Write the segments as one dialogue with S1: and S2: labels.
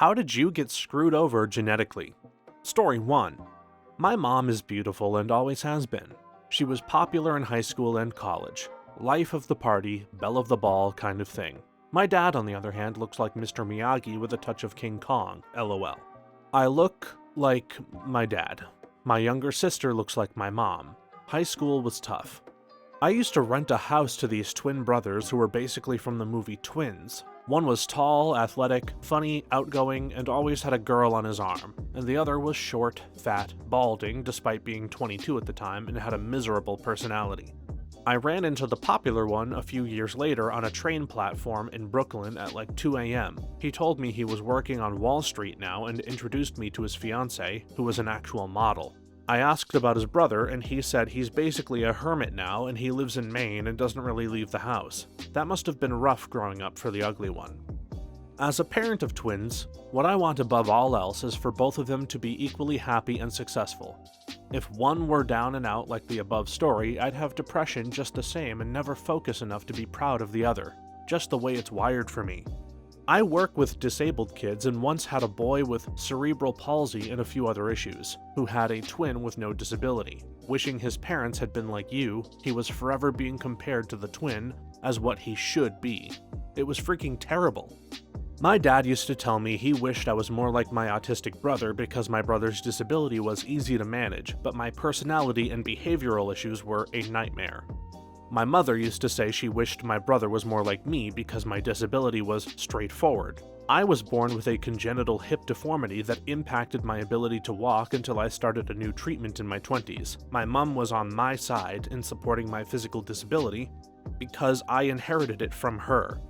S1: How did you get screwed over genetically? Story 1. My mom is beautiful and always has been. She was popular in high school and college. Life of the party, belle of the ball kind of thing. My dad, on the other hand, looks like Mr. Miyagi with a touch of King Kong, lol. I look like my dad. My younger sister looks like my mom. High school was tough. I used to rent a house to these twin brothers who were basically from the movie Twins. One was tall, athletic, funny, outgoing, and always had a girl on his arm, and the other was short, fat, balding, despite being 22 at the time, and had a miserable personality. I ran into the popular one a few years later on a train platform in Brooklyn at like 2 a.m. He told me he was working on Wall Street now and introduced me to his fiancée, who was an actual model. I asked about his brother, and he said he's basically a hermit now and he lives in Maine and doesn't really leave the house. That must have been rough growing up for the ugly one. As a parent of twins, what I want above all else is for both of them to be equally happy and successful. If one were down and out like the above story, I'd have depression just the same and never focus enough to be proud of the other, just the way it's wired for me. I work with disabled kids and once had a boy with cerebral palsy and a few other issues, who had a twin with no disability. Wishing his parents had been like you, he was forever being compared to the twin as what he should be. It was freaking terrible. My dad used to tell me he wished I was more like my autistic brother because my brother's disability was easy to manage, but my personality and behavioral issues were a nightmare. My mother used to say she wished my brother was more like me because my disability was straightforward. I was born with a congenital hip deformity that impacted my ability to walk until I started a new treatment in my 20s. My mom was on my side in supporting my physical disability because I inherited it from her.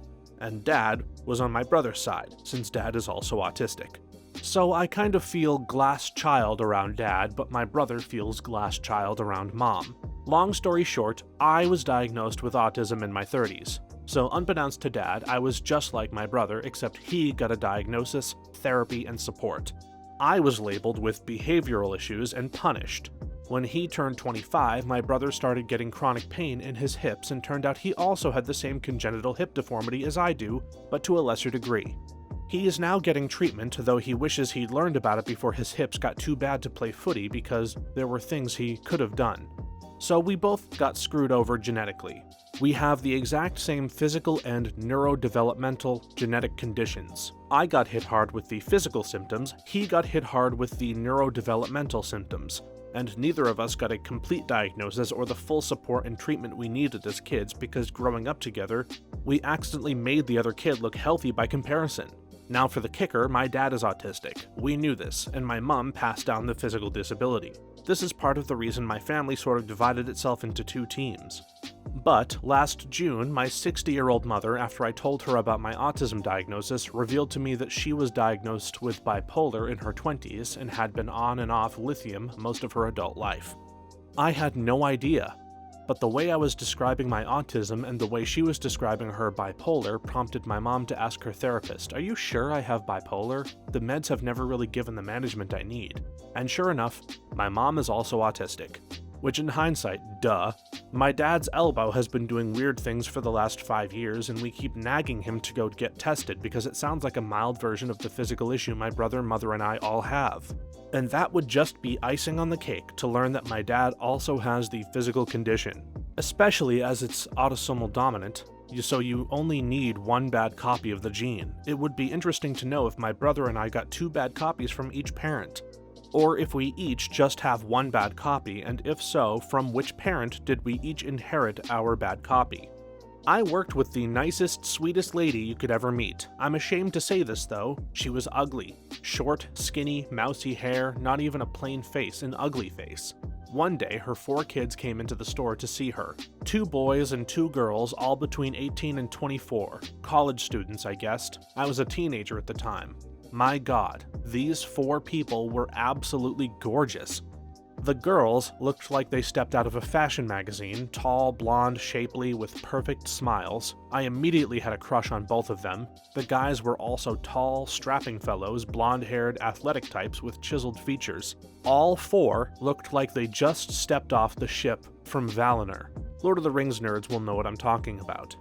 S1: And dad was on my brother's side, since dad is also autistic. So I kind of feel glass child around dad, but my brother feels glass child around mom. Long story short, I was diagnosed with autism in my 30s. So unbeknownst to dad, I was just like my brother, except he got a diagnosis, therapy, and support. I was labeled with behavioral issues and punished. When he turned 25, my brother started getting chronic pain in his hips and turned out he also had the same congenital hip deformity as I do, but to a lesser degree. He is now getting treatment, though he wishes he'd learned about it before his hips got too bad to play footy because there were things he could have done. So we both got screwed over genetically. We have the exact same physical and neurodevelopmental genetic conditions. I got hit hard with the physical symptoms, he got hit hard with the neurodevelopmental symptoms, and neither of us got a complete diagnosis or the full support and treatment we needed as kids because growing up together, we accidentally made the other kid look healthy by comparison. Now for the kicker, my dad is autistic. We knew this, and my mom passed down the physical disability. This is part of the reason my family sort of divided itself into two teams. But last June, my 60-year-old mother, after I told her about my autism diagnosis, revealed to me that she was diagnosed with bipolar in her 20s and had been on and off lithium most of her adult life. I had no idea. But the way I was describing my autism and the way she was describing her bipolar prompted my mom to ask her therapist, "Are you sure I have bipolar? The meds have never really given the management I need." And sure enough, my mom is also autistic. Which in hindsight, duh. My dad's elbow has been doing weird things for the last 5 years and we keep nagging him to go get tested because it sounds like a mild version of the physical issue my brother, mother, and I all have. And that would just be icing on the cake to learn that my dad also has the physical condition, especially as it's autosomal dominant, so you only need one bad copy of the gene. It would be interesting to know if my brother and I got 2 bad copies from each parent, or if we each just have one bad copy, and if so, from which parent did we each inherit our bad copy? I worked with the nicest, sweetest lady you could ever meet. I'm ashamed to say this though, she was ugly. Short, skinny, mousy hair, not even a plain face, an ugly face. One day, her 4 kids came into the store to see her. 2 boys and 2 girls, all between 18 and 24. College students, I guessed. I was a teenager at the time. My God, these 4 people were absolutely gorgeous. The girls looked like they stepped out of a fashion magazine, tall, blonde, shapely, with perfect smiles. I immediately had a crush on both of them. The guys were also tall, strapping fellows, blonde-haired, athletic types with chiseled features. All 4 looked like they just stepped off the ship from Valinor. Lord of the Rings nerds will know what I'm talking about.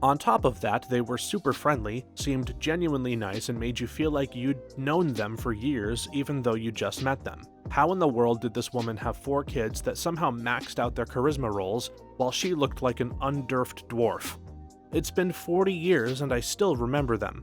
S1: On top of that, they were super friendly, seemed genuinely nice, and made you feel like you'd known them for years even though you just met them. How in the world did this woman have 4 kids that somehow maxed out their charisma rolls while she looked like an undurfed dwarf? It's been 40 years and I still remember them.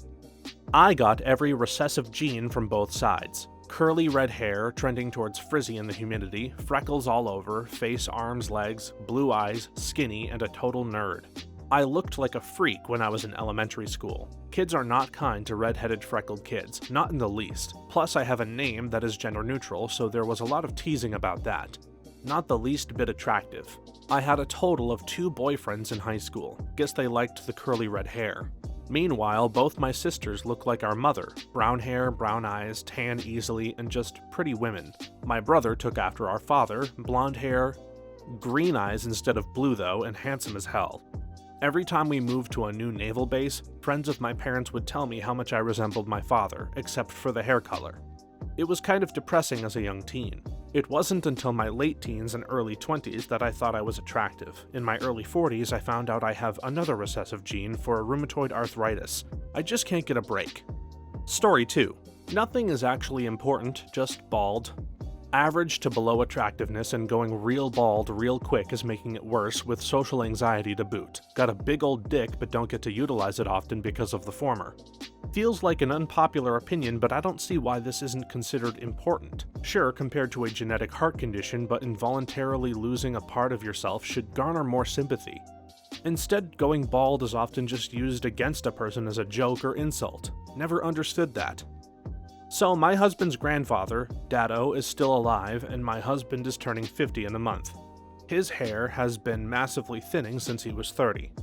S1: I got every recessive gene from both sides. Curly red hair, trending towards frizzy in the humidity, freckles all over, face, arms, legs, blue eyes, skinny, and a total nerd. I looked like a freak when I was in elementary school. Kids are not kind to red-headed freckled kids, not in the least. Plus I have a name that is gender neutral, so there was a lot of teasing about that. Not the least bit attractive. I had a total of 2 boyfriends in high school. Guess they liked the curly red hair. Meanwhile, both my sisters look like our mother. Brown hair, brown eyes, tan easily, and just pretty women. My brother took after our father, blonde hair, green eyes instead of blue though, and handsome as hell. Every time we moved to a new naval base, friends of my parents would tell me how much I resembled my father, except for the hair color. It was kind of depressing as a young teen. It wasn't until my late teens and early 20s that I thought I was attractive. In my early 40s, I found out I have another recessive gene for rheumatoid arthritis. I just can't get a break. Story 2. Nothing is actually important, just bald. Average to below attractiveness, and going real bald real quick is making it worse, with social anxiety to boot. Got a big old dick but don't get to utilize it often because of the former. Feels like an unpopular opinion, but I don't see why this isn't considered important. Sure, compared to a genetic heart condition, but involuntarily losing a part of yourself should garner more sympathy. Instead, going bald is often just used against a person as a joke or insult. Never understood that. So my husband's grandfather, Dado, is still alive, and my husband is turning 50 in a month. His hair has been massively thinning since he was 30.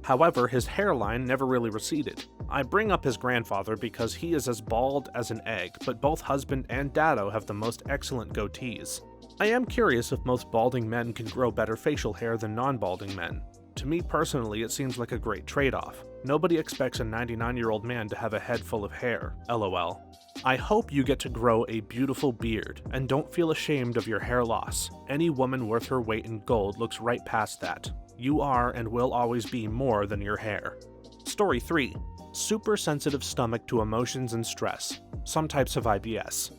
S1: However, his hairline never really receded. I bring up his grandfather because he is as bald as an egg, but both husband and Dado have the most excellent goatees. I am curious if most balding men can grow better facial hair than non-balding men. To me personally, it seems like a great trade-off. Nobody expects a 99-year-old man to have a head full of hair, lol. I hope you get to grow a beautiful beard, and don't feel ashamed of your hair loss. Any woman worth her weight in gold looks right past that. You are and will always be more than your hair. Story 3. Super sensitive stomach to emotions and stress. Some types of IBS.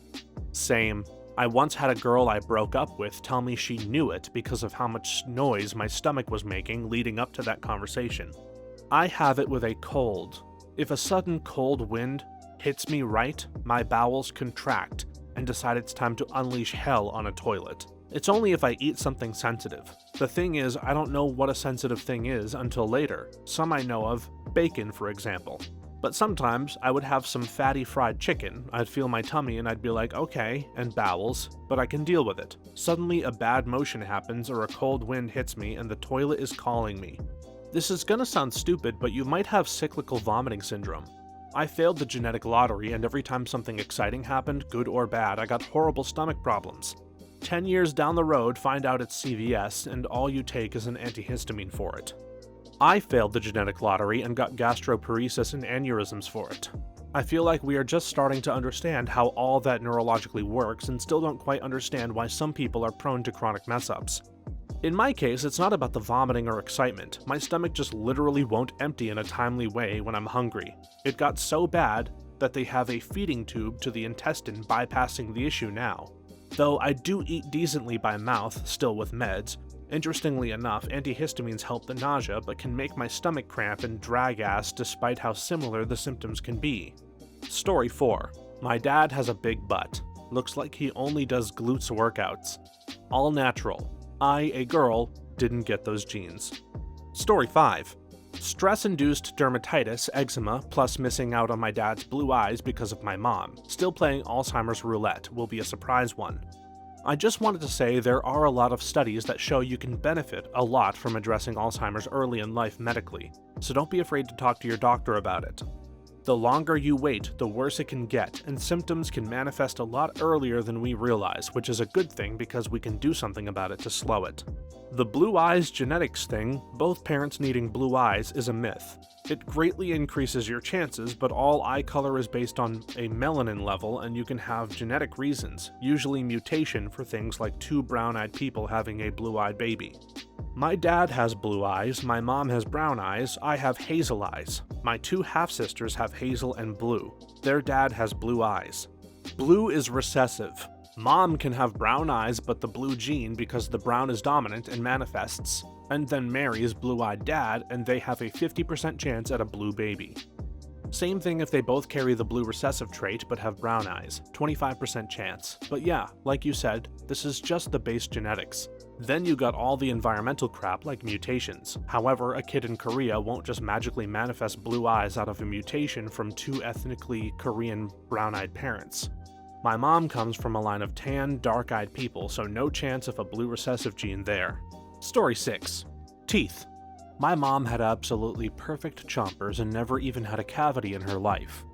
S1: Same. I once had a girl I broke up with tell me she knew it because of how much noise my stomach was making leading up to that conversation. I have it with a cold. If a sudden cold wind hits me right, my bowels contract and decide it's time to unleash hell on a toilet. It's only if I eat something sensitive. The thing is, I don't know what a sensitive thing is until later. Some I know of, bacon for example. But sometimes I would have some fatty fried chicken, I'd feel my tummy and I'd be like, okay, and bowels, but I can deal with it. Suddenly a bad motion happens or a cold wind hits me and the toilet is calling me. This is gonna sound stupid, but you might have cyclical vomiting syndrome. I failed the genetic lottery, and every time something exciting happened, good or bad, I got horrible stomach problems. 10 years down the road, find out it's CVS, and all you take is an antihistamine for it. I failed the genetic lottery and got gastroparesis and aneurysms for it. I feel like we are just starting to understand how all that neurologically works and still don't quite understand why some people are prone to chronic mess-ups. In my case, it's not about the vomiting or excitement. My stomach just literally won't empty in a timely way when I'm hungry. It got so bad that they have a feeding tube to the intestine bypassing the issue now. Though I do eat decently by mouth, still with meds. Interestingly enough, antihistamines help the nausea but can make my stomach cramp and drag ass despite how similar the symptoms can be. Story 4. My dad has a big butt. Looks like he only does glutes workouts. All natural. I, a girl, didn't get those genes. Story 5. Stress-induced dermatitis, eczema, plus missing out on my dad's blue eyes because of my mom. Still playing Alzheimer's roulette will be a surprise one. I just wanted to say there are a lot of studies that show you can benefit a lot from addressing Alzheimer's early in life medically, so don't be afraid to talk to your doctor about it. The longer you wait, the worse it can get, and symptoms can manifest a lot earlier than we realize, which is a good thing because we can do something about it to slow it. The blue eyes genetics thing, both parents needing blue eyes, is a myth. It greatly increases your chances, but all eye color is based on a melanin level, and you can have genetic reasons, usually mutation for things like 2 brown-eyed people having a blue-eyed baby. My dad has blue eyes, my mom has brown eyes, I have hazel eyes. My two half-sisters have hazel and blue. Their dad has blue eyes. Blue is recessive. Mom can have brown eyes but the blue gene because the brown is dominant and manifests, and then marries blue-eyed dad and they have a 50% chance at a blue baby. Same thing if they both carry the blue recessive trait but have brown eyes, 25% chance. But yeah, like you said, this is just the base genetics. Then you got all the environmental crap like mutations. However, a kid in Korea won't just magically manifest blue eyes out of a mutation from two ethnically Korean brown-eyed parents. My mom comes from a line of tan, dark-eyed people, so no chance of a blue recessive gene there. Story 6. Teeth. My mom had absolutely perfect chompers and never even had a cavity in her life.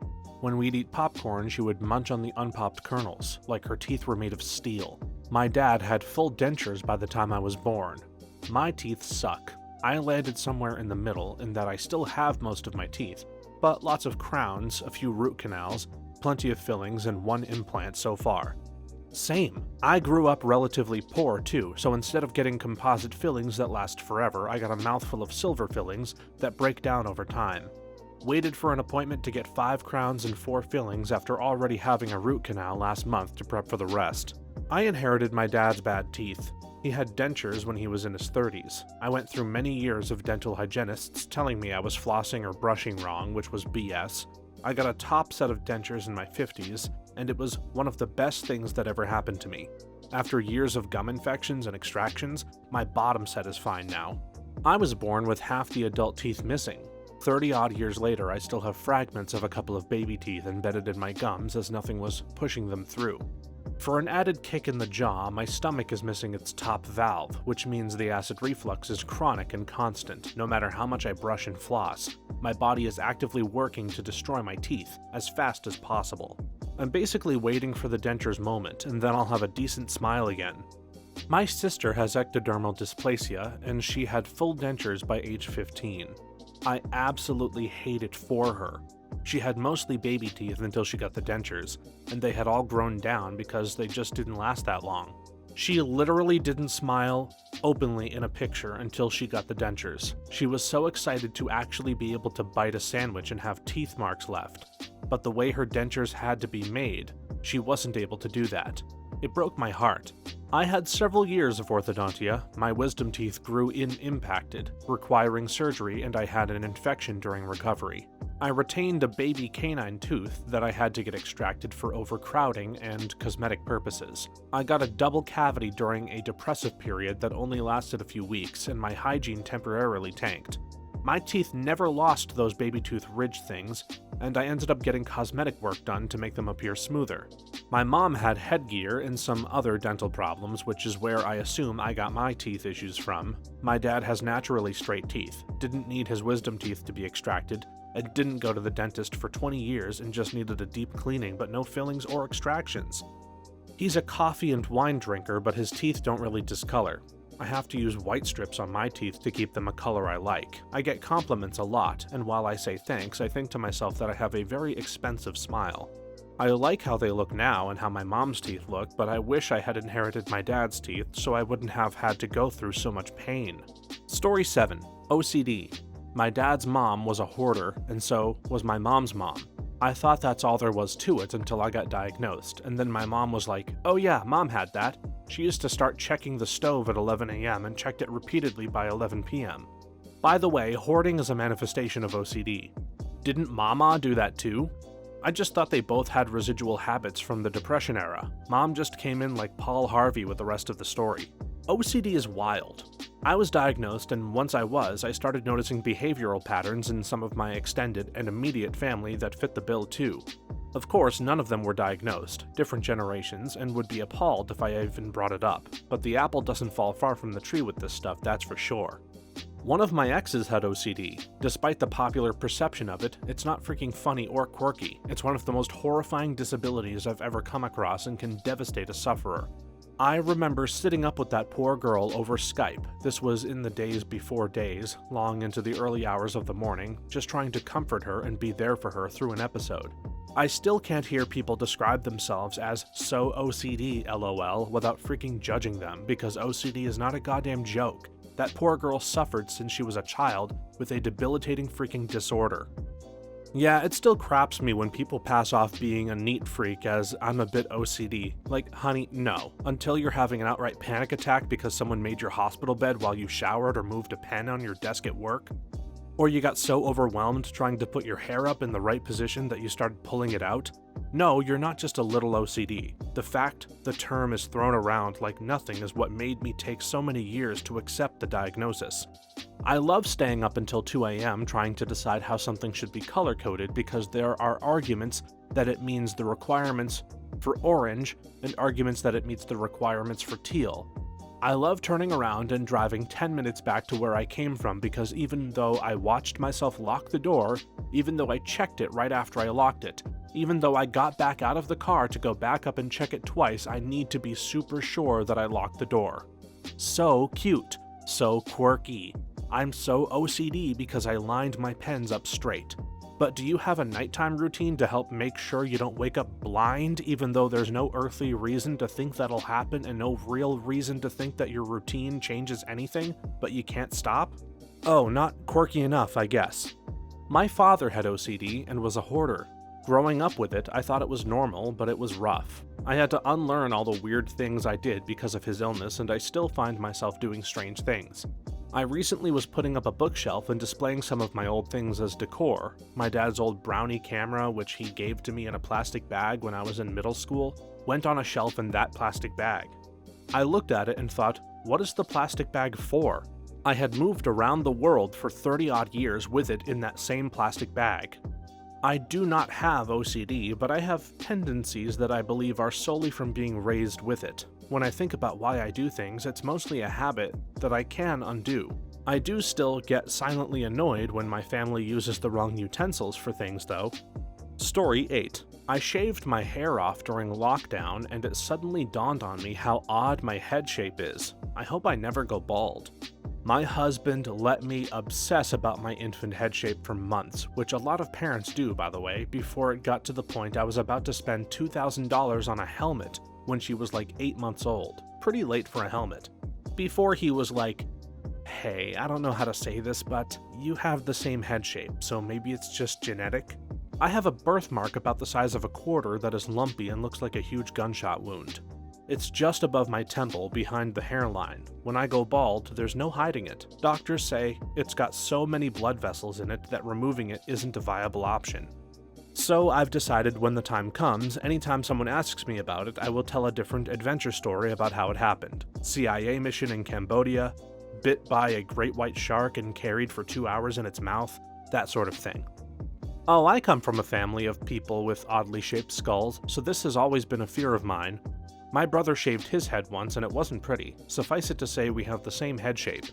S1: When we'd eat popcorn, she would munch on the unpopped kernels, like her teeth were made of steel. My dad had full dentures by the time I was born. My teeth suck. I landed somewhere in the middle in that I still have most of my teeth, but lots of crowns, a few root canals, plenty of fillings, and one implant so far. Same. I grew up relatively poor too, so instead of getting composite fillings that last forever, I got a mouthful of silver fillings that break down over time. Waited for an appointment to get 5 crowns and 4 fillings after already having a root canal last month to prep for the rest. I inherited my dad's bad teeth. He had dentures when he was in his 30s. I went through many years of dental hygienists telling me I was flossing or brushing wrong, which was BS. I got a top set of dentures in my 50s, and it was one of the best things that ever happened to me. After years of gum infections and extractions, my bottom set is fine now. I was born with half the adult teeth missing. 30-odd years later, I still have fragments of a couple of baby teeth embedded in my gums as nothing was pushing them through. For an added kick in the jaw, my stomach is missing its top valve, which means the acid reflux is chronic and constant, no matter how much I brush and floss. My body is actively working to destroy my teeth as fast as possible. I'm basically waiting for the dentures moment, and then I'll have a decent smile again. My sister has ectodermal dysplasia, and she had full dentures by age 15. I absolutely hate it for her. She had mostly baby teeth until she got the dentures, and they had all grown down because they just didn't last that long. She literally didn't smile openly in a picture until she got the dentures. She was so excited to actually be able to bite a sandwich and have teeth marks left. But the way her dentures had to be made, she wasn't able to do that. It broke my heart. I had several years of orthodontia. My wisdom teeth grew impacted, requiring surgery, and I had an infection during recovery. I retained a baby canine tooth that I had to get extracted for overcrowding and cosmetic purposes. I got a double cavity during a depressive period that only lasted a few weeks, and my hygiene temporarily tanked. My teeth never lost those baby tooth ridge things, and I ended up getting cosmetic work done to make them appear smoother. My mom had headgear and some other dental problems, which is where I assume I got my teeth issues from. My dad has naturally straight teeth, didn't need his wisdom teeth to be extracted, and didn't go to the dentist for 20 years and just needed a deep cleaning but no fillings or extractions. He's a coffee and wine drinker, but his teeth don't really discolor. I have to use white strips on my teeth to keep them a color I like. I get compliments a lot, and while I say thanks, I think to myself that I have a very expensive smile. I like how they look now and how my mom's teeth look, but I wish I had inherited my dad's teeth so I wouldn't have had to go through so much pain. Story 7. OCD. My dad's mom was a hoarder, and so was my mom's mom. I thought that's all there was to it until I got diagnosed, and then my mom was like, "Oh yeah, mom had that." She used to start checking the stove at 11 a.m. and checked it repeatedly by 11 p.m. By the way, hoarding is a manifestation of OCD. Didn't Mama do that too? I just thought they both had residual habits from the Depression era. Mom just came in like Paul Harvey with the rest of the story. OCD is wild. I was diagnosed, and once I started noticing behavioral patterns in some of my extended and immediate family that fit the bill too. Of course, none of them were diagnosed, different generations, and would be appalled if I even brought it up, but the apple doesn't fall far from the tree with this stuff, that's for sure. One of my exes had OCD. Despite the popular perception of it, it's not freaking funny or quirky. It's one of the most horrifying disabilities I've ever come across and can devastate a sufferer. I remember sitting up with that poor girl over Skype. This was in the days before days, long into the early hours of the morning, just trying to comfort her and be there for her through an episode. I still can't hear people describe themselves as so OCD LOL without freaking judging them, because OCD is not a goddamn joke. That poor girl suffered since she was a child with a debilitating freaking disorder. Yeah, it still craps me when people pass off being a neat freak as I'm a bit OCD. Like, honey, no. Until you're having an outright panic attack because someone made your hospital bed while you showered or moved a pen on your desk at work. Or you got so overwhelmed trying to put your hair up in the right position that you started pulling it out. No, you're not just a little OCD. The fact the term is thrown around like nothing is what made me take so many years to accept the diagnosis. I love staying up until 2 a.m. trying to decide how something should be color-coded because there are arguments that it means the requirements for orange and arguments that it meets the requirements for teal. I love turning around and driving 10 minutes back to where I came from because even though I watched myself lock the door, even though I checked it right after I locked it, even though I got back out of the car to go back up and check it twice, I need to be super sure that I locked the door. So cute, so quirky. I'm so OCD because I lined my pens up straight. But do you have a nighttime routine to help make sure you don't wake up blind even though there's no earthly reason to think that'll happen and no real reason to think that your routine changes anything, but you can't stop? Oh, not quirky enough, I guess. My father had OCD and was a hoarder. Growing up with it, I thought it was normal, but it was rough. I had to unlearn all the weird things I did because of his illness, and I still find myself doing strange things. I recently was putting up a bookshelf and displaying some of my old things as decor. My dad's old Brownie camera, which he gave to me in a plastic bag when I was in middle school, went on a shelf in that plastic bag. I looked at it and thought, what is the plastic bag for? I had moved around the world for 30-odd years with it in that same plastic bag. I do not have OCD, but I have tendencies that I believe are solely from being raised with it. When I think about why I do things, it's mostly a habit that I can undo. I do still get silently annoyed when my family uses the wrong utensils for things, though. Story 8. I shaved my hair off during lockdown, and it suddenly dawned on me how odd my head shape is. I hope I never go bald. My husband let me obsess about my infant head shape for months, which a lot of parents do, by the way, before it got to the point I was about to spend $2,000 on a helmet when she was like 8 months old. Pretty late for a helmet. Before he was like, hey, I don't know how to say this, but you have the same head shape, so maybe it's just genetic? I have a birthmark about the size of a quarter that is lumpy and looks like a huge gunshot wound. It's just above my temple, behind the hairline. When I go bald, there's no hiding it. Doctors say it's got so many blood vessels in it that removing it isn't a viable option. So I've decided when the time comes, anytime someone asks me about it, I will tell a different adventure story about how it happened. CIA mission in Cambodia, bit by a great white shark and carried for 2 hours in its mouth, that sort of thing. Oh, I come from a family of people with oddly shaped skulls, so this has always been a fear of mine. My brother shaved his head once and it wasn't pretty. Suffice it to say we have the same head shape.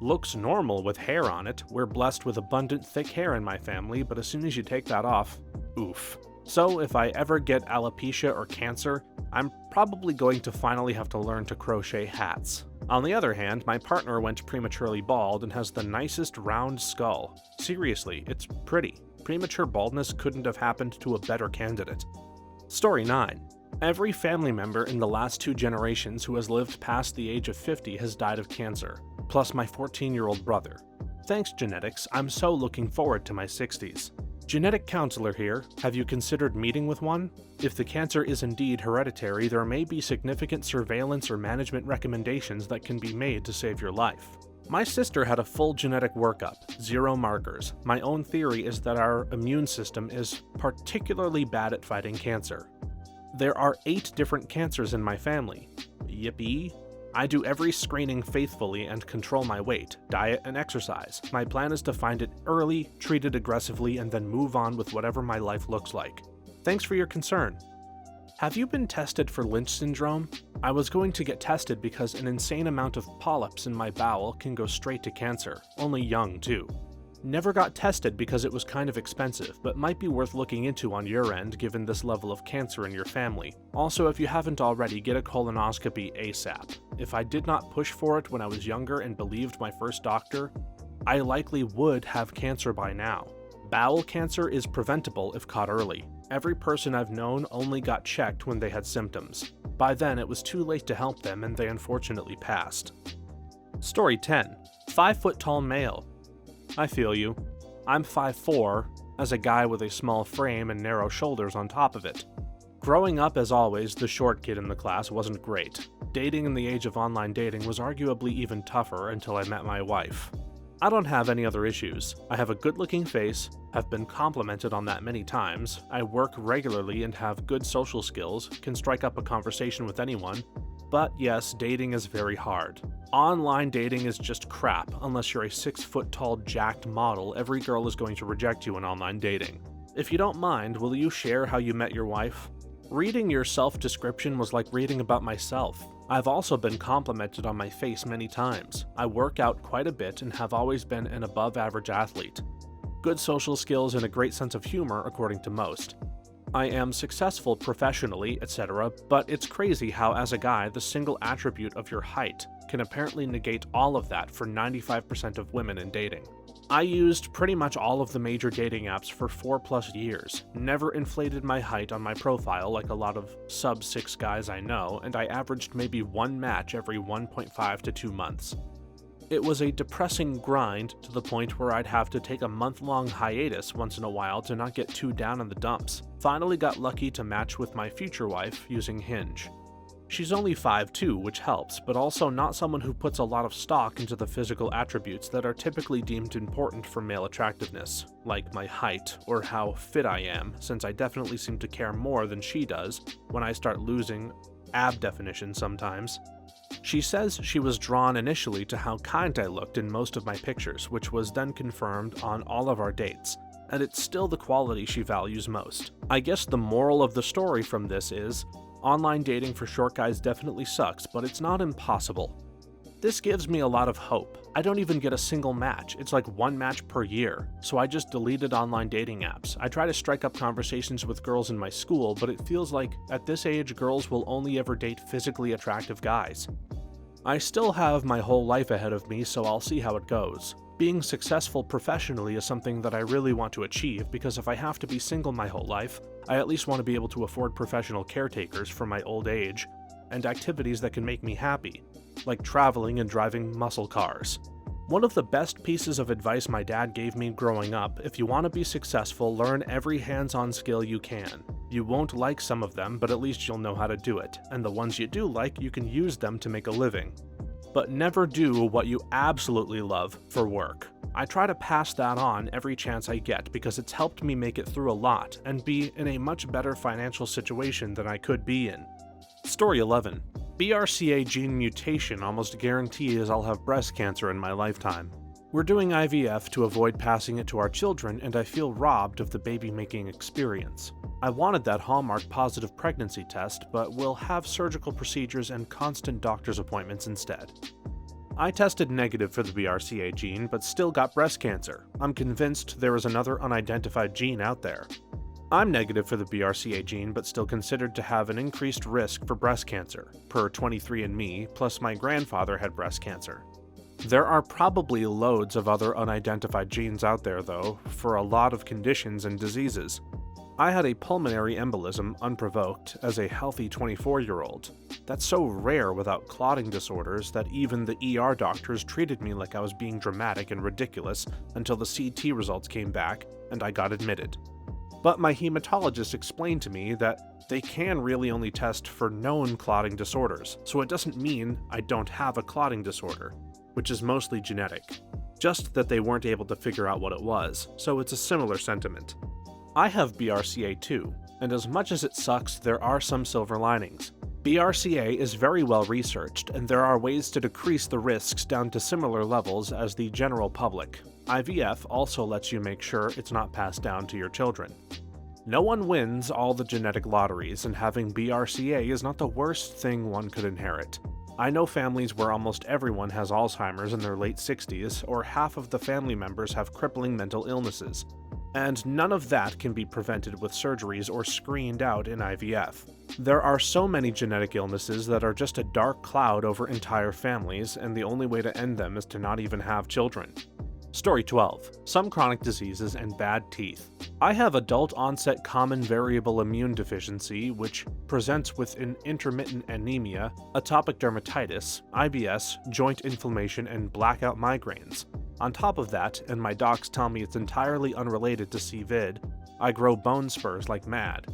S1: Looks normal with hair on it. We're blessed with abundant thick hair in my family, but as soon as you take that off, oof. So if I ever get alopecia or cancer, I'm probably going to finally have to learn to crochet hats. On the other hand, my partner went prematurely bald and has the nicest round skull. Seriously, it's pretty. Premature baldness couldn't have happened to a better candidate. Story 9. Every family member in the last 2 generations who has lived past the age of 50 has died of cancer, plus my 14-year-old brother. Thanks, genetics, I'm so looking forward to my 60s. Genetic counselor here, have you considered meeting with one? If the cancer is indeed hereditary, there may be significant surveillance or management recommendations that can be made to save your life. My sister had a full genetic workup, 0 markers. My own theory is that our immune system is particularly bad at fighting cancer. There are 8 different cancers in my family. Yippee. I do every screening faithfully and control my weight, diet, and exercise. My plan is to find it early, treat it aggressively, and then move on with whatever my life looks like. Thanks for your concern. Have you been tested for Lynch syndrome? I was going to get tested because an insane amount of polyps in my bowel can go straight to cancer, only young too. Never got tested because it was kind of expensive, but might be worth looking into on your end given this level of cancer in your family. Also, if you haven't already, get a colonoscopy ASAP. If I did not push for it when I was younger and believed my first doctor, I likely would have cancer by now. Bowel cancer is preventable if caught early. Every person I've known only got checked when they had symptoms. By then, it was too late to help them and they unfortunately passed. Story 10. 5-foot tall male. I feel you. I'm 5'4", as a guy with a small frame and narrow shoulders on top of it. Growing up, as always, the short kid in the class wasn't great. Dating in the age of online dating was arguably even tougher until I met my wife. I don't have any other issues. I have a good-looking face, have been complimented on that many times, I work regularly and have good social skills, can strike up a conversation with anyone. But yes, dating is very hard. Online dating is just crap. Unless you're a 6-foot tall jacked model, every girl is going to reject you in online dating. If you don't mind, will you share how you met your wife? Reading your self-description was like reading about myself. I've also been complimented on my face many times. I work out quite a bit and have always been an above-average athlete. Good social skills and a great sense of humor, according to most. I am successful professionally, etc., but it's crazy how, as a guy, the single attribute of your height can apparently negate all of that for 95% of women in dating. I used pretty much all of the major dating apps for 4+ years, never inflated my height on my profile like a lot of sub-6 guys I know, and I averaged maybe one match every 1.5 to 2 months. It was a depressing grind to the point where I'd have to take a month-long hiatus once in a while to not get too down in the dumps. Finally got lucky to match with my future wife using Hinge. She's only 5'2", which helps, but also not someone who puts a lot of stock into the physical attributes that are typically deemed important for male attractiveness, like my height or how fit I am, since I definitely seem to care more than she does when I start losing ab definition sometimes. She says she was drawn initially to how kind I looked in most of my pictures, which was then confirmed on all of our dates, and it's still the quality she values most. I guess the moral of the story from this is, online dating for short guys definitely sucks, but it's not impossible. This gives me a lot of hope. I don't even get a single match. It's like one match per year, so I just deleted online dating apps. I try to strike up conversations with girls in my school, but it feels like at this age girls will only ever date physically attractive guys. I still have my whole life ahead of me, so I'll see how it goes. Being successful professionally is something that I really want to achieve, because if I have to be single my whole life, I at least want to be able to afford professional caretakers for my old age, and activities that can make me happy, like traveling and driving muscle cars. One of the best pieces of advice my dad gave me growing up: if you want to be successful, learn every hands-on skill you can. You won't like some of them, but at least you'll know how to do it, and the ones you do like, you can use them to make a living. But never do what you absolutely love for work. I try to pass that on every chance I get because it's helped me make it through a lot and be in a much better financial situation than I could be in. Story 11. BRCA gene mutation almost guarantees I'll have breast cancer in my lifetime. We're doing IVF to avoid passing it to our children, and I feel robbed of the baby-making experience. I wanted that hallmark positive pregnancy test, but will have surgical procedures and constant doctor's appointments instead. I tested negative for the BRCA gene, but still got breast cancer. I'm convinced there is another unidentified gene out there. I'm negative for the BRCA gene, but still considered to have an increased risk for breast cancer, per 23andMe, plus my grandfather had breast cancer. There are probably loads of other unidentified genes out there, though, for a lot of conditions and diseases. I had a pulmonary embolism unprovoked as a healthy 24-year-old. That's so rare without clotting disorders that even the ER doctors treated me like I was being dramatic and ridiculous until the CT results came back and I got admitted. But my hematologist explained to me that they can really only test for known clotting disorders, so it doesn't mean I don't have a clotting disorder, which is mostly genetic. Just that they weren't able to figure out what it was, so it's a similar sentiment. I have BRCA too, and as much as it sucks, there are some silver linings. BRCA is very well researched, and there are ways to decrease the risks down to similar levels as the general public. IVF also lets you make sure it's not passed down to your children. No one wins all the genetic lotteries, and having BRCA is not the worst thing one could inherit. I know families where almost everyone has Alzheimer's in their late 60s, or half of the family members have crippling mental illnesses. And none of that can be prevented with surgeries or screened out in IVF. There are so many genetic illnesses that are just a dark cloud over entire families, and the only way to end them is to not even have children. Story 12. Some chronic diseases and bad teeth. I have adult-onset common variable immune deficiency, which presents with an intermittent anemia, atopic dermatitis, IBS, joint inflammation, and blackout migraines. On top of that, and my docs tell me it's entirely unrelated to CVID, I grow bone spurs like mad.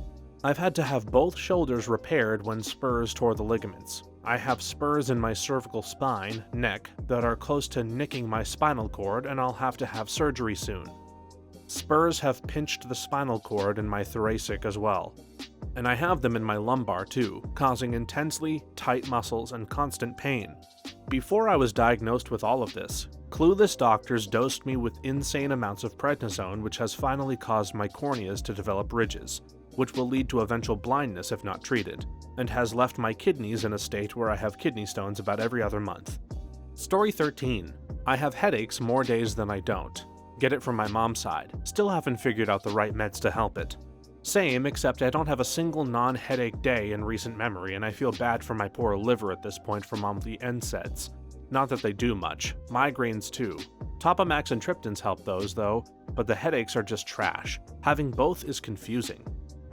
S1: I've had to have both shoulders repaired when spurs tore the ligaments. I have spurs in my cervical spine, neck, that are close to nicking my spinal cord, and I'll have to have surgery soon. Spurs have pinched the spinal cord in my thoracic as well. And I have them in my lumbar too, causing intensely tight muscles and constant pain. Before I was diagnosed with all of this, clueless doctors dosed me with insane amounts of prednisone, which has finally caused my corneas to develop ridges, which will lead to eventual blindness if not treated, and has left my kidneys in a state where I have kidney stones about every other month. Story 13. I have headaches more days than I don't. Get it from my mom's side. Still haven't figured out the right meds to help it. Same, except I don't have a single non-headache day in recent memory, and I feel bad for my poor liver at this point from all the NSAIDs. Not that they do much. Migraines too. Topamax and triptans help those though, but the headaches are just trash. Having both is confusing.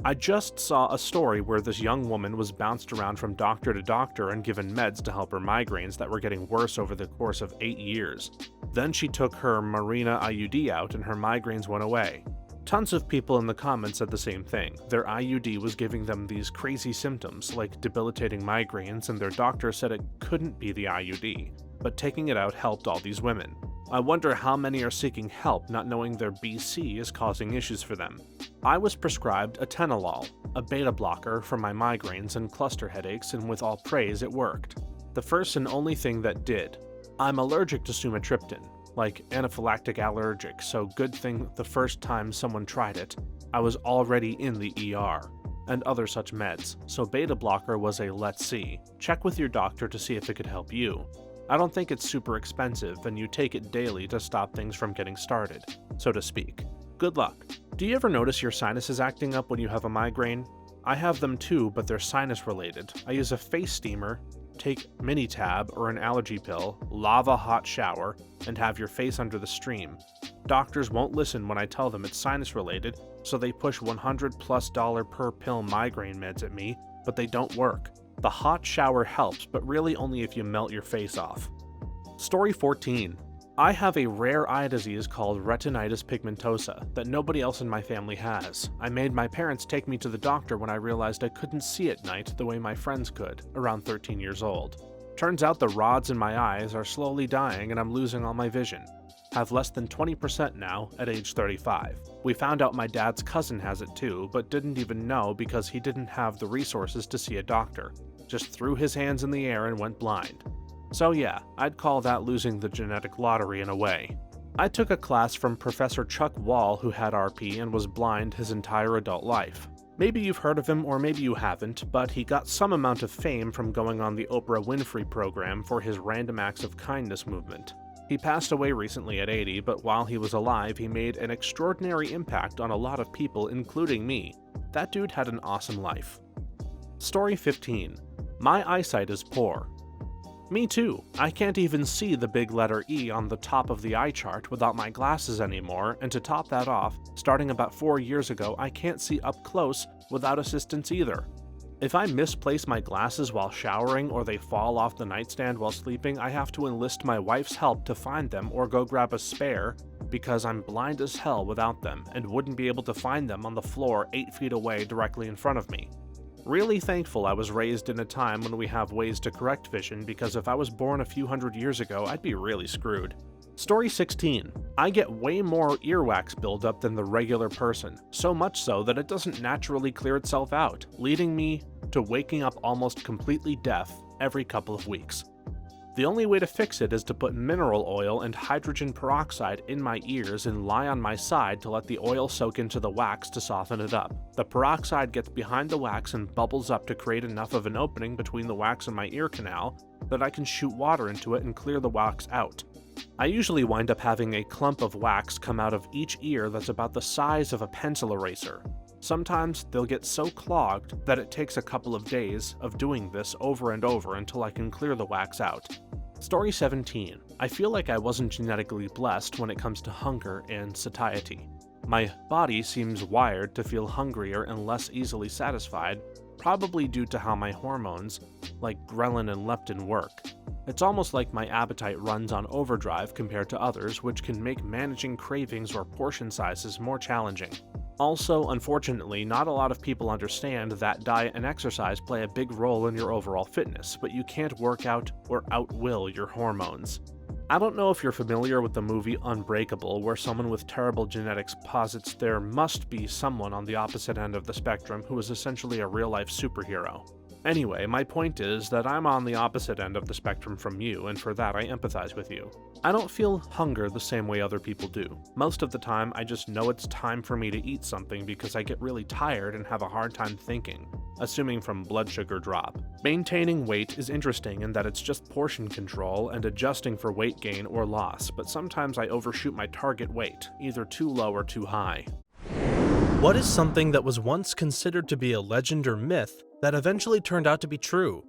S1: I just saw a story where this young woman was bounced around from doctor to doctor and given meds to help her migraines that were getting worse over the course of 8 years. Then she took her Mirena IUD out and her migraines went away. Tons of people in the comments said the same thing. Their IUD was giving them these crazy symptoms like debilitating migraines, and their doctor said it couldn't be the IUD, but taking it out helped all these women. I wonder how many are seeking help not knowing their BC is causing issues for them. I was prescribed atenolol, a beta blocker for my migraines and cluster headaches, and with all praise it worked. The first and only thing that did. I'm allergic to sumatriptan, like anaphylactic allergic, so good thing the first time someone tried it, I was already in the ER, and other such meds, so beta blocker was a let's see. Check with your doctor to see if it could help you. I don't think it's super expensive, and you take it daily to stop things from getting started, so to speak. Good luck. Do you ever notice your sinuses acting up when you have a migraine? I have them too, but they're sinus related. I use a face steamer, take Minitab or an allergy pill, lava hot shower, and have your face under the stream. Doctors won't listen when I tell them it's sinus related, so they push $100+ per pill migraine meds at me, but they don't work. The hot shower helps, but really only if you melt your face off. Story 14. I have a rare eye disease called retinitis pigmentosa that nobody else in my family has. I made my parents take me to the doctor when I realized I couldn't see at night the way my friends could, around 13 years old. Turns out the rods in my eyes are slowly dying and I'm losing all my vision. Have less than 20% now at age 35. We found out my dad's cousin has it too, but didn't even know because he didn't have the resources to see a doctor. Just threw his hands in the air and went blind. So yeah, I'd call that losing the genetic lottery in a way. I took a class from Professor Chuck Wall who had RP and was blind his entire adult life. Maybe you've heard of him or maybe you haven't, but he got some amount of fame from going on the Oprah Winfrey program for his random acts of kindness movement. He passed away recently at 80, but while he was alive he made an extraordinary impact on a lot of people, including me. That dude had an awesome life. Story 15. My eyesight is poor. Me too. I can't even see the big letter E on the top of the eye chart without my glasses anymore, and to top that off, starting about 4 years ago, I can't see up close without assistance either. If I misplace my glasses while showering or they fall off the nightstand while sleeping, I have to enlist my wife's help to find them or go grab a spare because I'm blind as hell without them and wouldn't be able to find them on the floor 8 feet away directly in front of me. Really thankful I was raised in a time when we have ways to correct vision, because if I was born a few hundred years ago, I'd be really screwed. Story 16. I get way more earwax buildup than the regular person, so much so that it doesn't naturally clear itself out, leading me to waking up almost completely deaf every couple of weeks. The only way to fix it is to put mineral oil and hydrogen peroxide in my ears and lie on my side to let the oil soak into the wax to soften it up. The peroxide gets behind the wax and bubbles up to create enough of an opening between the wax and my ear canal that I can shoot water into it and clear the wax out. I usually wind up having a clump of wax come out of each ear that's about the size of a pencil eraser. Sometimes they'll get so clogged that it takes a couple of days of doing this over and over until I can clear the wax out. Story 17. I feel like I wasn't genetically blessed when it comes to hunger and satiety. My body seems wired to feel hungrier and less easily satisfied, probably due to how my hormones, like ghrelin and leptin, work. It's almost like my appetite runs on overdrive compared to others, which can make managing cravings or portion sizes more challenging. Also, unfortunately, not a lot of people understand that diet and exercise play a big role in your overall fitness, but you can't work out or outwill your hormones. I don't know if you're familiar with the movie Unbreakable, where someone with terrible genetics posits there must be someone on the opposite end of the spectrum who is essentially a real-life superhero. Anyway, my point is that I'm on the opposite end of the spectrum from you, and for that I empathize with you. I don't feel hunger the same way other people do. Most of the time, I just know it's time for me to eat something because I get really tired and have a hard time thinking, assuming from blood sugar drop. Maintaining weight is interesting in that it's just portion control and adjusting for weight gain or loss, but sometimes I overshoot my target weight, either too low or too high. What is something that was once considered to be a legend or myth that eventually turned out to be true?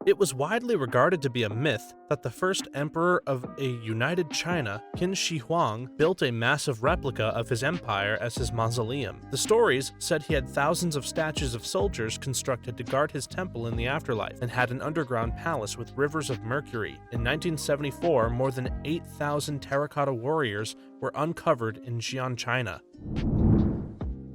S1: It was widely regarded to be a myth that the first emperor of a united China, Qin Shi Huang, built a massive replica of his empire as his mausoleum. The stories said he had thousands of statues of soldiers constructed to guard his temple in the afterlife, and had an underground palace with rivers of mercury. In 1974, more than 8,000 terracotta warriors were uncovered in Xi'an, China.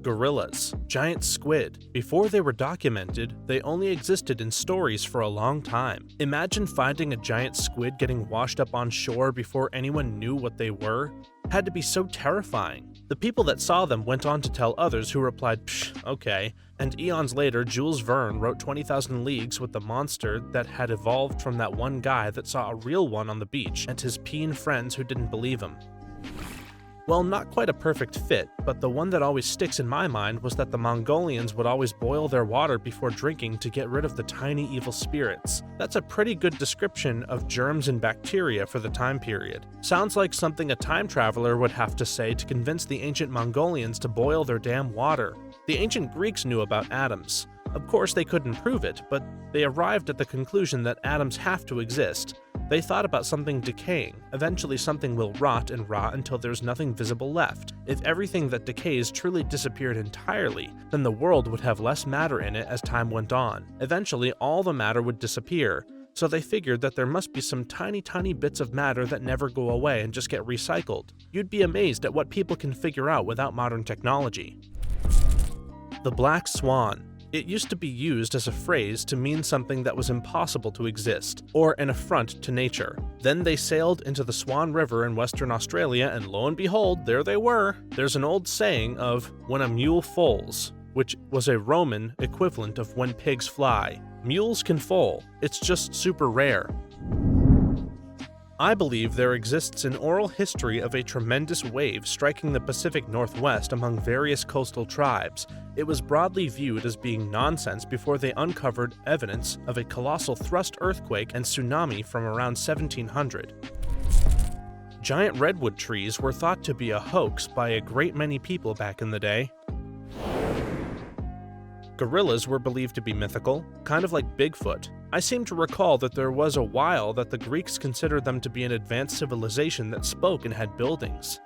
S1: Gorillas, giant squid. Before they were documented, they only existed in stories for a long time. Imagine finding a giant squid getting washed up on shore before anyone knew what they were. Had to be so terrifying. The people that saw them went on to tell others, who replied, "Psh, okay." And eons later, Jules Verne wrote 20,000 Leagues with the monster that had evolved from that one guy that saw a real one on the beach, and his peen friends who didn't believe him. Well, not quite a perfect fit, but the one that always sticks in my mind was that the Mongolians would always boil their water before drinking to get rid of the tiny evil spirits. That's a pretty good description of germs and bacteria for the time period. Sounds like something a time traveler would have to say to convince the ancient Mongolians to boil their damn water. The ancient Greeks knew about atoms. Of course, they couldn't prove it, but they arrived at the conclusion that atoms have to exist. They thought about something decaying. Eventually something will rot until there's nothing visible left. If everything that decays truly disappeared entirely, then the world would have less matter in it as time went on. Eventually all the matter would disappear, so they figured that there must be some tiny bits of matter that never go away and just get recycled. You'd be amazed at what people can figure out without modern technology. The black swan. It used to be used as a phrase to mean something that was impossible to exist, or an affront to nature. Then they sailed into the Swan River in Western Australia, and lo and behold, there they were. There's an old saying of, "when a mule foals," which was a Roman equivalent of "when pigs fly." Mules can foal, it's just super rare. I believe there exists an oral history of a tremendous wave striking the Pacific Northwest among various coastal tribes. It was broadly viewed as being nonsense before they uncovered evidence of a colossal thrust earthquake and tsunami from around 1700. Giant redwood trees were thought to be a hoax by a great many people back in the day. Gorillas were believed to be mythical, kind of like Bigfoot. I seem to recall that there was a while that the Greeks considered them to be an advanced civilization that spoke and had buildings.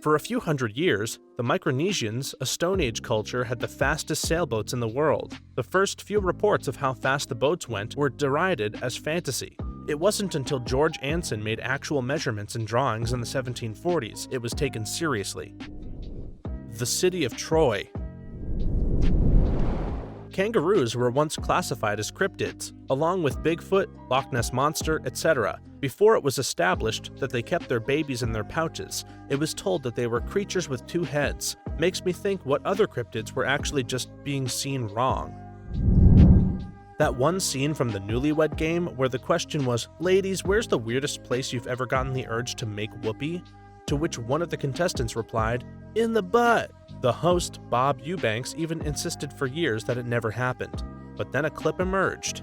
S1: For a few hundred years, the Micronesians, a Stone Age culture, had the fastest sailboats in the world. The first few reports of how fast the boats went were derided as fantasy. It wasn't until George Anson made actual measurements and drawings in the 1740s it was taken seriously. The city of Troy. Kangaroos were once classified as cryptids, along with Bigfoot, Loch Ness Monster, etc. Before it was established that they kept their babies in their pouches, it was told that they were creatures with two heads. Makes me think what other cryptids were actually just being seen wrong. That one scene from the Newlywed Game where the question was, "Ladies, where's the weirdest place you've ever gotten the urge to make whoopee?" To which one of the contestants replied, "In the butt." The host, Bob Eubanks, even insisted for years that it never happened. But then a clip emerged.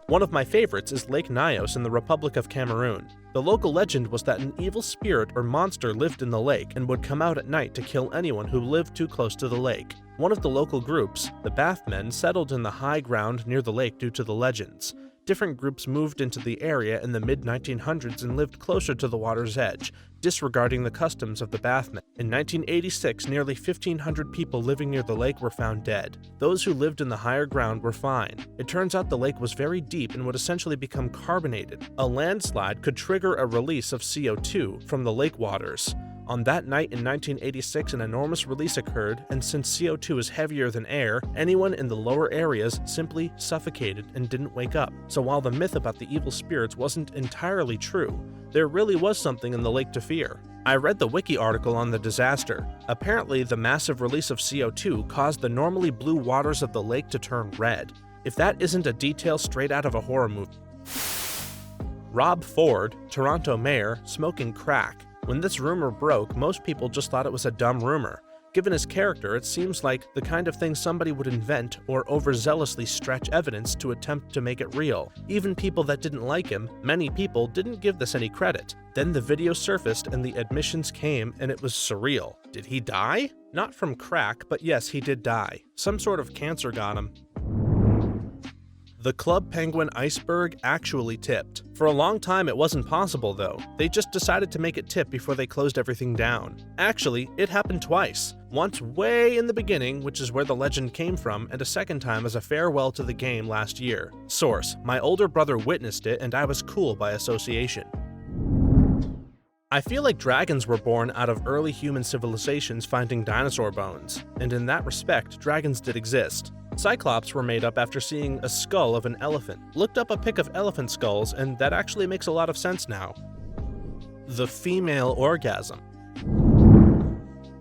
S1: One of my favorites is Lake Nyos in the Republic of Cameroon. The local legend was that an evil spirit or monster lived in the lake and would come out at night to kill anyone who lived too close to the lake. One of the local groups, the Bathmen, settled in the high ground near the lake due to the legends. Different groups moved into the area in the mid-1900s and lived closer to the water's edge, disregarding the customs of the Bathmen. In 1986, nearly 1,500 people living near the lake were found dead. Those who lived in the higher ground were fine. It turns out the lake was very deep and would essentially become carbonated. A landslide could trigger a release of CO2 from the lake waters. On that night in 1986, an enormous release occurred, and since CO2 is heavier than air, anyone in the lower areas simply suffocated and didn't wake up. So while the myth about the evil spirits wasn't entirely true, there really was something in the lake to fear. I read the wiki article on the disaster. Apparently, the massive release of CO2 caused the normally blue waters of the lake to turn red. If that isn't a detail straight out of a horror movie. Rob Ford, Toronto mayor, smoking crack. When this rumor broke, most people just thought it was a dumb rumor. Given his character, it seems like the kind of thing somebody would invent or overzealously stretch evidence to attempt to make it real. Even people that didn't like him, many people, didn't give this any credit. Then the video surfaced and the admissions came, and it was surreal. Did he die? Not from crack, but yes, he did die. Some sort of cancer got him. The Club Penguin iceberg actually tipped. For a long time it wasn't possible though. They just decided to make it tip before they closed everything down. Actually, it happened twice. Once way in the beginning, which is where the legend came from, and a second time as a farewell to the game last year. Source: my older brother witnessed it and I was cool by association. I feel like dragons were born out of early human civilizations finding dinosaur bones, and in that respect, dragons did exist. Cyclops were made up after seeing a skull of an elephant. Looked up a pic of elephant skulls, and that actually makes a lot of sense now. The female orgasm.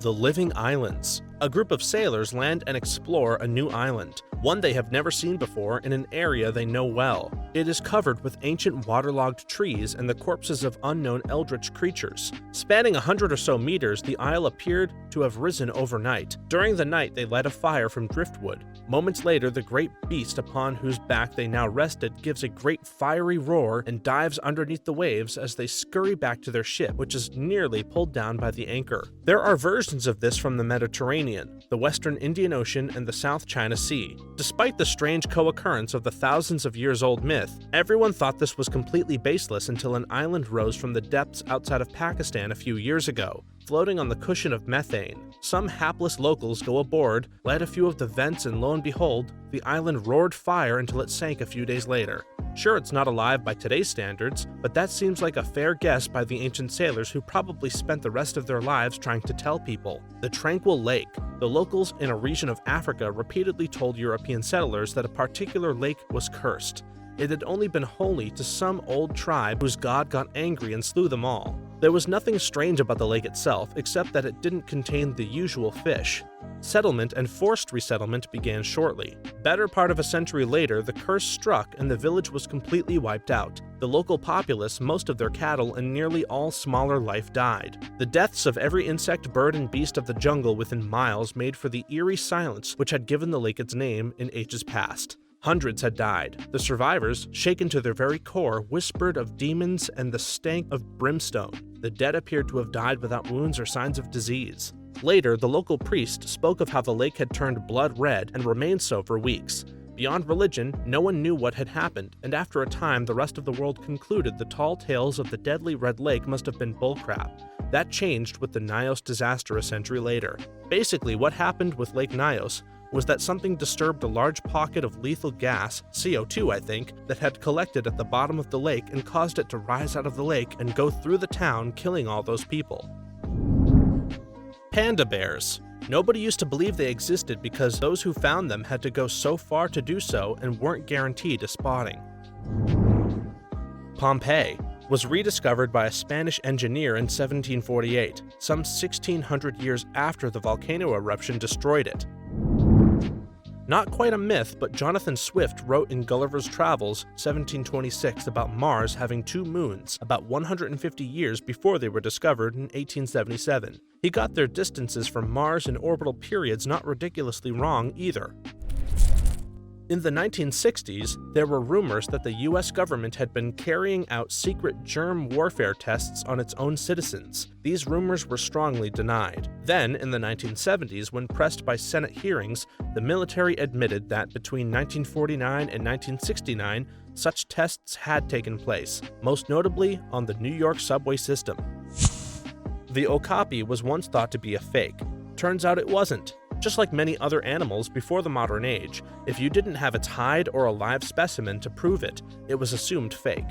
S1: The Living Islands. A group of sailors land and explore a new island, one they have never seen before in an area they know well. It is covered with ancient waterlogged trees and the corpses of unknown eldritch creatures. Spanning 100 or so meters, the isle appeared to have risen overnight. During the night, they light a fire from driftwood. Moments later, the great beast upon whose back they now rested gives a great fiery roar and dives underneath the waves as they scurry back to their ship, which is nearly pulled down by the anchor. There are versions of this from the Mediterranean, the Western Indian Ocean, and the South China Sea. Despite the strange co-occurrence of the thousands of years old myth, everyone thought this was completely baseless until an island rose from the depths outside of Pakistan a few years ago, floating on the cushion of methane. Some hapless locals go aboard, light a few of the vents, and lo and behold, the island roared fire until it sank a few days later. Sure, it's not alive by today's standards, but that seems like a fair guess by the ancient sailors who probably spent the rest of their lives trying to tell people. The Tranquil Lake. The locals in a region of Africa repeatedly told European settlers that a particular lake was cursed. It had only been holy to some old tribe whose god got angry and slew them all. There was nothing strange about the lake itself, except that it didn't contain the usual fish. Settlement and forced resettlement began shortly. Better part of a century later, the curse struck and the village was completely wiped out. The local populace, most of their cattle, and nearly all smaller life died. The deaths of every insect, bird, and beast of the jungle within miles made for the eerie silence which had given the lake its name in ages past. Hundreds had died. The survivors, shaken to their very core, whispered of demons and the stank of brimstone. The dead appeared to have died without wounds or signs of disease. Later, the local priest spoke of how the lake had turned blood red and remained so for weeks. Beyond religion, no one knew what had happened, and after a time, the rest of the world concluded the tall tales of the deadly red lake must have been bullcrap. That changed with the Nyos disaster a century later. Basically, what happened with Lake Nyos was that something disturbed a large pocket of lethal gas, CO2 I think, that had collected at the bottom of the lake and caused it to rise out of the lake and go through the town, killing all those people. Panda bears. Nobody used to believe they existed because those who found them had to go so far to do so and weren't guaranteed a spotting. Pompeii was rediscovered by a Spanish engineer in 1748, some 1600 years after the volcano eruption destroyed it. Not quite a myth, but Jonathan Swift wrote in Gulliver's Travels, 1726, about Mars having two moons, about 150 years before they were discovered in 1877. He got their distances from Mars and orbital periods not ridiculously wrong either. In the 1960s, there were rumors that the US government had been carrying out secret germ warfare tests on its own citizens. These rumors were strongly denied. Then, in the 1970s, when pressed by Senate hearings, the military admitted that between 1949 and 1969, such tests had taken place, most notably on the New York subway system. The okapi was once thought to be a fake. Turns out it wasn't. Just like many other animals before the modern age, if you didn't have its hide or a live specimen to prove it, it was assumed fake.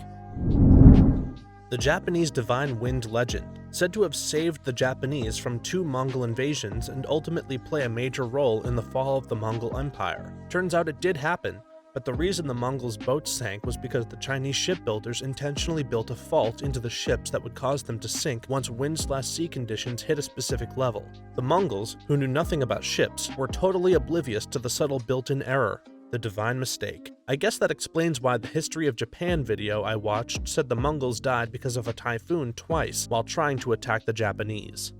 S1: The Japanese divine wind legend, said to have saved the Japanese from 2 Mongol invasions and ultimately play a major role in the fall of the Mongol Empire. Turns out it did happen, but the reason the Mongols' boats sank was because the Chinese shipbuilders intentionally built a fault into the ships that would cause them to sink once wind/sea conditions hit a specific level. The Mongols, who knew nothing about ships, were totally oblivious to the subtle built-in error, the divine mistake. I guess that explains why the History of Japan video I watched said the Mongols died because of a typhoon twice while trying to attack the Japanese.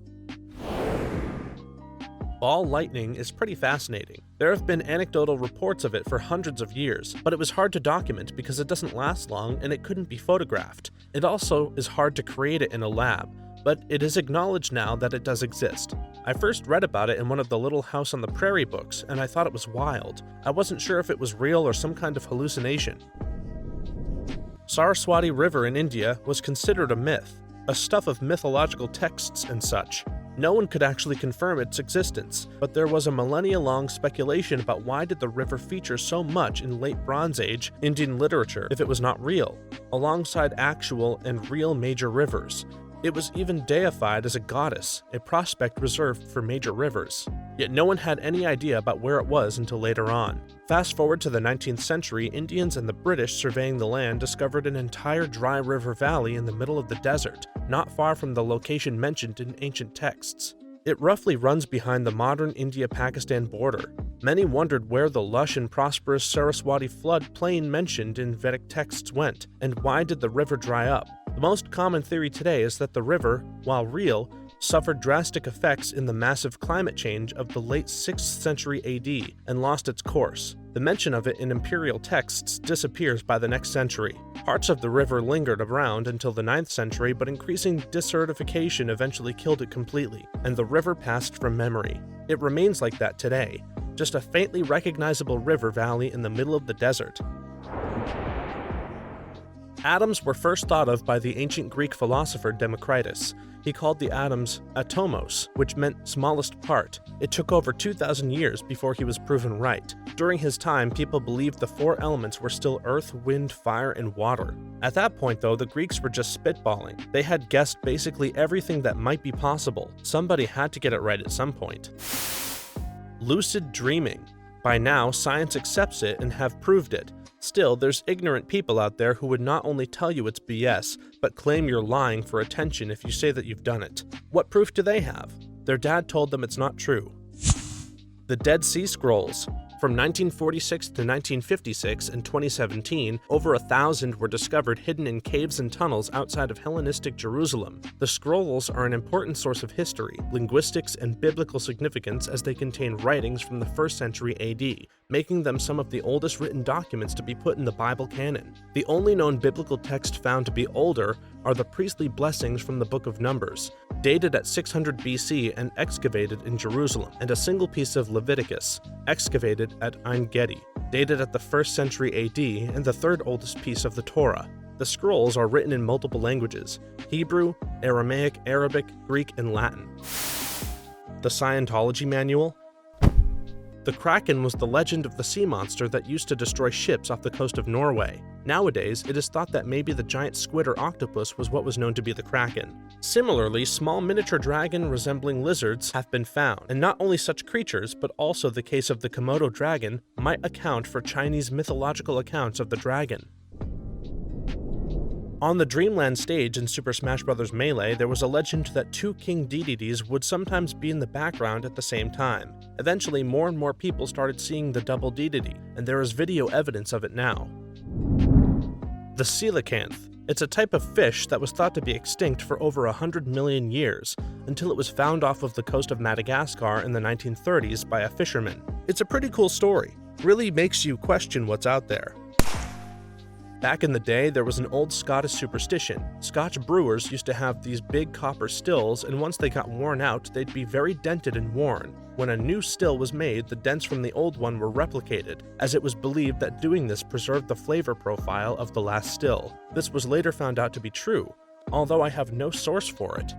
S1: Ball lightning is pretty fascinating. There have been anecdotal reports of it for hundreds of years, but it was hard to document because it doesn't last long and it couldn't be photographed. It also is hard to create it in a lab, but it is acknowledged now that it does exist. I first read about it in one of the Little House on the Prairie books, and I thought it was wild. I wasn't sure if it was real or some kind of hallucination. Saraswati River in India was considered a myth, a stuff of mythological texts and such. No one could actually confirm its existence, but there was a millennia-long speculation about why did the river feature so much in late Bronze Age Indian literature if it was not real, alongside actual and real major rivers. It was even deified as a goddess, a prospect reserved for major rivers. Yet no one had any idea about where it was until later on. Fast forward to the 19th century, Indians and the British surveying the land discovered an entire dry river valley in the middle of the desert, not far from the location mentioned in ancient texts. It roughly runs behind the modern India-Pakistan border. Many wondered where the lush and prosperous Saraswati flood plain mentioned in Vedic texts went, and why did the river dry up? The most common theory today is that the river, while real, suffered drastic effects in the massive climate change of the late 6th century AD and lost its course. The mention of it in imperial texts disappears by the next century. Parts of the river lingered around until the 9th century, but increasing desertification eventually killed it completely, and the river passed from memory. It remains like that today, just a faintly recognizable river valley in the middle of the desert. Atoms were first thought of by the ancient Greek philosopher Democritus. He called the atoms atomos, which meant smallest part. It took over 2,000 years before he was proven right. During his time, people believed the 4 elements were still earth, wind, fire, and water. At that point, though, the Greeks were just spitballing. They had guessed basically everything that might be possible. Somebody had to get it right at some point. Lucid dreaming. By now, science accepts it and have proved it. Still, there's ignorant people out there who would not only tell you it's BS, but claim you're lying for attention if you say that you've done it. What proof do they have? Their dad told them it's not true. The Dead Sea Scrolls. From 1946 to 1956 and 2017, over 1,000 were discovered hidden in caves and tunnels outside of Hellenistic Jerusalem. The scrolls are an important source of history, linguistics, and biblical significance as they contain writings from the 1st century AD, making them some of the oldest written documents to be put in the Bible canon. The only known biblical text found to be older are the priestly blessings from the Book of Numbers, dated at 600 BC and excavated in Jerusalem, and a single piece of Leviticus, excavated at Ein Gedi, dated at the 1st century AD and the 3rd oldest piece of the Torah. The scrolls are written in multiple languages: Hebrew, Aramaic, Arabic, Greek, and Latin. The Scientology Manual. The Kraken was the legend of the sea monster that used to destroy ships off the coast of Norway. Nowadays, it is thought that maybe the giant squid or octopus was what was known to be the Kraken. Similarly, small miniature dragon resembling lizards have been found, and not only such creatures, but also the case of the Komodo dragon might account for Chinese mythological accounts of the dragon. On the Dreamland stage in Super Smash Bros. Melee, there was a legend that 2 King Dededes would sometimes be in the background at the same time. Eventually, more and more people started seeing the double Dedede, and there is video evidence of it now. The coelacanth. It's a type of fish that was thought to be extinct for over 100 million years, until it was found off of the coast of Madagascar in the 1930s by a fisherman. It's a pretty cool story. Really makes you question what's out there. Back in the day, there was an old Scottish superstition. Scotch brewers used to have these big copper stills, and once they got worn out, they'd be very dented and worn. When a new still was made, the dents from the old one were replicated, as it was believed that doing this preserved the flavor profile of the last still. This was later found out to be true, although I have no source for it.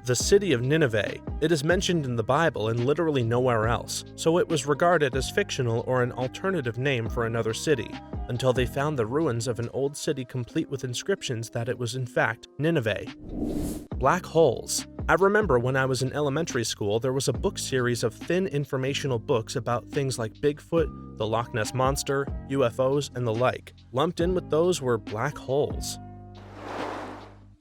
S1: The city of Nineveh. It is mentioned in the Bible and literally nowhere else, so it was regarded as fictional or an alternative name for another city, until they found the ruins of an old city complete with inscriptions that it was in fact Nineveh. Black holes. I remember when I was in elementary school, there was a book series of thin informational books about things like Bigfoot, the Loch Ness Monster, UFOs, and the like. Lumped in with those were black holes.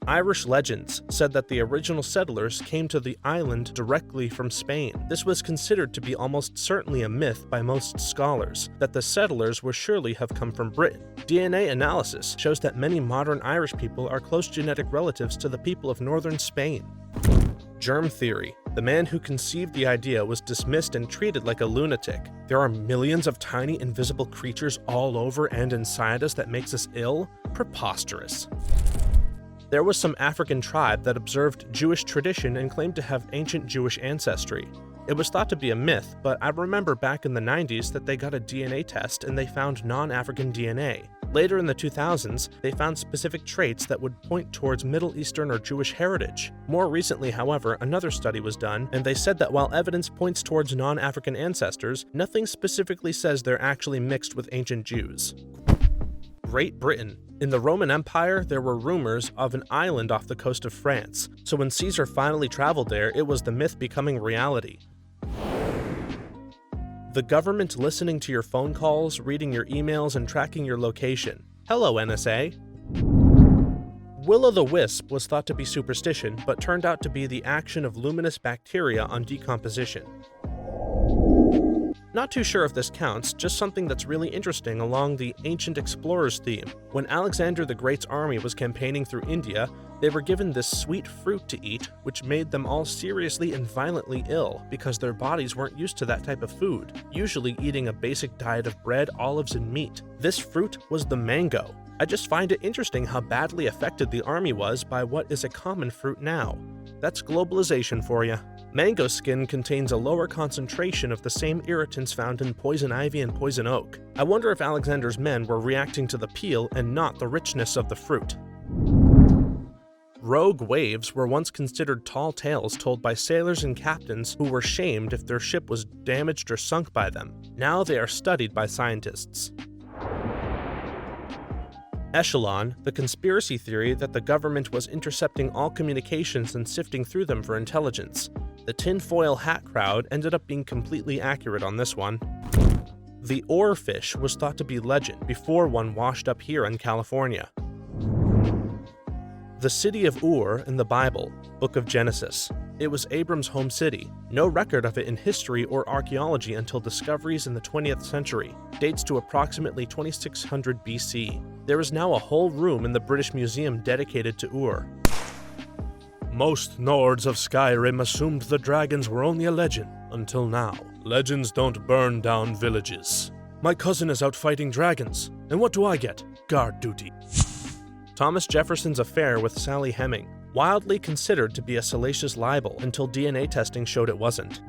S1: Irish legends said that the original settlers came to the island directly from Spain. This was considered to be almost certainly a myth by most scholars, that the settlers would surely have come from Britain. DNA analysis shows that many modern Irish people are close genetic relatives to the people of northern Spain. Germ theory. The man who conceived the idea was dismissed and treated like a lunatic. There are millions of tiny invisible creatures all over and inside us that makes us ill? Preposterous. There was some African tribe that observed Jewish tradition and claimed to have ancient Jewish ancestry. It was thought to be a myth, but I remember back in the 90s that they got a DNA test and they found non-African DNA. Later in the 2000s, they found specific traits that would point towards Middle Eastern or Jewish heritage. More recently, however, another study was done, and they said that while evidence points towards non-African ancestors, nothing specifically says they're actually mixed with ancient Jews. Great Britain. In the Roman Empire, there were rumors of an island off the coast of France, so when Caesar finally traveled there, it was the myth becoming reality. The government listening to your phone calls, reading your emails, and tracking your location. Hello, NSA. Will-o'-the-wisp was thought to be superstition, but turned out to be the action of luminous bacteria on decomposition. Not too sure if this counts, just something that's really interesting along the ancient explorers theme. When Alexander the Great's army was campaigning through India, they were given this sweet fruit to eat, which made them all seriously and violently ill because their bodies weren't used to that type of food, usually eating a basic diet of bread, olives, and meat. This fruit was the mango. I just find it interesting how badly affected the army was by what is a common fruit now. That's globalization for you. Mango skin contains a lower concentration of the same irritants found in poison ivy and poison oak. I wonder if Alexander's men were reacting to the peel and not the richness of the fruit. Rogue waves were once considered tall tales told by sailors and captains who were shamed if their ship was damaged or sunk by them. Now they are studied by scientists. Echelon, the conspiracy theory that the government was intercepting all communications and sifting through them for intelligence. The tinfoil hat crowd ended up being completely accurate on this one. The oarfish was thought to be legend before one washed up here in California. The city of Ur in the Bible, Book of Genesis. It was Abram's home city. No record of it in history or archaeology until discoveries in the 20th century. Dates to approximately 2600 BC. There is now a whole room in the British Museum dedicated to Ur. Most Nords of Skyrim assumed the dragons were only a legend, until now. Legends don't burn down villages. My cousin is out fighting dragons, and what do I get? Guard duty. Thomas Jefferson's affair with Sally Heming, wildly considered to be a salacious libel until DNA testing showed it wasn't.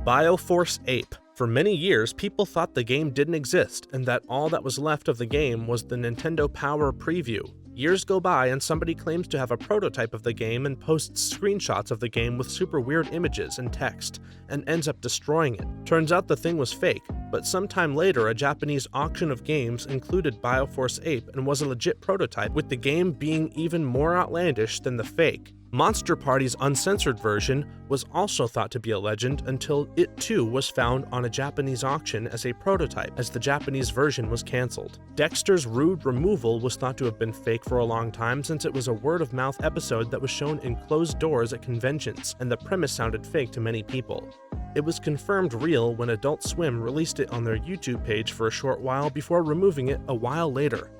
S1: Bioforce Ape. For many years, people thought the game didn't exist and that all that was left of the game was the Nintendo Power preview. Years go by and somebody claims to have a prototype of the game and posts screenshots of the game with super weird images and text, and ends up destroying it. Turns out the thing was fake, but sometime later a Japanese auction of games included Bioforce Ape and was a legit prototype, with the game being even more outlandish than the fake. Monster Party's uncensored version was also thought to be a legend until it too was found on a Japanese auction as a prototype, as the Japanese version was cancelled. Dexter's Rude Removal was thought to have been fake for a long time since it was a word-of-mouth episode that was shown in closed doors at conventions, and the premise sounded fake to many people. It was confirmed real when Adult Swim released it on their YouTube page for a short while before removing it a while later.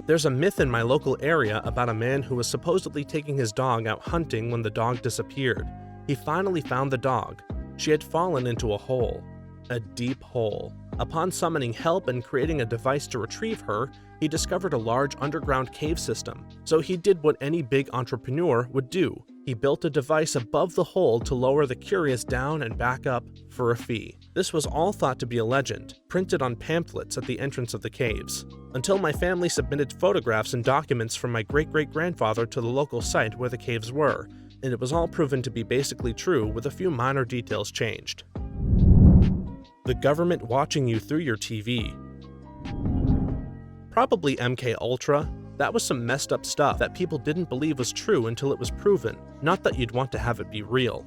S1: There's a myth in my local area about a man who was supposedly taking his dog out hunting when the dog disappeared. He finally found the dog. She had fallen into a hole. A deep hole. Upon summoning help and creating a device to retrieve her, he discovered a large underground cave system. So he did what any big entrepreneur would do. He built a device above the hole to lower the curious down and back up for a fee. This was all thought to be a legend, printed on pamphlets at the entrance of the caves. Until my family submitted photographs and documents from my great-great-grandfather to the local site where the caves were, and it was all proven to be basically true with a few minor details changed. The government watching you through your TV. Probably MK Ultra. That was some messed up stuff that people didn't believe was true until it was proven, not that you'd want to have it be real.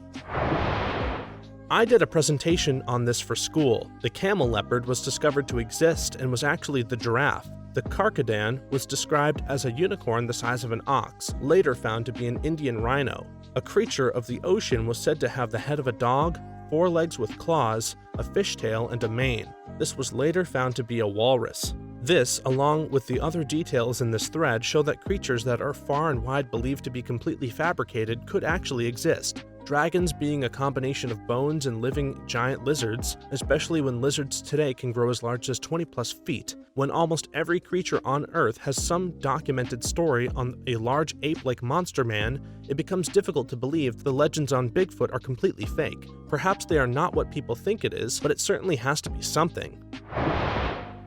S1: I did a presentation on this for school. The camel leopard was discovered to exist and was actually the giraffe. The carcadon was described as a unicorn the size of an ox, later found to be an Indian rhino. A creature of the ocean was said to have the head of a dog, 4 legs with claws, a fishtail, and a mane. This was later found to be a walrus. This, along with the other details in this thread, show that creatures that are far and wide believed to be completely fabricated could actually exist. Dragons being a combination of bones and living giant lizards, especially when lizards today can grow as large as 20+ feet. When almost every creature on Earth has some documented story on a large ape-like monster man, it becomes difficult to believe the legends on Bigfoot are completely fake. Perhaps they are not what people think it is, but it certainly has to be something.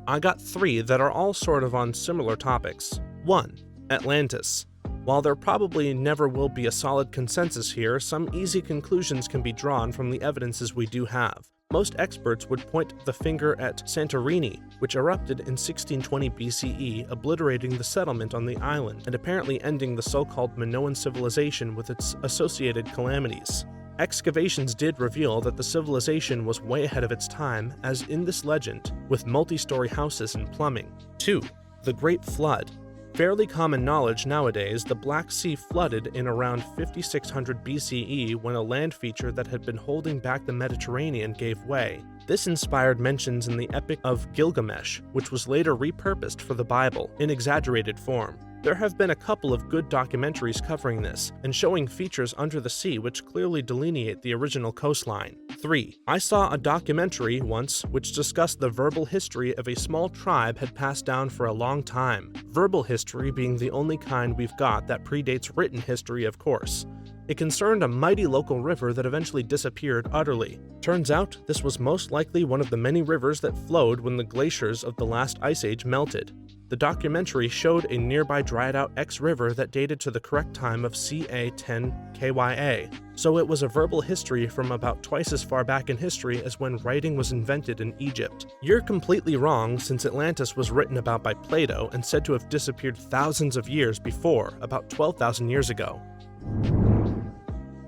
S1: I got 3 that are all sort of on similar topics. 1. Atlantis. While there probably never will be a solid consensus here, some easy conclusions can be drawn from the evidences we do have. Most experts would point the finger at Santorini, which erupted in 1620 BCE, obliterating the settlement on the island, and apparently ending the so-called Minoan civilization with its associated calamities. Excavations did reveal that the civilization was way ahead of its time, as in this legend, with multi-story houses and plumbing. 2. The Great Flood. Fairly common knowledge nowadays, the Black Sea flooded in around 5600 BCE when a land feature that had been holding back the Mediterranean gave way. This inspired mentions in the Epic of Gilgamesh, which was later repurposed for the Bible, in exaggerated form. There have been a couple of good documentaries covering this, and showing features under the sea which clearly delineate the original coastline. 3. I saw a documentary once which discussed the verbal history of a small tribe had passed down for a long time, verbal history being the only kind we've got that predates written history, of course. It concerned a mighty local river that eventually disappeared utterly. Turns out, this was most likely one of the many rivers that flowed when the glaciers of the last ice age melted. The documentary showed a nearby dried-out X-river that dated to the correct time of ca 10 KYA, so it was a verbal history from about twice as far back in history as when writing was invented in Egypt. You're completely wrong, since Atlantis was written about by Plato and said to have disappeared thousands of years before, about 12,000 years ago.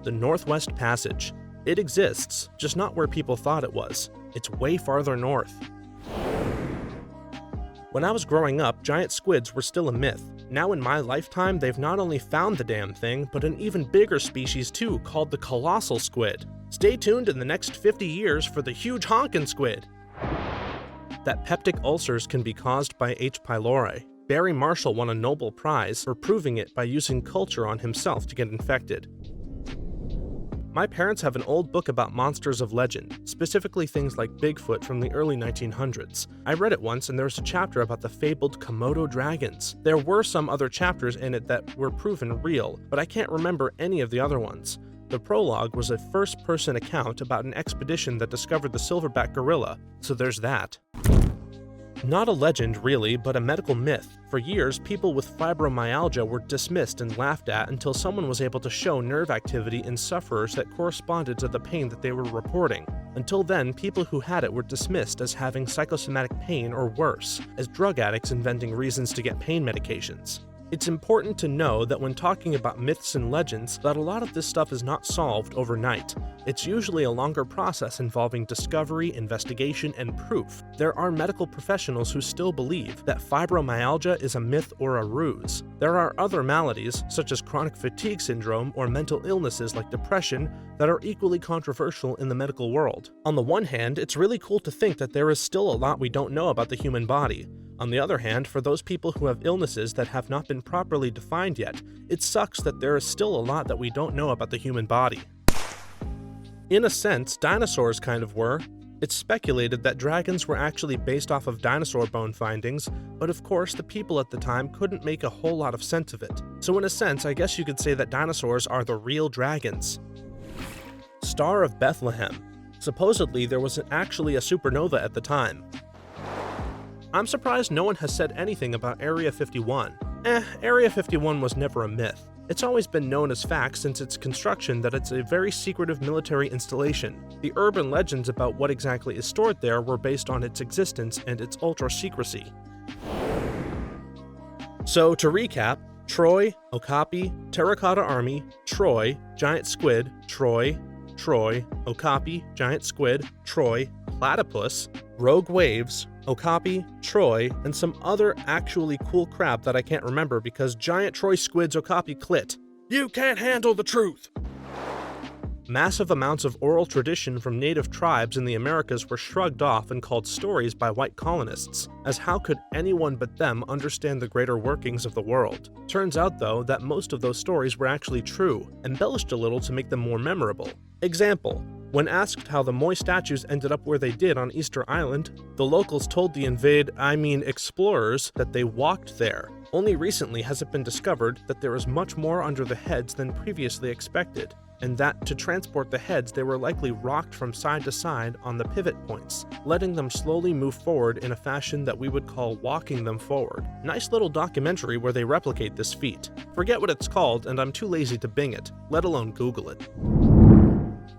S1: The Northwest Passage. It exists, just not where people thought it was. It's way farther north. When I was growing up, giant squids were still a myth. Now in my lifetime, they've not only found the damn thing, but an even bigger species too, called the colossal squid. Stay tuned in the next 50 years for the huge honkin' squid. That peptic ulcers can be caused by H. pylori. Barry Marshall won a Nobel Prize for proving it by using culture on himself to get infected. My parents have an old book about monsters of legend, specifically things like Bigfoot from the early 1900s. I read it once and there was a chapter about the fabled Komodo dragons. There were some other chapters in it that were proven real, but I can't remember any of the other ones. The prologue was a first-person account about an expedition that discovered the silverback gorilla, so there's that. Not a legend, really, but a medical myth. For years, people with fibromyalgia were dismissed and laughed at until someone was able to show nerve activity in sufferers that corresponded to the pain that they were reporting. Until then, people who had it were dismissed as having psychosomatic pain or worse, as drug addicts inventing reasons to get pain medications. It's important to know that when talking about myths and legends, that a lot of this stuff is not solved overnight. It's usually a longer process involving discovery, investigation, and proof. There are medical professionals who still believe that fibromyalgia is a myth or a ruse. There are other maladies, such as chronic fatigue syndrome or mental illnesses like depression, that are equally controversial in the medical world. On the one hand, it's really cool to think that there is still a lot we don't know about the human body. On the other hand, for those people who have illnesses that have not been properly defined yet, it sucks that there is still a lot that we don't know about the human body. In a sense, dinosaurs kind of were. It's speculated that dragons were actually based off of dinosaur bone findings, but of course the people at the time couldn't make a whole lot of sense of it. So in a sense, I guess you could say that dinosaurs are the real dragons. Star of Bethlehem. Supposedly there was actually a supernova at the time. I'm surprised no one has said anything about Area 51. Area 51 was never a myth. It's always been known as fact since its construction that it's a very secretive military installation. The urban legends about what exactly is stored there were based on its existence and its ultra-secrecy. So to recap, Troy, Okapi, Terracotta Army, Troy, Giant Squid, Troy, Okapi, Giant Squid, Troy, Platypus, Rogue Waves, Okapi, Troy, and some other actually cool crap that I can't remember because Giant Troy Squid's Okapi clit. You can't handle the truth! Massive amounts of oral tradition from native tribes in the Americas were shrugged off and called stories by white colonists, as how could anyone but them understand the greater workings of the world? Turns out though that most of those stories were actually true, embellished a little to make them more memorable. Example, when asked how the Moai statues ended up where they did on Easter Island, the locals told the explorers that they walked there. Only recently has it been discovered that there is much more under the heads than previously expected, and that to transport the heads they were likely rocked from side to side on the pivot points, letting them slowly move forward in a fashion that we would call walking them forward. Nice little documentary where they replicate this feat. Forget what it's called and I'm too lazy to Bing it, let alone Google it.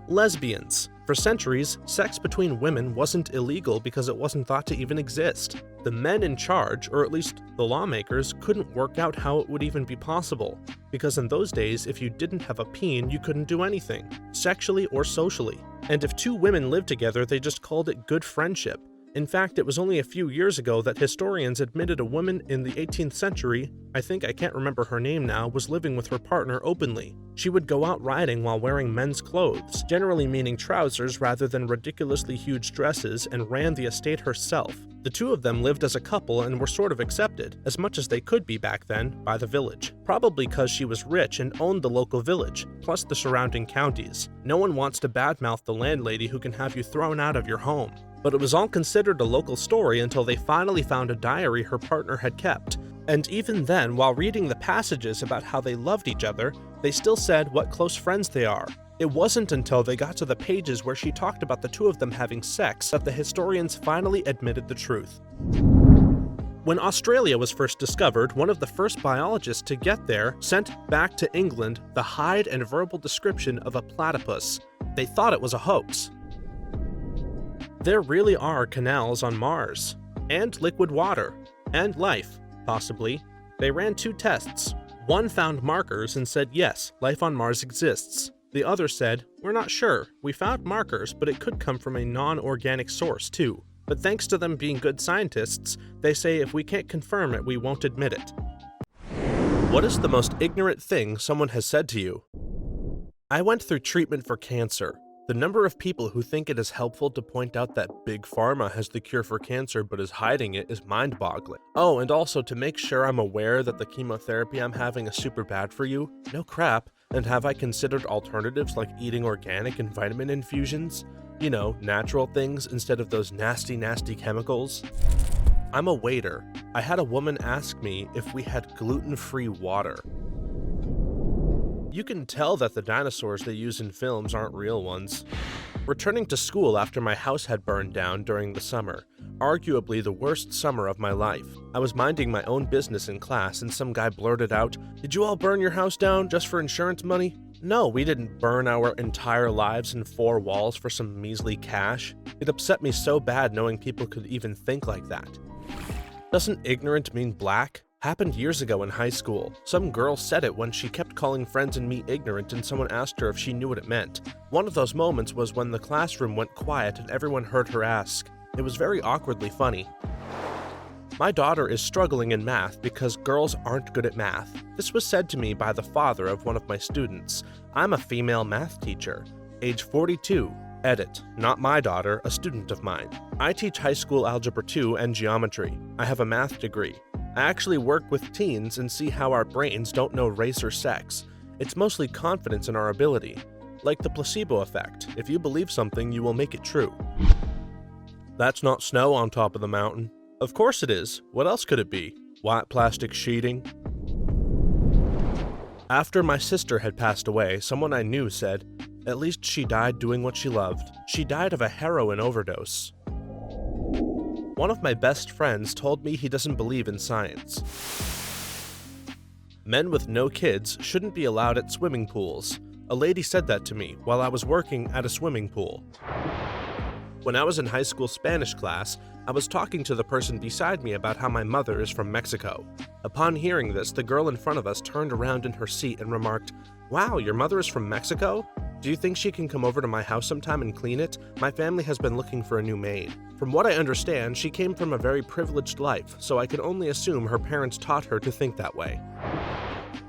S1: Lesbians. For centuries, sex between women wasn't illegal because it wasn't thought to even exist. The men in charge, or at least the lawmakers, couldn't work out how it would even be possible, because in those days, if you didn't have a peen, you couldn't do anything, sexually or socially. And if two women lived together, they just called it good friendship. In fact, it was only a few years ago that historians admitted a woman in the 18th century, I can't remember her name now, was living with her partner openly. She would go out riding while wearing men's clothes, generally meaning trousers rather than ridiculously huge dresses, and ran the estate herself. The two of them lived as a couple and were sort of accepted, as much as they could be back then, by the village. Probably because she was rich and owned the local village, plus the surrounding counties. No one wants to badmouth the landlady who can have you thrown out of your home. But it was all considered a local story until they finally found a diary her partner had kept. And even then, while reading the passages about how they loved each other, they still said what close friends they are. It wasn't until they got to the pages where she talked about the two of them having sex that the historians finally admitted the truth. When Australia was first discovered, one of the first biologists to get there sent back to England the hide and verbal description of a platypus. They thought it was a hoax. There really are canals on Mars, and liquid water, and life, possibly. They ran 2 tests. One found markers and said yes, life on Mars exists. The other said, we're not sure, we found markers, but it could come from a non-organic source too. But thanks to them being good scientists, they say if we can't confirm it, we won't admit it. What is the most ignorant thing someone has said to you? I went through treatment for cancer. The number of people who think it is helpful to point out that Big Pharma has the cure for cancer but is hiding it is mind-boggling. Oh, and also to make sure I'm aware that the chemotherapy I'm having is super bad for you? No crap. And have I considered alternatives like eating organic and vitamin infusions? You know, natural things instead of those nasty chemicals? I'm a waiter. I had a woman ask me if we had gluten-free water. You can tell that the dinosaurs they use in films aren't real ones. Returning to school after my house had burned down during the summer, arguably the worst summer of my life. I was minding my own business in class and some guy blurted out, "Did you all burn your house down just for insurance money?" No, we didn't burn our entire lives in 4 walls for some measly cash. It upset me so bad knowing people could even think like that. Doesn't ignorant mean black? Happened years ago in high school. Some girl said it when she kept calling friends and me ignorant and someone asked her if she knew what it meant. One of those moments was when the classroom went quiet and everyone heard her ask. It was very awkwardly funny. My daughter is struggling in math because girls aren't good at math. This was said to me by the father of one of my students. I'm a female math teacher, age 42. Edit. Not my daughter, a student of mine. I teach high school algebra 2 and geometry. I have a math degree. I actually work with teens and see how our brains don't know race or sex. It's mostly confidence in our ability. Like the placebo effect. If you believe something, you will make it true. That's not snow on top of the mountain. Of course it is. What else could it be? White plastic sheeting? After my sister had passed away, someone I knew said, "At least she died doing what she loved. She died of a heroin overdose." One of my best friends told me he doesn't believe in science. Men with no kids shouldn't be allowed at swimming pools. A lady said that to me while I was working at a swimming pool. When I was in high school Spanish class, I was talking to the person beside me about how my mother is from Mexico. Upon hearing this, the girl in front of us turned around in her seat and remarked, "Wow, your mother is from Mexico? Do you think she can come over to my house sometime and clean it? My family has been looking for a new maid." From what I understand, she came from a very privileged life, so I can only assume her parents taught her to think that way.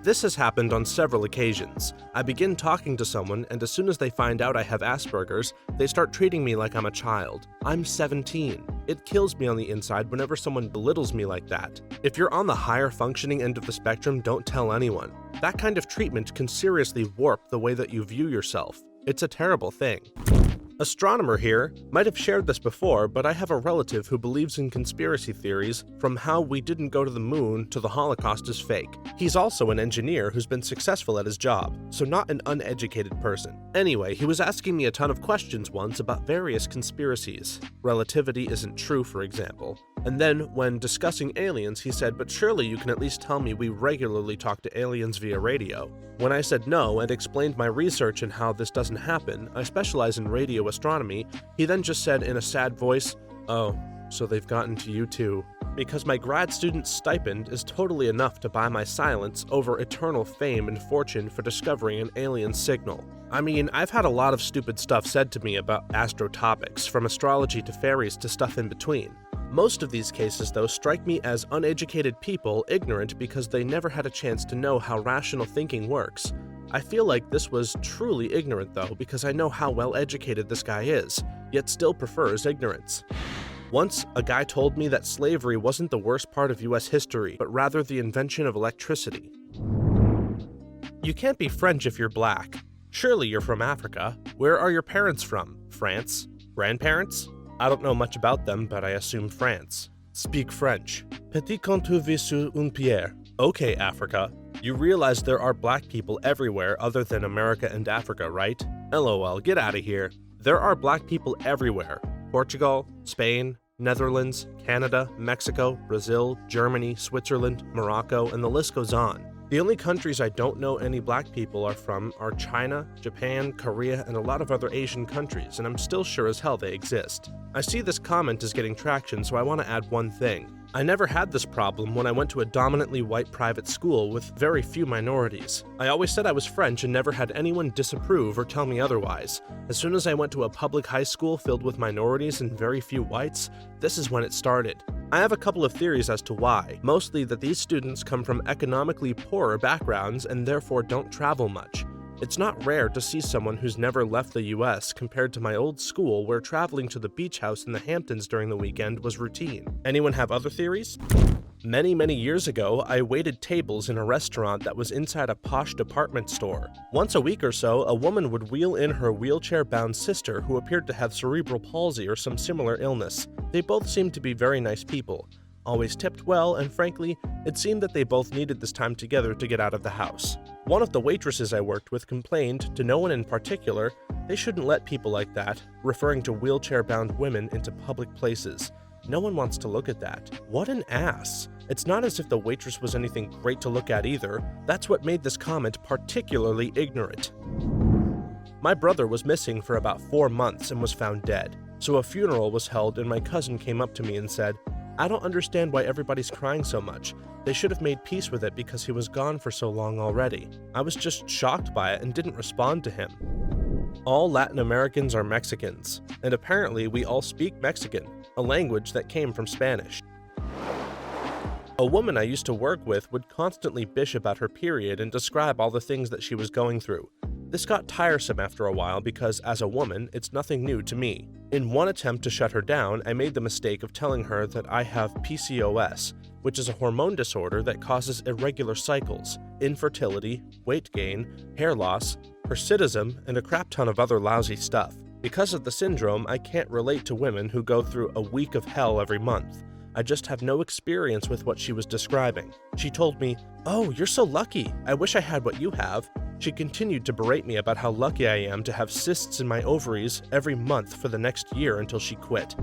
S1: This has happened on several occasions. I begin talking to someone, and as soon as they find out I have Asperger's, they start treating me like I'm a child. I'm 17. It kills me on the inside whenever someone belittles me like that. If you're on the higher functioning end of the spectrum, don't tell anyone. That kind of treatment can seriously warp the way that you view yourself. It's a terrible thing. Astronomer here might have shared this before, but I have a relative who believes in conspiracy theories from how we didn't go to the moon to the Holocaust is fake. He's also an engineer who's been successful at his job, so not an uneducated person. Anyway, he was asking me a ton of questions once about various conspiracies. Relativity isn't true, for example. And then, when discussing aliens, he said, "But surely you can at least tell me we regularly talk to aliens via radio." When I said no and explained my research and how this doesn't happen, I specialize in radio astronomy, he then just said in a sad voice, "Oh, so they've gotten to you too." Because my grad student stipend is totally enough to buy my silence over eternal fame and fortune for discovering an alien signal. I mean, I've had a lot of stupid stuff said to me about astro topics, from astrology to fairies to stuff in between. Most of these cases, though, strike me as uneducated people ignorant because they never had a chance to know how rational thinking works. I feel like this was truly ignorant, though, because I know how well educated this guy is, yet still prefers ignorance. Once, a guy told me that slavery wasn't the worst part of US history, but rather the invention of electricity. You can't be French if you're black. Surely you're from Africa. Where are your parents from? France? Grandparents? I don't know much about them, but I assume France. Speak French. Petit quand tu vis sur une pierre. Okay, Africa. You realize there are black people everywhere other than America and Africa, right? LOL, get out of here. There are black people everywhere. Portugal, Spain, Netherlands, Canada, Mexico, Brazil, Germany, Switzerland, Morocco, and the list goes on. The only countries I don't know any black people are from are China, Japan, Korea, and a lot of other Asian countries, and I'm still sure as hell they exist. I see this comment is getting traction, so I want to add one thing. I never had this problem when I went to a dominantly white private school with very few minorities. I always said I was French and never had anyone disapprove or tell me otherwise. As soon as I went to a public high school filled with minorities and very few whites, this is when it started. I have a couple of theories as to why, mostly that these students come from economically poorer backgrounds and therefore don't travel much. It's not rare to see someone who's never left the US compared to my old school where traveling to the beach house in the Hamptons during the weekend was routine. Anyone have other theories? Many years ago, I waited tables in a restaurant that was inside a posh department store. Once a week or so, a woman would wheel in her wheelchair-bound sister who appeared to have cerebral palsy or some similar illness. They both seemed to be very nice people, always tipped well, and frankly, it seemed that they both needed this time together to get out of the house. One of the waitresses I worked with complained, to no one in particular, they shouldn't let people like that, referring to wheelchair-bound women, into public places. No one wants to look at that. What an ass. It's not as if the waitress was anything great to look at either. That's what made this comment particularly ignorant. My brother was missing for about 4 months and was found dead. So a funeral was held and my cousin came up to me and said, "I don't understand why everybody's crying so much. They should have made peace with it because he was gone for so long already." I was just shocked by it and didn't respond to him. All Latin Americans are Mexicans, and apparently we all speak Mexican, a language that came from Spanish. A woman I used to work with would constantly bitch about her period and describe all the things that she was going through. This got tiresome after a while because, as a woman, it's nothing new to me. In one attempt to shut her down, I made the mistake of telling her that I have PCOS, which is a hormone disorder that causes irregular cycles, infertility, weight gain, hair loss,
S2: hirsutism, and a crap ton of other lousy stuff. Because of the syndrome, I can't relate to women who go through a week of hell every month. I just have no experience with what she was describing. She told me, "Oh, you're so lucky. I wish I had what you have." She continued to berate me about how lucky I am to have cysts in my ovaries every month for the next year until she quit.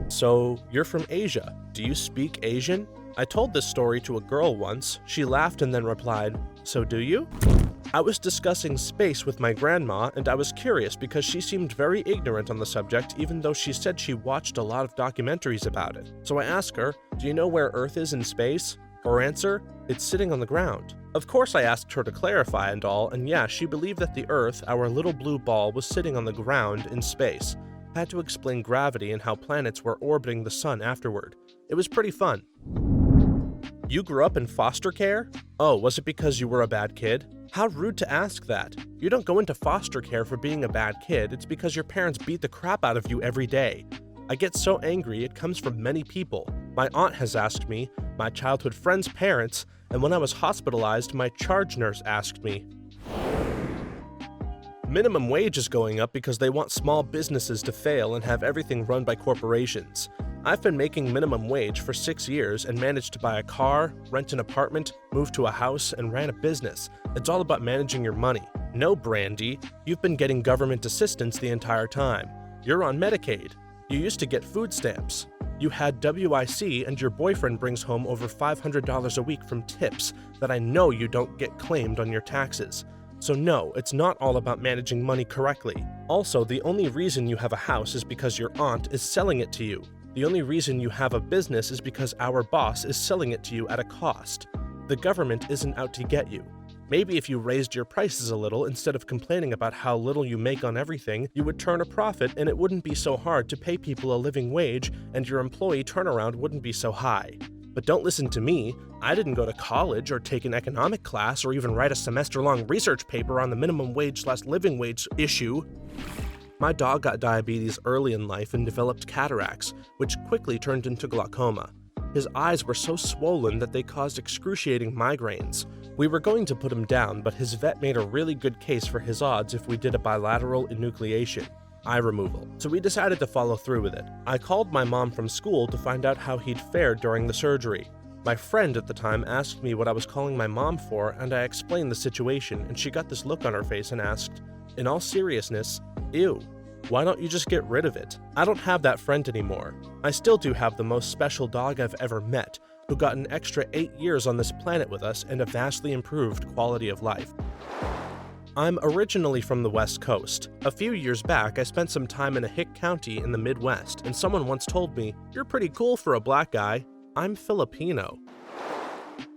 S2: "So, you're from Asia. Do you speak Asian?" I told this story to a girl once. She laughed and then replied, "So do you?" I was discussing space with my grandma, and I was curious because she seemed very ignorant on the subject, even though she said she watched a lot of documentaries about it. So I asked her, "Do you know where Earth is in space?" Her answer, "It's sitting on the ground." Of course I asked her to clarify and all, and yeah, she believed that the Earth, our little blue ball, was sitting on the ground in space. I had to explain gravity and how planets were orbiting the sun afterward. It was pretty fun. You grew up in foster care? Oh, was it because you were a bad kid? How rude to ask that. You don't go into foster care for being a bad kid, it's because your parents beat the crap out of you every day. I get so angry it comes from many people. My aunt has asked me, my childhood friend's parents, and when I was hospitalized, my charge nurse asked me. Minimum wage is going up because they want small businesses to fail and have everything run by corporations. I've been making minimum wage for 6 years and managed to buy a car, rent an apartment, move to a house, and ran a business. It's all about managing your money. No, Brandy, you've been getting government assistance the entire time. You're on Medicaid. You used to get food stamps. You had WIC and your boyfriend brings home over $500 a week from tips that I know you don't get claimed on your taxes. So no, it's not all about managing money correctly. Also, the only reason you have a house is because your aunt is selling it to you. The only reason you have a business is because our boss is selling it to you at a cost. The government isn't out to get you. Maybe if you raised your prices a little instead of complaining about how little you make on everything, you would turn a profit and it wouldn't be so hard to pay people a living wage and your employee turnaround wouldn't be so high. But don't listen to me. I didn't go to college or take an economic class or even write a semester-long research paper on the minimum wage/living wage issue. My dog got diabetes early in life and developed cataracts, which quickly turned into glaucoma. His eyes were so swollen that they caused excruciating migraines. We were going to put him down, but his vet made a really good case for his odds if we did a bilateral enucleation, eye removal, so we decided to follow through with it. I called my mom from school to find out how he'd fared during the surgery. My friend at the time asked me what I was calling my mom for, and I explained the situation, and she got this look on her face and asked, in all seriousness, "Ew, why don't you just get rid of it?" I don't have that friend anymore. I still do have the most special dog I've ever met, who got an extra 8 years on this planet with us and a vastly improved quality of life. I'm originally from the West Coast. A few years back, I spent some time in a hick county in the Midwest, and someone once told me, "You're pretty cool for a black guy." I'm Filipino.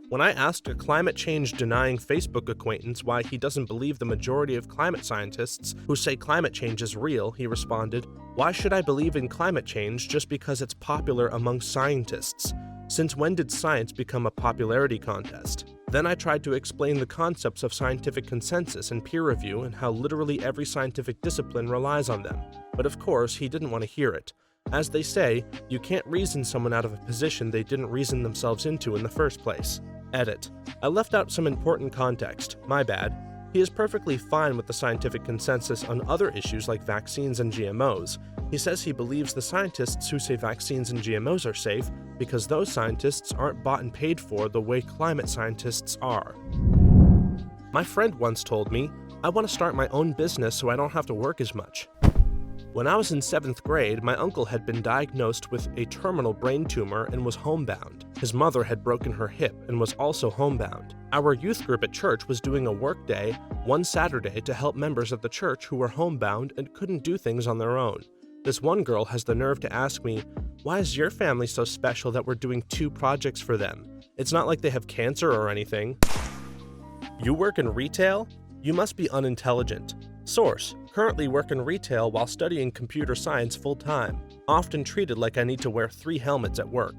S2: When I asked a climate change denying Facebook acquaintance why he doesn't believe the majority of climate scientists who say climate change is real, he responded, "Why should I believe in climate change just because it's popular among scientists? Since when did science become a popularity contest?" Then I tried to explain the concepts of scientific consensus and peer review and how literally every scientific discipline relies on them. But of course, he didn't want to hear it. As they say, you can't reason someone out of a position they didn't reason themselves into in the first place. Edit. I left out some important context. My bad. He is perfectly fine with the scientific consensus on other issues like vaccines and GMOs. He says he believes the scientists who say vaccines and GMOs are safe because those scientists aren't bought and paid for the way climate scientists are. My friend once told me, "I want to start my own business so I don't have to work as much." When I was in 7th grade, my uncle had been diagnosed with a terminal brain tumor and was homebound. His mother had broken her hip and was also homebound. Our youth group at church was doing a work day one Saturday to help members of the church who were homebound and couldn't do things on their own. This one girl has the nerve to ask me, "Why is your family so special that we're doing 2 projects for them? It's not like they have cancer or anything." You work in retail? You must be unintelligent. Source: currently work in retail while studying computer science full-time. Often treated like I need to wear 3 helmets at work.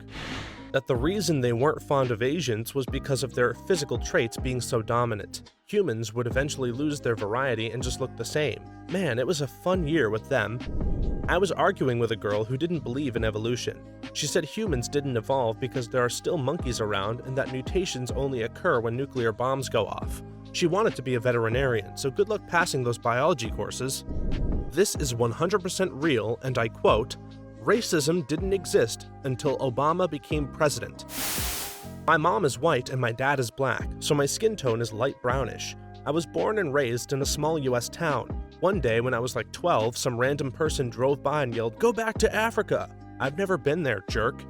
S2: That the reason they weren't fond of Asians was because of their physical traits being so dominant. Humans would eventually lose their variety and just look the same. Man, it was a fun year with them. I was arguing with a girl who didn't believe in evolution. She said humans didn't evolve because there are still monkeys around and that mutations only occur when nuclear bombs go off. She wanted to be a veterinarian, so good luck passing those biology courses. This is 100% real, and I quote, "Racism didn't exist until Obama became president." My mom is white and my dad is black, so my skin tone is light brownish. I was born and raised in a small US town. One day when I was like 12, some random person drove by and yelled, "Go back to Africa!" I've never been there, jerk.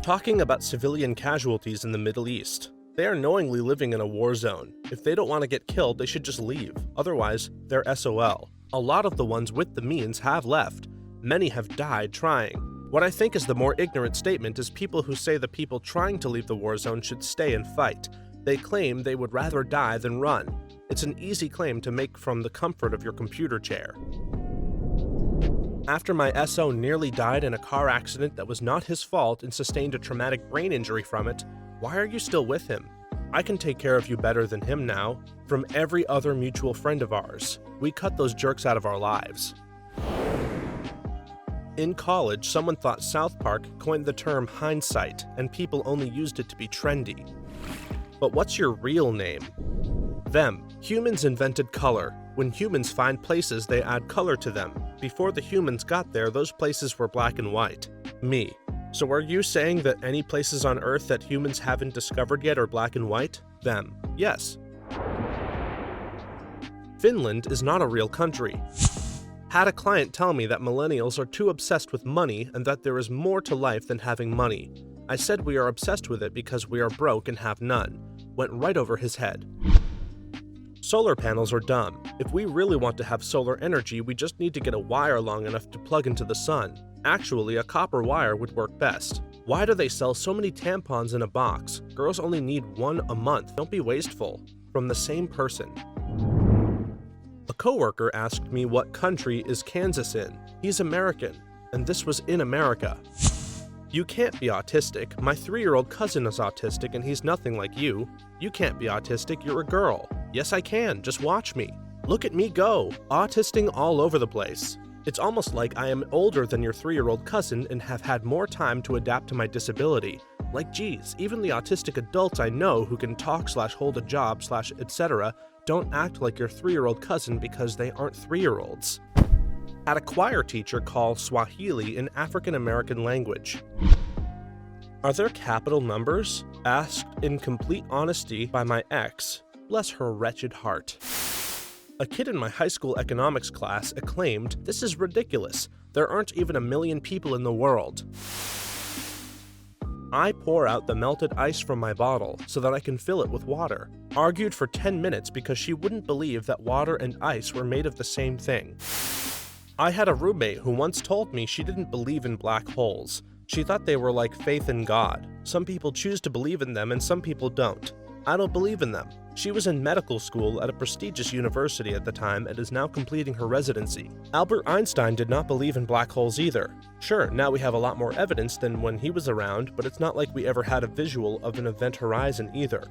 S2: Talking about civilian casualties in the Middle East. They are knowingly living in a war zone. If they don't want to get killed, they should just leave. Otherwise, they're SOL. A lot of the ones with the means have left. Many have died trying. What I think is the more ignorant statement is people who say the people trying to leave the war zone should stay and fight. They claim they would rather die than run. It's an easy claim to make from the comfort of your computer chair. After my SO nearly died in a car accident that was not his fault and sustained a traumatic brain injury from it, why are you still with him? I can take care of you better than him now. From every other mutual friend of ours. We cut those jerks out of our lives. In college, someone thought South Park coined the term hindsight, and people only used it to be trendy. But what's your real name? Them. Humans invented color. When humans find places, they add color to them. Before the humans got there, those places were black and white. Me. So are you saying that any places on Earth that humans haven't discovered yet are black and white? Them. Yes. Finland is not a real country. Had a client tell me that millennials are too obsessed with money and that there is more to life than having money. I said we are obsessed with it because we are broke and have none. Went right over his head. Solar panels are dumb. If we really want to have solar energy, we just need to get a wire long enough to plug into the sun. Actually, a copper wire would work best. Why do they sell so many tampons in a box? Girls only need one a month. Don't be wasteful. From the same person. A coworker asked me what country is Kansas in. He's American, and this was in America. You can't be autistic. My 3-year-old cousin is autistic and he's nothing like you. You can't be autistic, you're a girl. Yes, I can, just watch me. Look at me go, autisting all over the place. It's almost like I am older than your 3-year-old cousin and have had more time to adapt to my disability. Like geez, even the autistic adults I know who can talk / hold a job / etc. don't act like your 3-year-old cousin because they aren't 3-year-olds. Had a choir teacher call Swahili an African American language. Are there capital numbers? Asked in complete honesty by my ex. Bless her wretched heart. A kid in my high school economics class acclaimed, "This is ridiculous. There aren't even 1 million people in the world." I pour out the melted ice from my bottle so that I can fill it with water. Argued for 10 minutes because she wouldn't believe that water and ice were made of the same thing. I had a roommate who once told me she didn't believe in black holes. She thought they were like faith in God. Some people choose to believe in them and some people don't. I don't believe in them. She was in medical school at a prestigious university at the time and is now completing her residency. Albert Einstein did not believe in black holes either. Sure, now we have a lot more evidence than when he was around, but it's not like we ever had a visual of an event horizon either.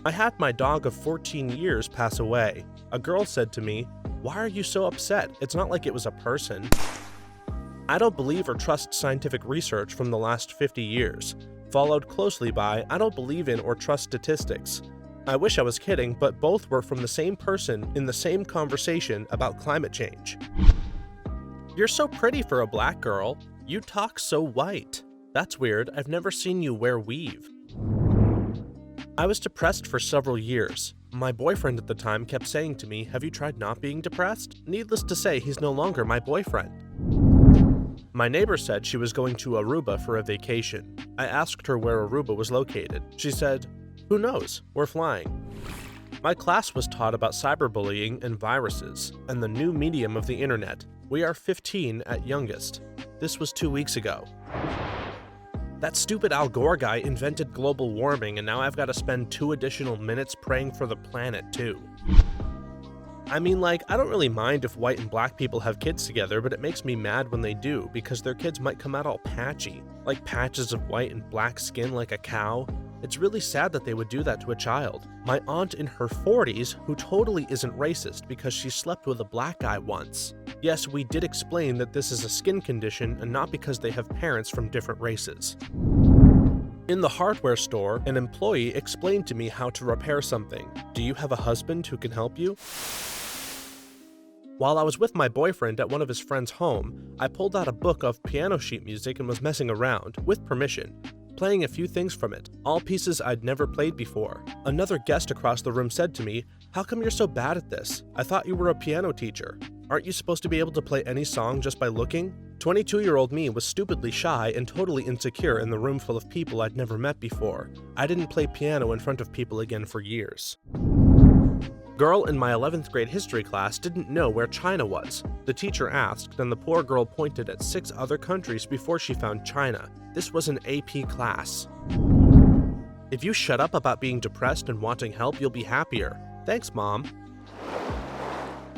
S2: I had my dog of 14 years pass away. A girl said to me, "Why are you so upset? It's not like it was a person." I don't believe or trust scientific research from the last 50 years, followed closely by I don't believe in or trust statistics. I wish I was kidding, but both were from the same person in the same conversation about climate change. You're so pretty for a black girl. You talk so white. That's weird, I've never seen you wear weave. I was depressed for several years. My boyfriend at the time kept saying to me, "Have you tried not being depressed?" Needless to say, he's no longer my boyfriend. My neighbor said she was going to Aruba for a vacation. I asked her where Aruba was located. She said, "Who knows? We're flying." My class was taught about cyberbullying and viruses, and the new medium of the internet. We are 15 at youngest. This was 2 weeks ago. That stupid Al Gore guy invented global warming, and now I've got to spend 2 additional minutes praying for the planet too. I mean, like, I don't really mind if white and black people have kids together, but it makes me mad when they do, because their kids might come out all patchy, like patches of white and black skin like a cow. It's really sad that they would do that to a child. My aunt in her 40s, who totally isn't racist because she slept with a black guy once. Yes, we did explain that this is a skin condition and not because they have parents from different races. In the hardware store, an employee explained to me how to repair something. Do you have a husband who can help you? While I was with my boyfriend at one of his friend's home, I pulled out a book of piano sheet music and was messing around, with permission, playing a few things from it, all pieces I'd never played before. Another guest across the room said to me, "How come you're so bad at this? I thought you were a piano teacher. Aren't you supposed to be able to play any song just by looking?" 22-year-old me was stupidly shy and totally insecure in the room full of people I'd never met before. I didn't play piano in front of people again for years. Girl in my 11th grade history class didn't know where China was. The teacher asked, and the poor girl pointed at 6 other countries before she found China. This was an AP class. If you shut up about being depressed and wanting help, you'll be happier. Thanks, Mom.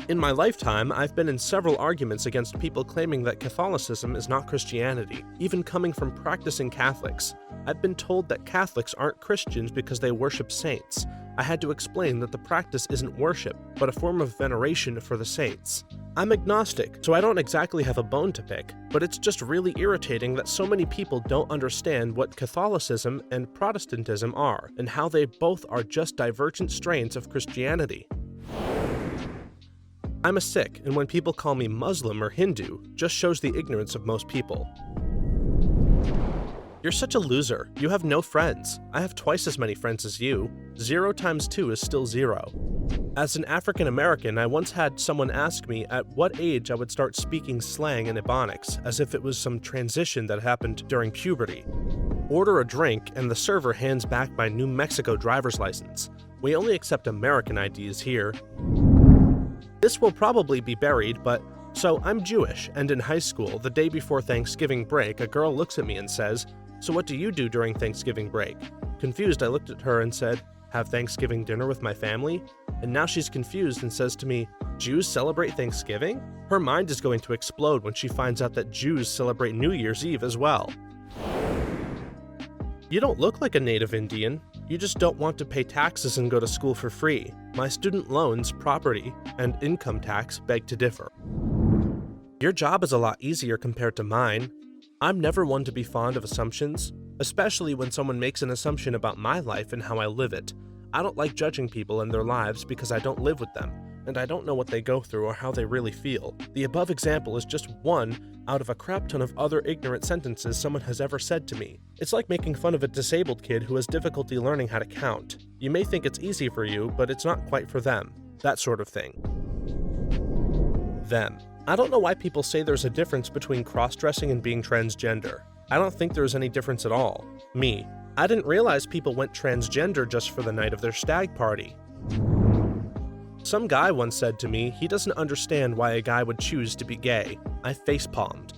S2: In my lifetime, I've been in several arguments against people claiming that Catholicism is not Christianity, even coming from practicing Catholics. I've been told that Catholics aren't Christians because they worship saints. I had to explain that the practice isn't worship, but a form of veneration for the saints. I'm agnostic, so I don't exactly have a bone to pick, but it's just really irritating that so many people don't understand what Catholicism and Protestantism are, and how they both are just divergent strains of Christianity. I'm a Sikh, and when people call me Muslim or Hindu, just shows the ignorance of most people. You're such a loser. You have no friends. I have twice as many friends as you. 0 times 2 is still 0. As an African American, I once had someone ask me at what age I would start speaking slang and Ebonics, as if it was some transition that happened during puberty. Order a drink, and the server hands back my New Mexico driver's license. We only accept American IDs here. This will probably be buried, but so I'm Jewish, and in high school, the day before Thanksgiving break, a girl looks at me and says, "So what do you do during Thanksgiving break?" Confused, I looked at her and said, "Have Thanksgiving dinner with my family?" And now she's confused and says to me, "Jews celebrate Thanksgiving?" Her mind is going to explode when she finds out that Jews celebrate New Year's Eve as well. You don't look like a native Indian. You just don't want to pay taxes and go to school for free. My student loans, property, and income tax beg to differ. Your job is a lot easier compared to mine. I'm never one to be fond of assumptions, especially when someone makes an assumption about my life and how I live it. I don't like judging people and their lives because I don't live with them, and I don't know what they go through or how they really feel. The above example is just one out of a crap ton of other ignorant sentences someone has ever said to me. It's like making fun of a disabled kid who has difficulty learning how to count. You may think it's easy for you, but it's not quite for them. That sort of thing. Them. I don't know why people say there's a difference between cross-dressing and being transgender. I don't think there's any difference at all. Me. I didn't realize people went transgender just for the night of their stag party. Some guy once said to me he doesn't understand why a guy would choose to be gay. I facepalmed.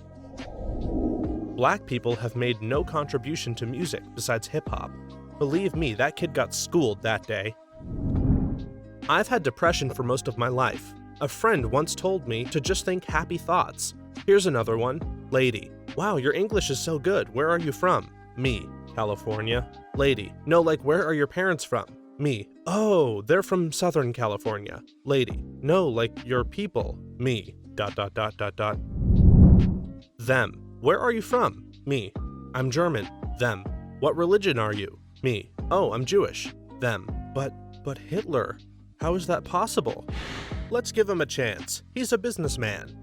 S2: Black people have made no contribution to music besides hip-hop. Believe me, that kid got schooled that day. I've had depression for most of my life. A friend once told me to just think happy thoughts. Here's another one. Lady. Wow, your English is so good. Where are you from? Me. California. Lady. No, like where are your parents from? Me. Oh, they're from Southern California. Lady. No, like your people. Me. ... Them. Where are you from? Me. I'm German. Them. What religion are you? Me. Oh, I'm Jewish. Them. But Hitler. How is that possible? Let's give him a chance. He's a businessman.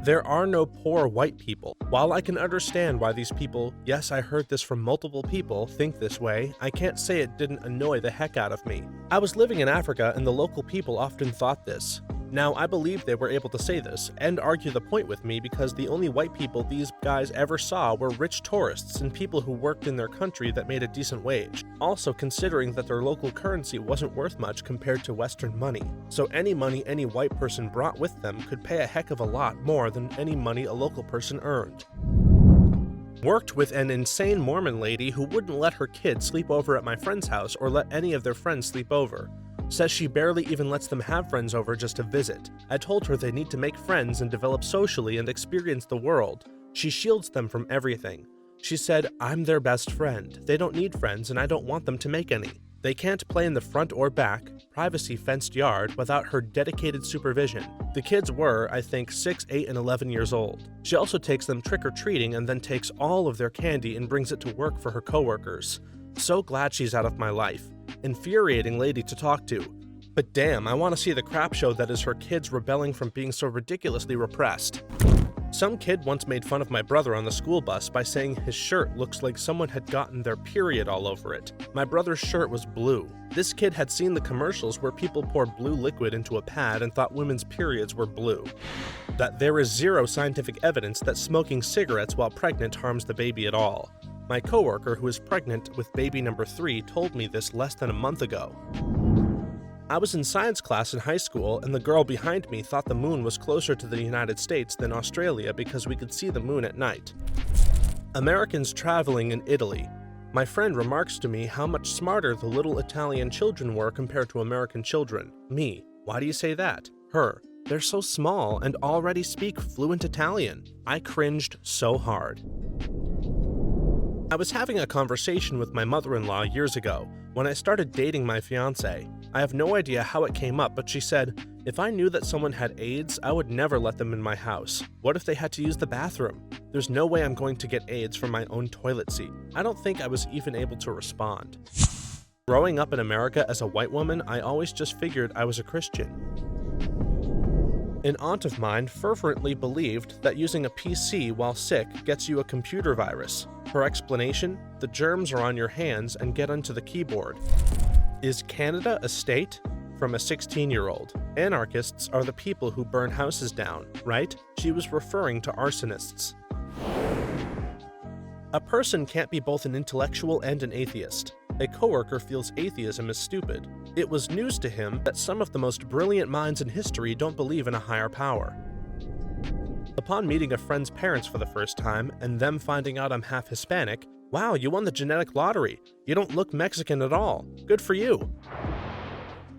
S2: There are no poor white people. While I can understand why these people, yes, I heard this from multiple people, think this way, I can't say it didn't annoy the heck out of me. I was living in Africa and the local people often thought this. Now, I believe they were able to say this and argue the point with me because the only white people these guys ever saw were rich tourists and people who worked in their country that made a decent wage. Also, considering that their local currency wasn't worth much compared to Western money. So any money any white person brought with them could pay a heck of a lot more than any money a local person earned. Worked with an insane Mormon lady who wouldn't let her kids sleep over at my friend's house or let any of their friends sleep over. Says she barely even lets them have friends over just to visit. I told her they need to make friends and develop socially and experience the world. She shields them from everything. She said, "I'm their best friend. They don't need friends and I don't want them to make any." They can't play in the front or back, privacy-fenced yard without her dedicated supervision. The kids were, I think, 6, 8, and 11 years old. She also takes them trick-or-treating and then takes all of their candy and brings it to work for her coworkers. So glad she's out of my life. Infuriating lady to talk to. But damn, I want to see the crap show that is her kids rebelling from being so ridiculously repressed. Some kid once made fun of my brother on the school bus by saying his shirt looks like someone had gotten their period all over it. My brother's shirt was blue. This kid had seen the commercials where people pour blue liquid into a pad and thought women's periods were blue. That there is zero scientific evidence that smoking cigarettes while pregnant harms the baby at all. My coworker, who is pregnant with baby number 3, told me this less than a month ago. I was in science class in high school, and the girl behind me thought the moon was closer to the United States than Australia because we could see the moon at night. Americans traveling in Italy. My friend remarks to me how much smarter the little Italian children were compared to American children. Me, why do you say that? Her, they're so small and already speak fluent Italian. I cringed so hard. I was having a conversation with my mother-in-law years ago when I started dating my fiancé. I have no idea how it came up, but she said, if I knew that someone had AIDS, I would never let them in my house. What if they had to use the bathroom? There's no way I'm going to get AIDS from my own toilet seat. I don't think I was even able to respond. Growing up in America as a white woman, I always just figured I was a Christian. An aunt of mine fervently believed that using a PC while sick gets you a computer virus. Her explanation? The germs are on your hands and get onto the keyboard. Is Canada a state? From a 16-year-old. Anarchists are the people who burn houses down, right? She was referring to arsonists. A person can't be both an intellectual and an atheist. A coworker feels atheism is stupid. It was news to him that some of the most brilliant minds in history don't believe in a higher power. Upon meeting a friend's parents for the first time, and them finding out I'm half Hispanic, wow, you won the genetic lottery. You don't look Mexican at all. Good for you.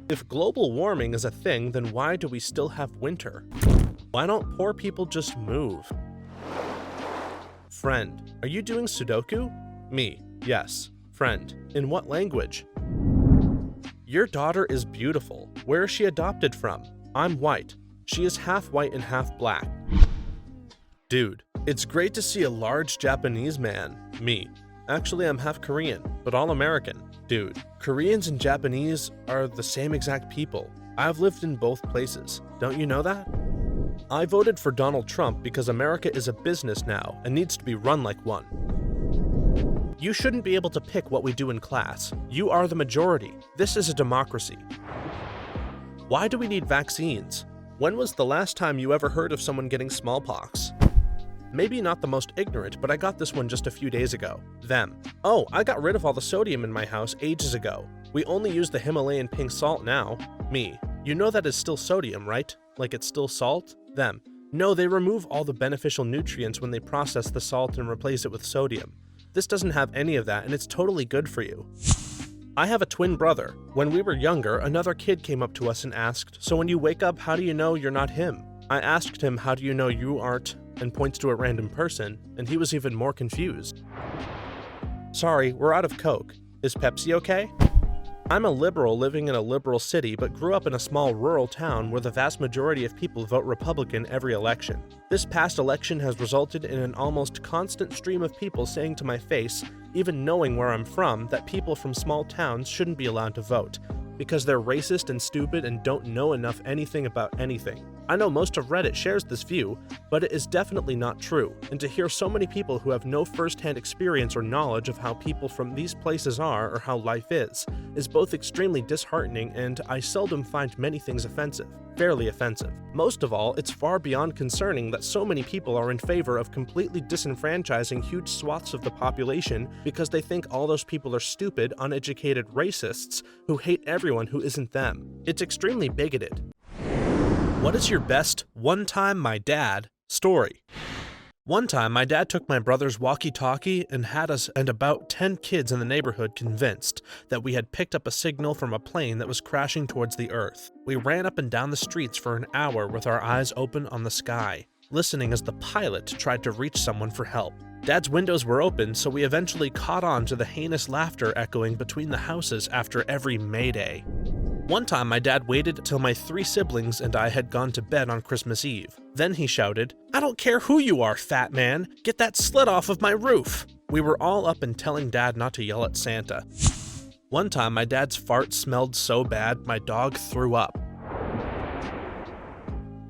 S2: If global warming is a thing, then why do we still have winter? Why don't poor people just move? Friend, are you doing Sudoku? Me, yes. Friend, in what language? Your daughter is beautiful. Where is she adopted from? I'm white. She is half white and half black. Dude, it's great to see a large Japanese man. Me. Actually, I'm half Korean, but all American. Dude, Koreans and Japanese are the same exact people. I've lived in both places. Don't you know that? I voted for Donald Trump because America is a business now and needs to be run like one. You shouldn't be able to pick what we do in class. You are the majority. This is a democracy. Why do we need vaccines? When was the last time you ever heard of someone getting smallpox? Maybe not the most ignorant, but I got this one just a few days ago. Them. Oh, I got rid of all the sodium in my house ages ago. We only use the Himalayan pink salt now. Me. You know that is still sodium, right? Like it's still salt? Them. No, they remove all the beneficial nutrients when they process the salt and replace it with sodium. This doesn't have any of that, and it's totally good for you. I have a twin brother. When we were younger, another kid came up to us and asked, so when you wake up, how do you know you're not him? I asked him, how do you know you aren't, and points to a random person, and he was even more confused. Sorry, we're out of Coke. Is Pepsi okay? I'm a liberal living in a liberal city, but grew up in a small rural town where the vast majority of people vote Republican every election. This past election has resulted in an almost constant stream of people saying to my face, even knowing where I'm from, that people from small towns shouldn't be allowed to vote, because they're racist and stupid and don't know enough anything about anything. I know most of Reddit shares this view, but it is definitely not true, and to hear so many people who have no first-hand experience or knowledge of how people from these places are or how life is both extremely disheartening and I seldom find many things offensive. Fairly offensive. Most of all, it's far beyond concerning that so many people are in favor of completely disenfranchising huge swaths of the population because they think all those people are stupid, uneducated racists who hate everyone who isn't them. It's extremely bigoted. What is your best one-time my dad story? One time, my dad took my brother's walkie-talkie and had us and about 10 kids in the neighborhood convinced that we had picked up a signal from a plane that was crashing towards the earth. We ran up and down the streets for an hour with our eyes open on the sky, listening as the pilot tried to reach someone for help. Dad's windows were open, so we eventually caught on to the heinous laughter echoing between the houses after every Mayday. One time, my dad waited till my 3 siblings and I had gone to bed on Christmas Eve. Then he shouted, "I don't care who you are, fat man! Get that slit off of my roof!" We were all up and telling Dad not to yell at Santa. One time, my dad's fart smelled so bad, my dog threw up.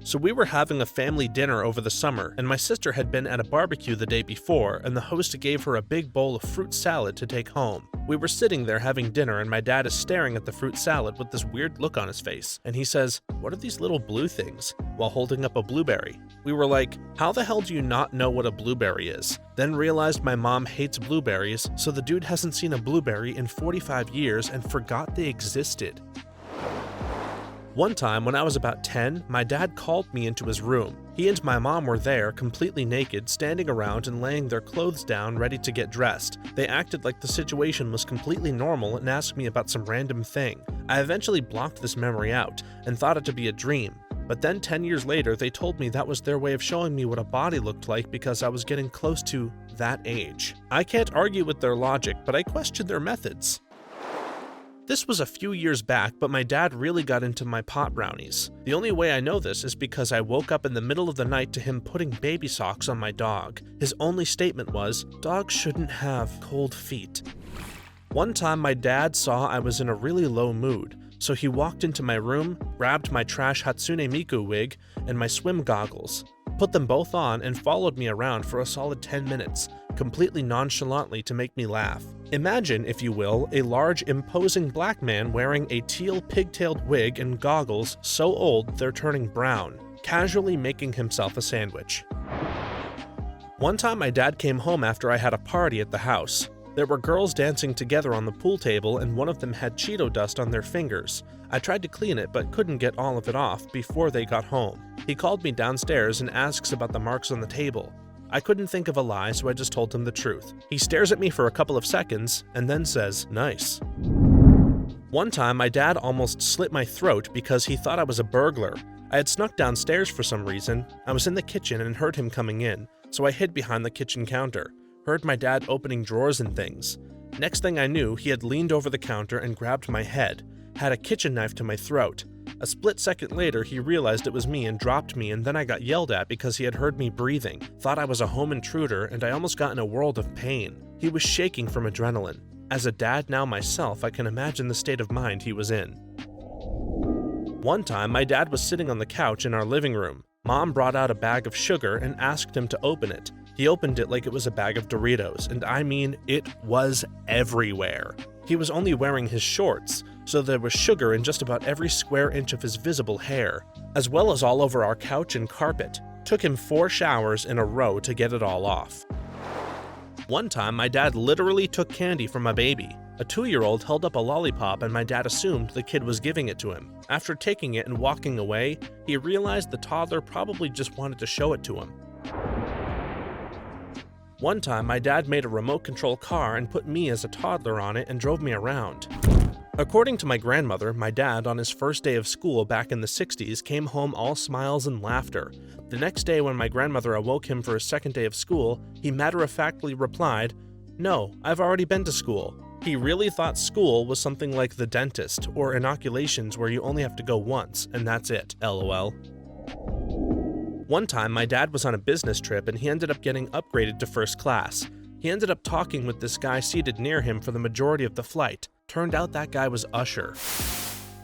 S2: So we were having a family dinner over the summer, and my sister had been at a barbecue the day before, and the host gave her a big bowl of fruit salad to take home. We were sitting there having dinner, and my dad is staring at the fruit salad with this weird look on his face, and he says, "What are these little blue things?" while holding up a blueberry. We were like, "How the hell do you not know what a blueberry is?" Then realized my mom hates blueberries, so the dude hasn't seen a blueberry in 45 years and forgot they existed. One time, when I was about 10, my dad called me into his room. He and my mom were there, completely naked, standing around and laying their clothes down ready to get dressed. They acted like the situation was completely normal and asked me about some random thing. I eventually blocked this memory out and thought it to be a dream. But then 10 years later, they told me that was their way of showing me what a body looked like because I was getting close to that age. I can't argue with their logic, but I question their methods. This was a few years back, but my dad really got into my pot brownies. The only way I know this is because I woke up in the middle of the night to him putting baby socks on my dog. His only statement was, "Dogs shouldn't have cold feet." One time my dad saw I was in a really low mood, so he walked into my room, grabbed my trash Hatsune Miku wig and my swim goggles, put them both on, and followed me around for a solid 10 minutes, completely nonchalantly to make me laugh. Imagine, if you will, a large, imposing black man wearing a teal pigtailed wig and goggles so old they're turning brown, casually making himself a sandwich. One time my dad came home after I had a party at the house. There were girls dancing together on the pool table and one of them had Cheeto dust on their fingers. I tried to clean it but couldn't get all of it off before they got home. He called me downstairs and asks about the marks on the table. I couldn't think of a lie, so I just told him the truth. He stares at me for a couple of seconds and then says, "Nice." One time, my dad almost slit my throat because he thought I was a burglar. I had snuck downstairs for some reason. I was in the kitchen and heard him coming in, so I hid behind the kitchen counter. Heard my dad opening drawers and things. Next thing I knew, he had leaned over the counter and grabbed my head, had a kitchen knife to my throat. A split second later, he realized it was me and dropped me, and then I got yelled at because he had heard me breathing, thought I was a home intruder, and I almost got in a world of pain. He was shaking from adrenaline. As a dad now myself, I can imagine the state of mind he was in. One time, my dad was sitting on the couch in our living room. Mom brought out a bag of sugar and asked him to open it. He opened it like it was a bag of Doritos, and I mean, it was everywhere. He was only wearing his shorts, so there was sugar in just about every square inch of his visible hair, as well as all over our couch and carpet. Took him 4 showers in a row to get it all off. One time, my dad literally took candy from a baby. A 2-year-old held up a lollipop and my dad assumed the kid was giving it to him. After taking it and walking away, he realized the toddler probably just wanted to show it to him. One time, my dad made a remote control car and put me as a toddler on it and drove me around. According to my grandmother, my dad, on his first day of school back in the 60s, came home all smiles and laughter. The next day, when my grandmother awoke him for his second day of school, he matter-of-factly replied, "No, I've already been to school." He really thought school was something like the dentist or inoculations where you only have to go once, and that's it, LOL. One time, my dad was on a business trip and he ended up getting upgraded to first class. He ended up talking with this guy seated near him for the majority of the flight. Turned out that guy was Usher.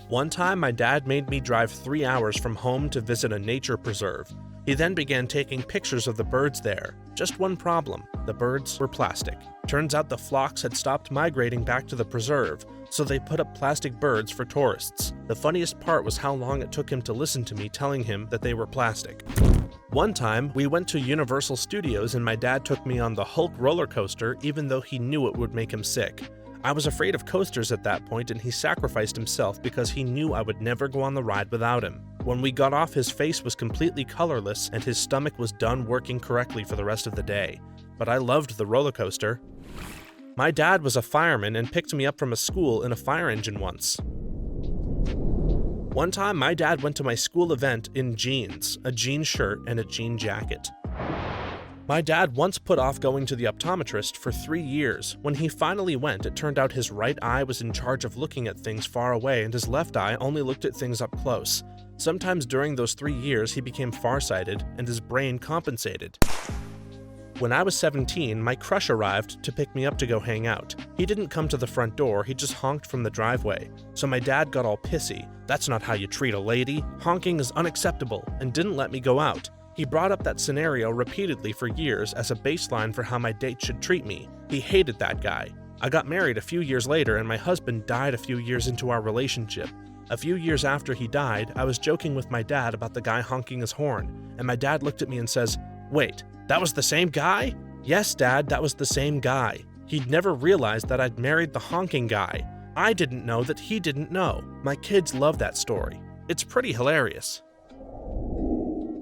S2: One time, my dad made me drive 3 hours from home to visit a nature preserve. He then began taking pictures of the birds there. Just one problem, the birds were plastic. Turns out the flocks had stopped migrating back to the preserve, so they put up plastic birds for tourists. The funniest part was how long it took him to listen to me telling him that they were plastic. One time, we went to Universal Studios and my dad took me on the Hulk roller coaster even though he knew it would make him sick. I was afraid of coasters at that point and he sacrificed himself because he knew I would never go on the ride without him. When we got off, his face was completely colorless and his stomach was done working correctly for the rest of the day. But I loved the roller coaster. My dad was a fireman and picked me up from a school in a fire engine once. One time, my dad went to my school event in jeans, a jean shirt, and a jean jacket. My dad once put off going to the optometrist for 3 years. When he finally went, it turned out his right eye was in charge of looking at things far away and his left eye only looked at things up close. Sometimes during those 3 years, he became farsighted and his brain compensated. When I was 17, my crush arrived to pick me up to go hang out. He didn't come to the front door, he just honked from the driveway. So my dad got all pissy. That's not how you treat a lady. Honking is unacceptable, and didn't let me go out. He brought up that scenario repeatedly for years as a baseline for how my date should treat me. He hated that guy. I got married a few years later and my husband died a few years into our relationship. A few years after he died, I was joking with my dad about the guy honking his horn, and my dad looked at me and says, "Wait, that was the same guy?" "Yes, Dad, that was the same guy." He'd never realized that I'd married the honking guy. I didn't know that he didn't know. My kids love that story. It's pretty hilarious.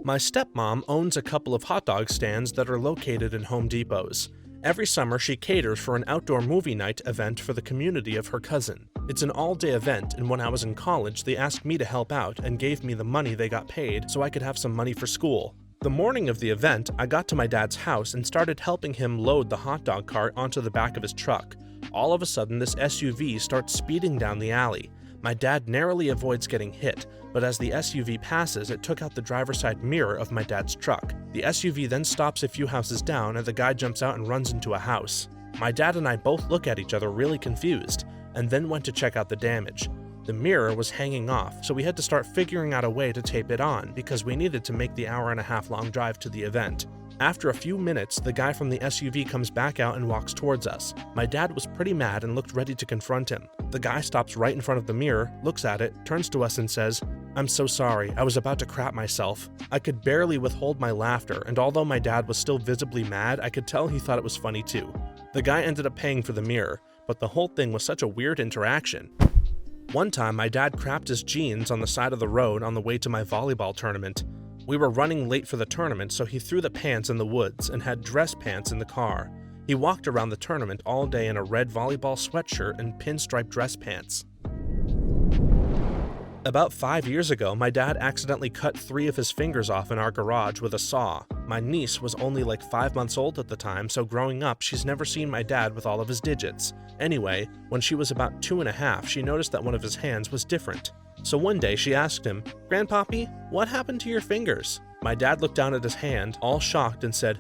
S2: My stepmom owns a couple of hot dog stands that are located in Home Depots. Every summer, she caters for an outdoor movie night event for the community of her cousin. It's an all-day event, and when I was in college, they asked me to help out and gave me the money they got paid so I could have some money for school. The morning of the event, I got to my dad's house and started helping him load the hot dog cart onto the back of his truck. All of a sudden, this SUV starts speeding down the alley. My dad narrowly avoids getting hit, but as the SUV passes, it took out the driver's side mirror of my dad's truck. The SUV then stops a few houses down and the guy jumps out and runs into a house. My dad and I both look at each other really confused, and then went to check out the damage. The mirror was hanging off, so we had to start figuring out a way to tape it on because we needed to make the hour-and-a-half long drive to the event. After a few minutes, the guy from the SUV comes back out and walks towards us. My dad was pretty mad and looked ready to confront him. The guy stops right in front of the mirror, looks at it, turns to us and says, "I'm so sorry, I was about to crap myself." I could barely withhold my laughter, and although my dad was still visibly mad, I could tell he thought it was funny too. The guy ended up paying for the mirror, but the whole thing was such a weird interaction. One time, my dad crapped his jeans on the side of the road on the way to my volleyball tournament. We were running late for the tournament, so he threw the pants in the woods and had dress pants in the car. He walked around the tournament all day in a red volleyball sweatshirt and pinstripe dress pants. About 5 years ago, my dad accidentally cut 3 of his fingers off in our garage with a saw. My niece was only like 5 months old at the time, so growing up, she's never seen my dad with all of his digits. Anyway, when she was about 2.5, she noticed that one of his hands was different. So one day she asked him, "Grandpappy, what happened to your fingers?" My dad looked down at his hand, all shocked, and said,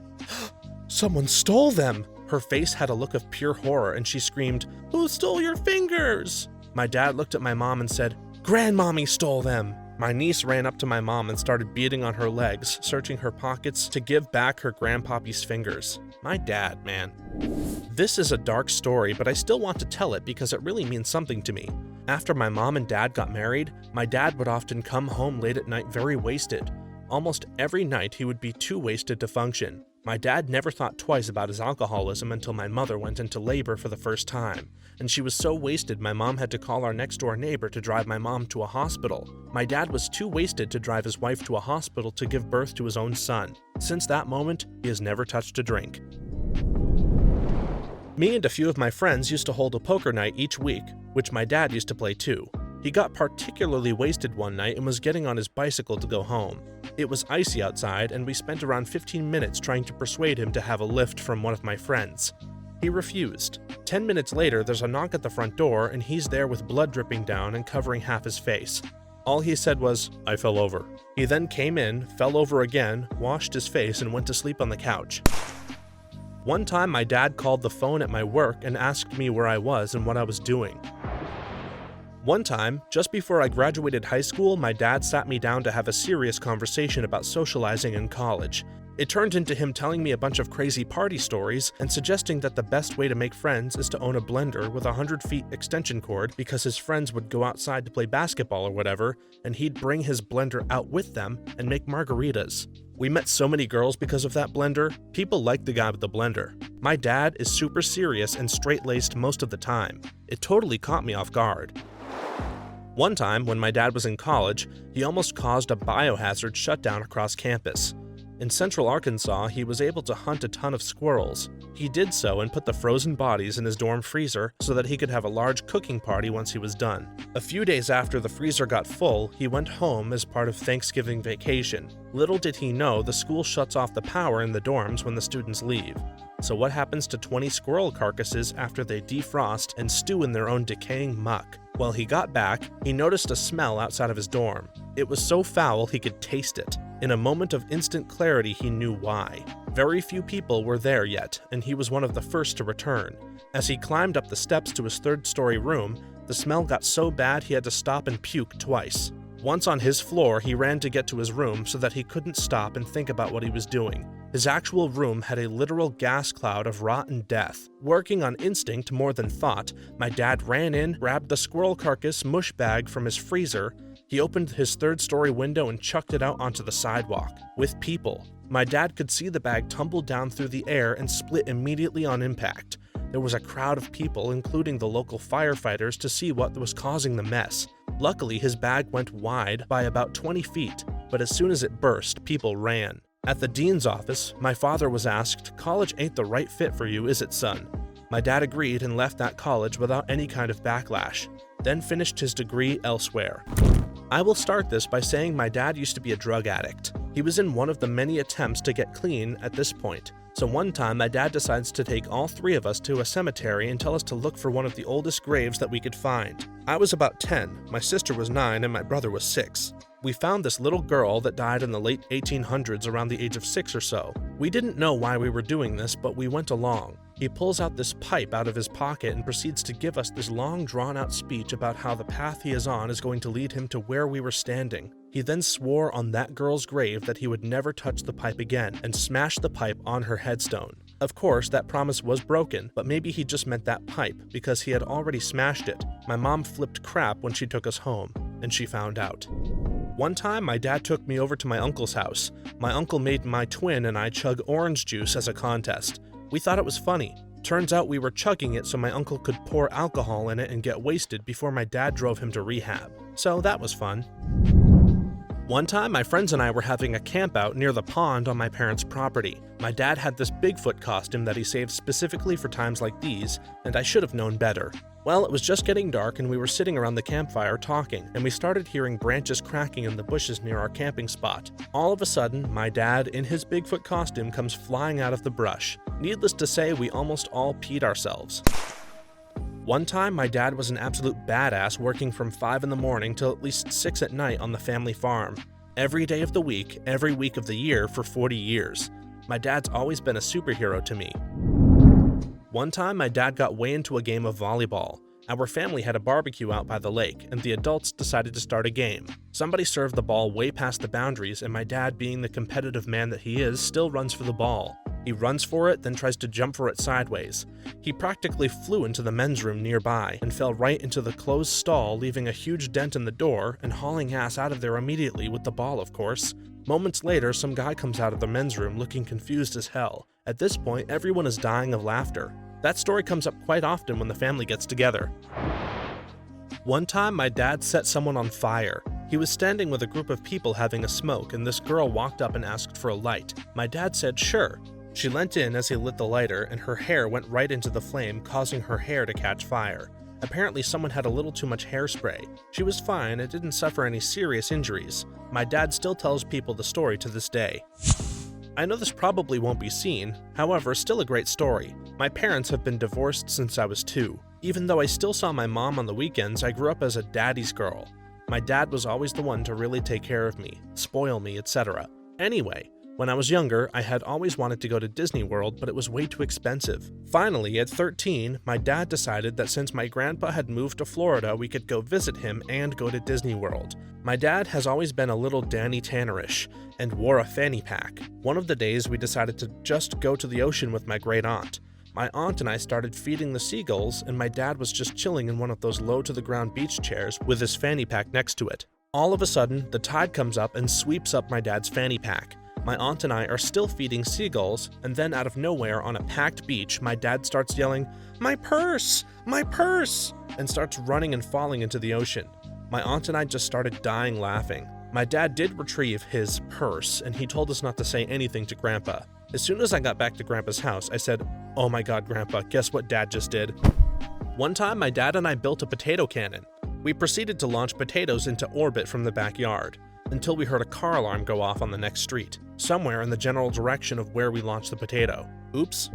S2: "Someone stole them!" Her face had a look of pure horror, and she screamed, "Who stole your fingers?" My dad looked at my mom and said, "Grandmommy stole them." My niece ran up to my mom and started beating on her legs, searching her pockets to give back her grandpappy's fingers. My dad, man. This is a dark story, but I still want to tell it because it really means something to me. After my mom and dad got married, my dad would often come home late at night very wasted. Almost every night he would be too wasted to function. My dad never thought twice about his alcoholism until my mother went into labor for the first time, and she was so wasted my mom had to call our next-door neighbor to drive my mom to a hospital. My dad was too wasted to drive his wife to a hospital to give birth to his own son. Since that moment, he has never touched a drink. Me and a few of my friends used to hold a poker night each week, which my dad used to play too. He got particularly wasted one night and was getting on his bicycle to go home. It was icy outside, and we spent around 15 minutes trying to persuade him to have a lift from one of my friends. He refused. 10 minutes later, there's a knock at the front door, and he's there with blood dripping down and covering half his face. All he said was, "I fell over." He then came in, fell over again, washed his face, and went to sleep on the couch. One time, my dad called the phone at my work and asked me where I was and what I was doing. One time, just before I graduated high school, my dad sat me down to have a serious conversation about socializing in college. It turned into him telling me a bunch of crazy party stories and suggesting that the best way to make friends is to own a blender with a 100-feet extension cord because his friends would go outside to play basketball or whatever, and he'd bring his blender out with them and make margaritas. We met so many girls because of that blender. People liked the guy with the blender. My dad is super serious and straight-laced most of the time. It totally caught me off guard. One time, when my dad was in college, he almost caused a biohazard shutdown across campus. In central Arkansas, he was able to hunt a ton of squirrels. He did so and put the frozen bodies in his dorm freezer so that he could have a large cooking party once he was done. A few days after the freezer got full, he went home as part of Thanksgiving vacation. Little did he know the school shuts off the power in the dorms when the students leave. So what happens to 20 squirrel carcasses after they defrost and stew in their own decaying muck? While he got back, he noticed a smell outside of his dorm. It was so foul he could taste it. In a moment of instant clarity, he knew why. Very few people were there yet, and he was one of the first to return. As he climbed up the steps to his third-story room, the smell got so bad he had to stop and puke twice. Once on his floor, he ran to get to his room so that he couldn't stop and think about what he was doing. His actual room had a literal gas cloud of rotten death. Working on instinct more than thought, my dad ran in, grabbed the squirrel carcass mush bag from his freezer. He opened his third-story window and chucked it out onto the sidewalk, with people. My dad could see the bag tumble down through the air and split immediately on impact. There was a crowd of people, including the local firefighters, to see what was causing the mess. Luckily, his bag went wide by about 20 feet, but as soon as it burst, people ran. At the dean's office, my father was asked, "College ain't the right fit for you, is it, son?" My dad agreed and left that college without any kind of backlash, then finished his degree elsewhere. I will start this by saying my dad used to be a drug addict. He was in one of the many attempts to get clean at this point. So one time, my dad decides to take all three of us to a cemetery and tell us to look for one of the oldest graves that we could find. I was about 10, my sister was 9, and my brother was 6. We found this little girl that died in the late 1800s around the age of 6 or so. We didn't know why we were doing this, but we went along. He pulls out this pipe out of his pocket and proceeds to give us this long drawn-out speech about how the path he is on is going to lead him to where we were standing. He then swore on that girl's grave that he would never touch the pipe again and smashed the pipe on her headstone. Of course, that promise was broken, but maybe he just meant that pipe because he had already smashed it. My mom flipped crap when she took us home, and she found out. One time, my dad took me over to my uncle's house. My uncle made my twin and I chug orange juice as a contest. We thought it was funny. Turns out we were chugging it so my uncle could pour alcohol in it and get wasted before my dad drove him to rehab. So that was fun. One time, my friends and I were having a camp out near the pond on my parents' property. My dad had this Bigfoot costume that he saved specifically for times like these, and I should have known better. Well, it was just getting dark and we were sitting around the campfire talking, and we started hearing branches cracking in the bushes near our camping spot. All of a sudden, my dad, in his Bigfoot costume, comes flying out of the brush. Needless to say, we almost all peed ourselves. One time, my dad was an absolute badass working from 5 in the morning till at least 6 at night on the family farm. Every day of the week, every week of the year for 40 years. My dad's always been a superhero to me. One time, my dad got way into a game of volleyball. Our family had a barbecue out by the lake, and the adults decided to start a game. Somebody served the ball way past the boundaries, and my dad, being the competitive man that he is, still runs for the ball. He runs for it, then tries to jump for it sideways. He practically flew into the men's room nearby and fell right into the closed stall, leaving a huge dent in the door and hauling ass out of there immediately with the ball, of course. Moments later, some guy comes out of the men's room looking confused as hell. At this point, everyone is dying of laughter. That story comes up quite often when the family gets together. One time, my dad set someone on fire. He was standing with a group of people having a smoke, and this girl walked up and asked for a light. My dad said, "Sure." She leant in as he lit the lighter, and her hair went right into the flame, causing her hair to catch fire. Apparently, someone had a little too much hairspray. She was fine and didn't suffer any serious injuries. My dad still tells people the story to this day. I know this probably won't be seen, however, still a great story. My parents have been divorced since I was 2. Even though I still saw my mom on the weekends, I grew up as a daddy's girl. My dad was always the one to really take care of me, spoil me, etc. Anyway, when I was younger, I had always wanted to go to Disney World, but it was way too expensive. Finally, at 13, my dad decided that since my grandpa had moved to Florida, we could go visit him and go to Disney World. My dad has always been a little Danny Tannerish and wore a fanny pack. One of the days, we decided to just go to the ocean with my great aunt. My aunt and I started feeding the seagulls, and my dad was just chilling in one of those low-to-the-ground beach chairs with his fanny pack next to it. All of a sudden, the tide comes up and sweeps up my dad's fanny pack. My aunt and I are still feeding seagulls, and then out of nowhere on a packed beach, my dad starts yelling, "My purse! My purse!" and starts running and falling into the ocean. My aunt and I just started dying laughing. My dad did retrieve his purse, and he told us not to say anything to Grandpa. As soon as I got back to Grandpa's house, I said, "Oh my god, Grandpa, guess what Dad just did?" One time, my dad and I built a potato cannon. We proceeded to launch potatoes into orbit from the backyard, until we heard a car alarm go off on the next street, somewhere in the general direction of where we launched the potato. Oops.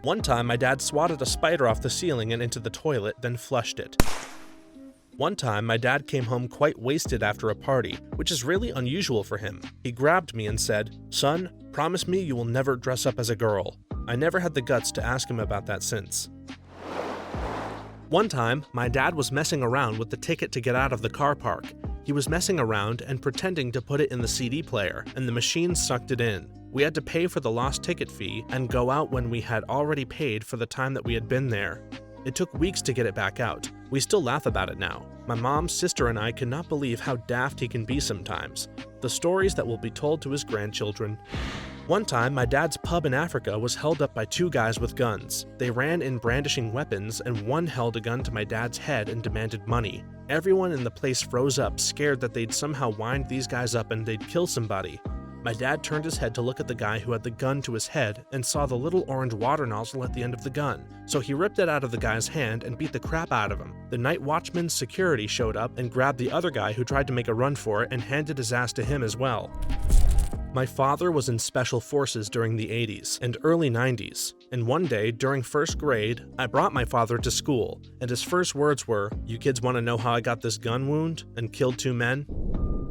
S2: One time, my dad swatted a spider off the ceiling and into the toilet, then flushed it. One time, my dad came home quite wasted after a party, which is really unusual for him. He grabbed me and said, "Son, promise me you will never dress up as a girl." I never had the guts to ask him about that since. One time, my dad was messing around with the ticket to get out of the car park. He was messing around and pretending to put it in the CD player, and the machine sucked it in. We had to pay for the lost ticket fee and go out when we had already paid for the time that we had been there. It took weeks to get it back out. We still laugh about it now. My mom, sister, and I cannot believe how daft he can be sometimes. The stories that will be told to his grandchildren. One time, my dad's pub in Africa was held up by two guys with guns. They ran in brandishing weapons, and one held a gun to my dad's head and demanded money. Everyone in the place froze up, scared that they'd somehow wind these guys up and they'd kill somebody. My dad turned his head to look at the guy who had the gun to his head and saw the little orange water nozzle at the end of the gun. So he ripped it out of the guy's hand and beat the crap out of him. The night watchman's security showed up and grabbed the other guy who tried to make a run for it and handed his ass to him as well. My father was in special forces during the 80s and early 90s, and one day during first grade, I brought my father to school, and his first words were, "You kids want to know how I got this gun wound and killed 2 men?"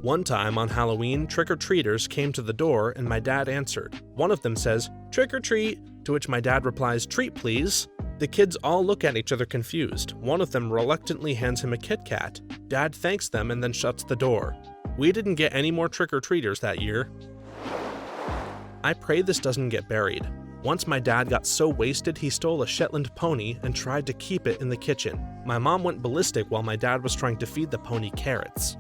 S2: One time on Halloween, trick-or-treaters came to the door and my dad answered. One of them says, "Trick or treat," to which my dad replies, "Treat please." The kids all look at each other confused. One of them reluctantly hands him a Kit Kat. Dad thanks them and then shuts the door. We didn't get any more trick-or-treaters that year. I pray this doesn't get buried. Once my dad got so wasted he stole a Shetland pony and tried to keep it in the kitchen. My mom went ballistic while my dad was trying to feed the pony carrots.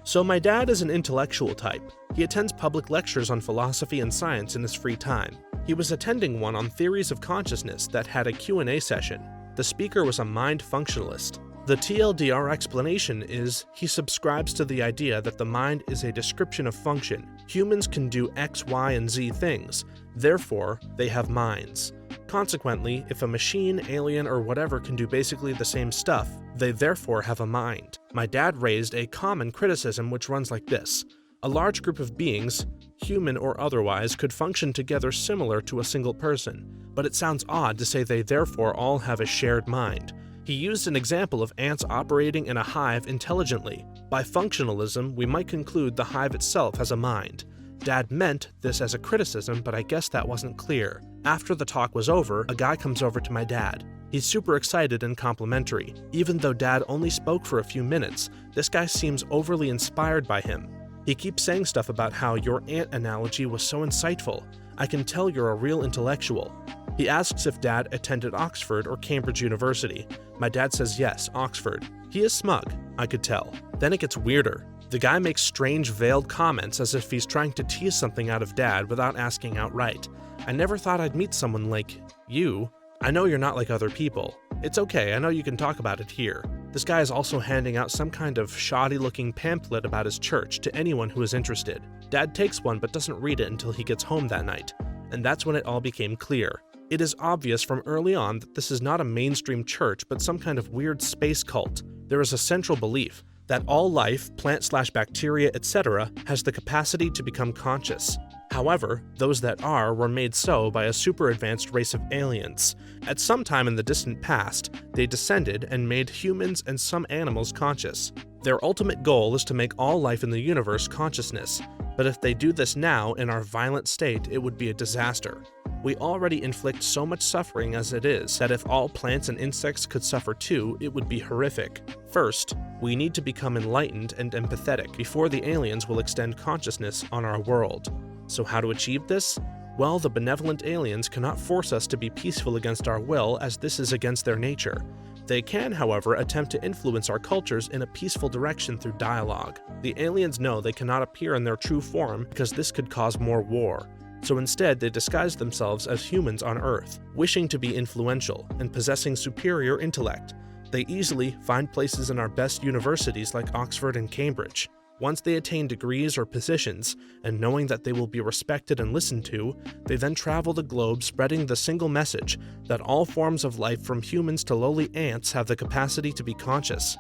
S2: So my dad is an intellectual type. He attends public lectures on philosophy and science in his free time. He was attending one on theories of consciousness that had a Q&A session. The speaker was a mind functionalist. The TLDR explanation is he subscribes to the idea that the mind is a description of function. Humans can do X, Y, and Z things, therefore they have minds. Consequently, if a machine, alien, or whatever can do basically the same stuff, they therefore have a mind. My dad raised a common criticism which runs like this. A large group of beings, human or otherwise, could function together similar to a single person, but it sounds odd to say they therefore all have a shared mind. He used an example of ants operating in a hive intelligently. By functionalism, we might conclude the hive itself has a mind. Dad meant this as a criticism, but I guess that wasn't clear. After the talk was over, a guy comes over to my dad. He's super excited and complimentary. Even though Dad only spoke for a few minutes, this guy seems overly inspired by him. He keeps saying stuff about how your ant analogy was so insightful. I can tell you're a real intellectual. He asks if Dad attended Oxford or Cambridge University. My dad says yes, Oxford. He is smug, I could tell. Then it gets weirder. The guy makes strange veiled comments as if he's trying to tease something out of Dad without asking outright. I never thought I'd meet someone like you. I know you're not like other people. It's okay, I know you can talk about it here. This guy is also handing out some kind of shoddy-looking pamphlet about his church to anyone who is interested. Dad takes one but doesn't read it until he gets home that night. And that's when it all became clear. It is obvious from early on that this is not a mainstream church but some kind of weird space cult. There is a central belief that all life, plant/bacteria, etc., has the capacity to become conscious. However, those that were made so by a super advanced race of aliens. At some time in the distant past, they descended and made humans and some animals conscious. Their ultimate goal is to make all life in the universe consciousness, but if they do this now in our violent state, it would be a disaster. We already inflict so much suffering as it is that if all plants and insects could suffer too, it would be horrific. First, we need to become enlightened and empathetic before the aliens will extend consciousness on our world. So how to achieve this? Well, the benevolent aliens cannot force us to be peaceful against our will, as this is against their nature. They can, however, attempt to influence our cultures in a peaceful direction through dialogue. The aliens know they cannot appear in their true form because this could cause more war. So instead, they disguise themselves as humans on Earth, wishing to be influential and possessing superior intellect. They easily find places in our best universities like Oxford and Cambridge. Once they attain degrees or positions, and knowing that they will be respected and listened to, they then travel the globe spreading the single message that all forms of life from humans to lowly ants have the capacity to be conscious.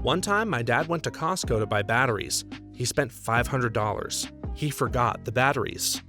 S2: One time, my dad went to Costco to buy batteries. He spent $500. He forgot the batteries.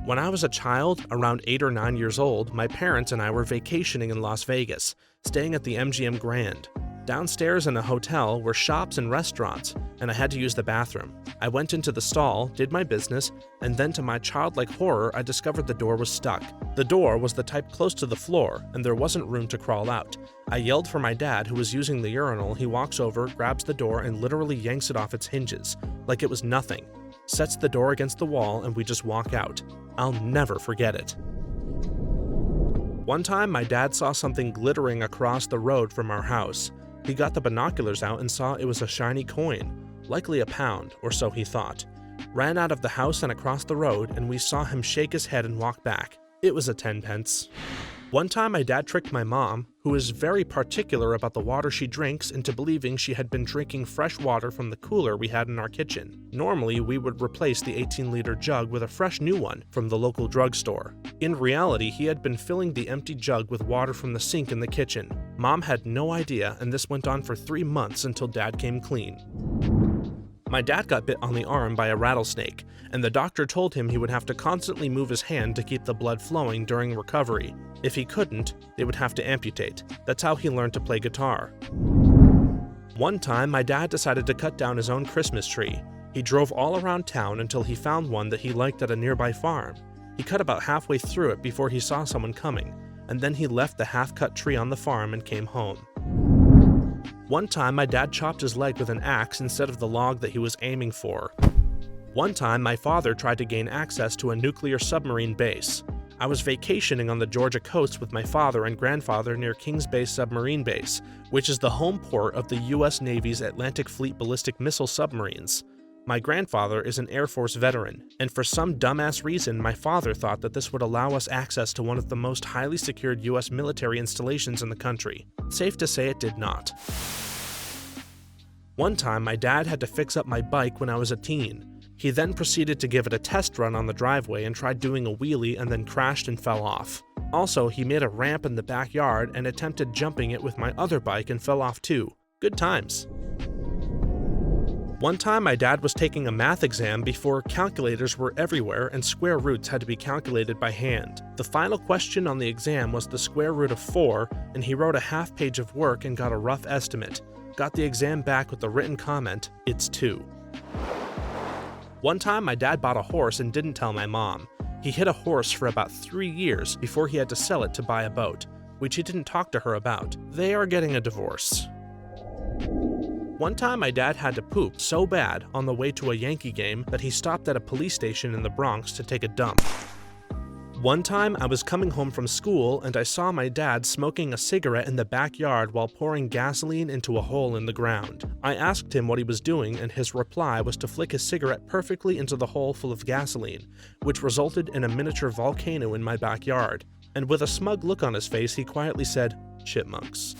S2: When I was a child, around 8 or 9 years old, my parents and I were vacationing in Las Vegas, staying at the MGM Grand. Downstairs in a hotel were shops and restaurants, and I had to use the bathroom. I went into the stall, did my business, and then to my childlike horror, I discovered the door was stuck. The door was the type close to the floor, and there wasn't room to crawl out. I yelled for my dad, who was using the urinal. He walks over, grabs the door, and literally yanks it off its hinges, like it was nothing. Sets the door against the wall, and we just walk out. I'll never forget it. One time, my dad saw something glittering across the road from our house. He got the binoculars out and saw it was a shiny coin, likely £1, or so he thought. Ran out of the house and across the road, and we saw him shake his head and walk back. It was a 10p. One time, my dad tricked my mom, who is very particular about the water she drinks, into believing she had been drinking fresh water from the cooler we had in our kitchen. Normally, we would replace the 18-liter jug with a fresh new one from the local drugstore. In reality, he had been filling the empty jug with water from the sink in the kitchen. Mom had no idea, and this went on for 3 months until Dad came clean. My dad got bit on the arm by a rattlesnake, and the doctor told him he would have to constantly move his hand to keep the blood flowing during recovery. If he couldn't, they would have to amputate. That's how he learned to play guitar. One time, my dad decided to cut down his own Christmas tree. He drove all around town until he found one that he liked at a nearby farm. He cut about halfway through it before he saw someone coming, and then he left the half-cut tree on the farm and came home. One time, my dad chopped his leg with an axe instead of the log that he was aiming for. One time, my father tried to gain access to a nuclear submarine base. I was vacationing on the Georgia coast with my father and grandfather near Kings Bay Submarine Base, which is the home port of the U.S. Navy's Atlantic Fleet ballistic missile submarines. My grandfather is an Air Force veteran, and for some dumbass reason, my father thought that this would allow us access to one of the most highly secured U.S. military installations in the country. Safe to say it did not. One time, my dad had to fix up my bike when I was a teen. He then proceeded to give it a test run on the driveway and tried doing a wheelie and then crashed and fell off. Also, he made a ramp in the backyard and attempted jumping it with my other bike and fell off too. Good times. One time, my dad was taking a math exam before calculators were everywhere and square roots had to be calculated by hand. The final question on the exam was the square root of 4, and he wrote a half page of work and got a rough estimate. Got the exam back with the written comment, "It's 2." One time, my dad bought a horse and didn't tell my mom. He hid a horse for about 3 years before he had to sell it to buy a boat, which he didn't talk to her about. They are getting a divorce. One time, my dad had to poop so bad on the way to a Yankee game that he stopped at a police station in the Bronx to take a dump. One time, I was coming home from school and I saw my dad smoking a cigarette in the backyard while pouring gasoline into a hole in the ground. I asked him what he was doing, and his reply was to flick his cigarette perfectly into the hole full of gasoline, which resulted in a miniature volcano in my backyard. And with a smug look on his face, he quietly said, "Chipmunks."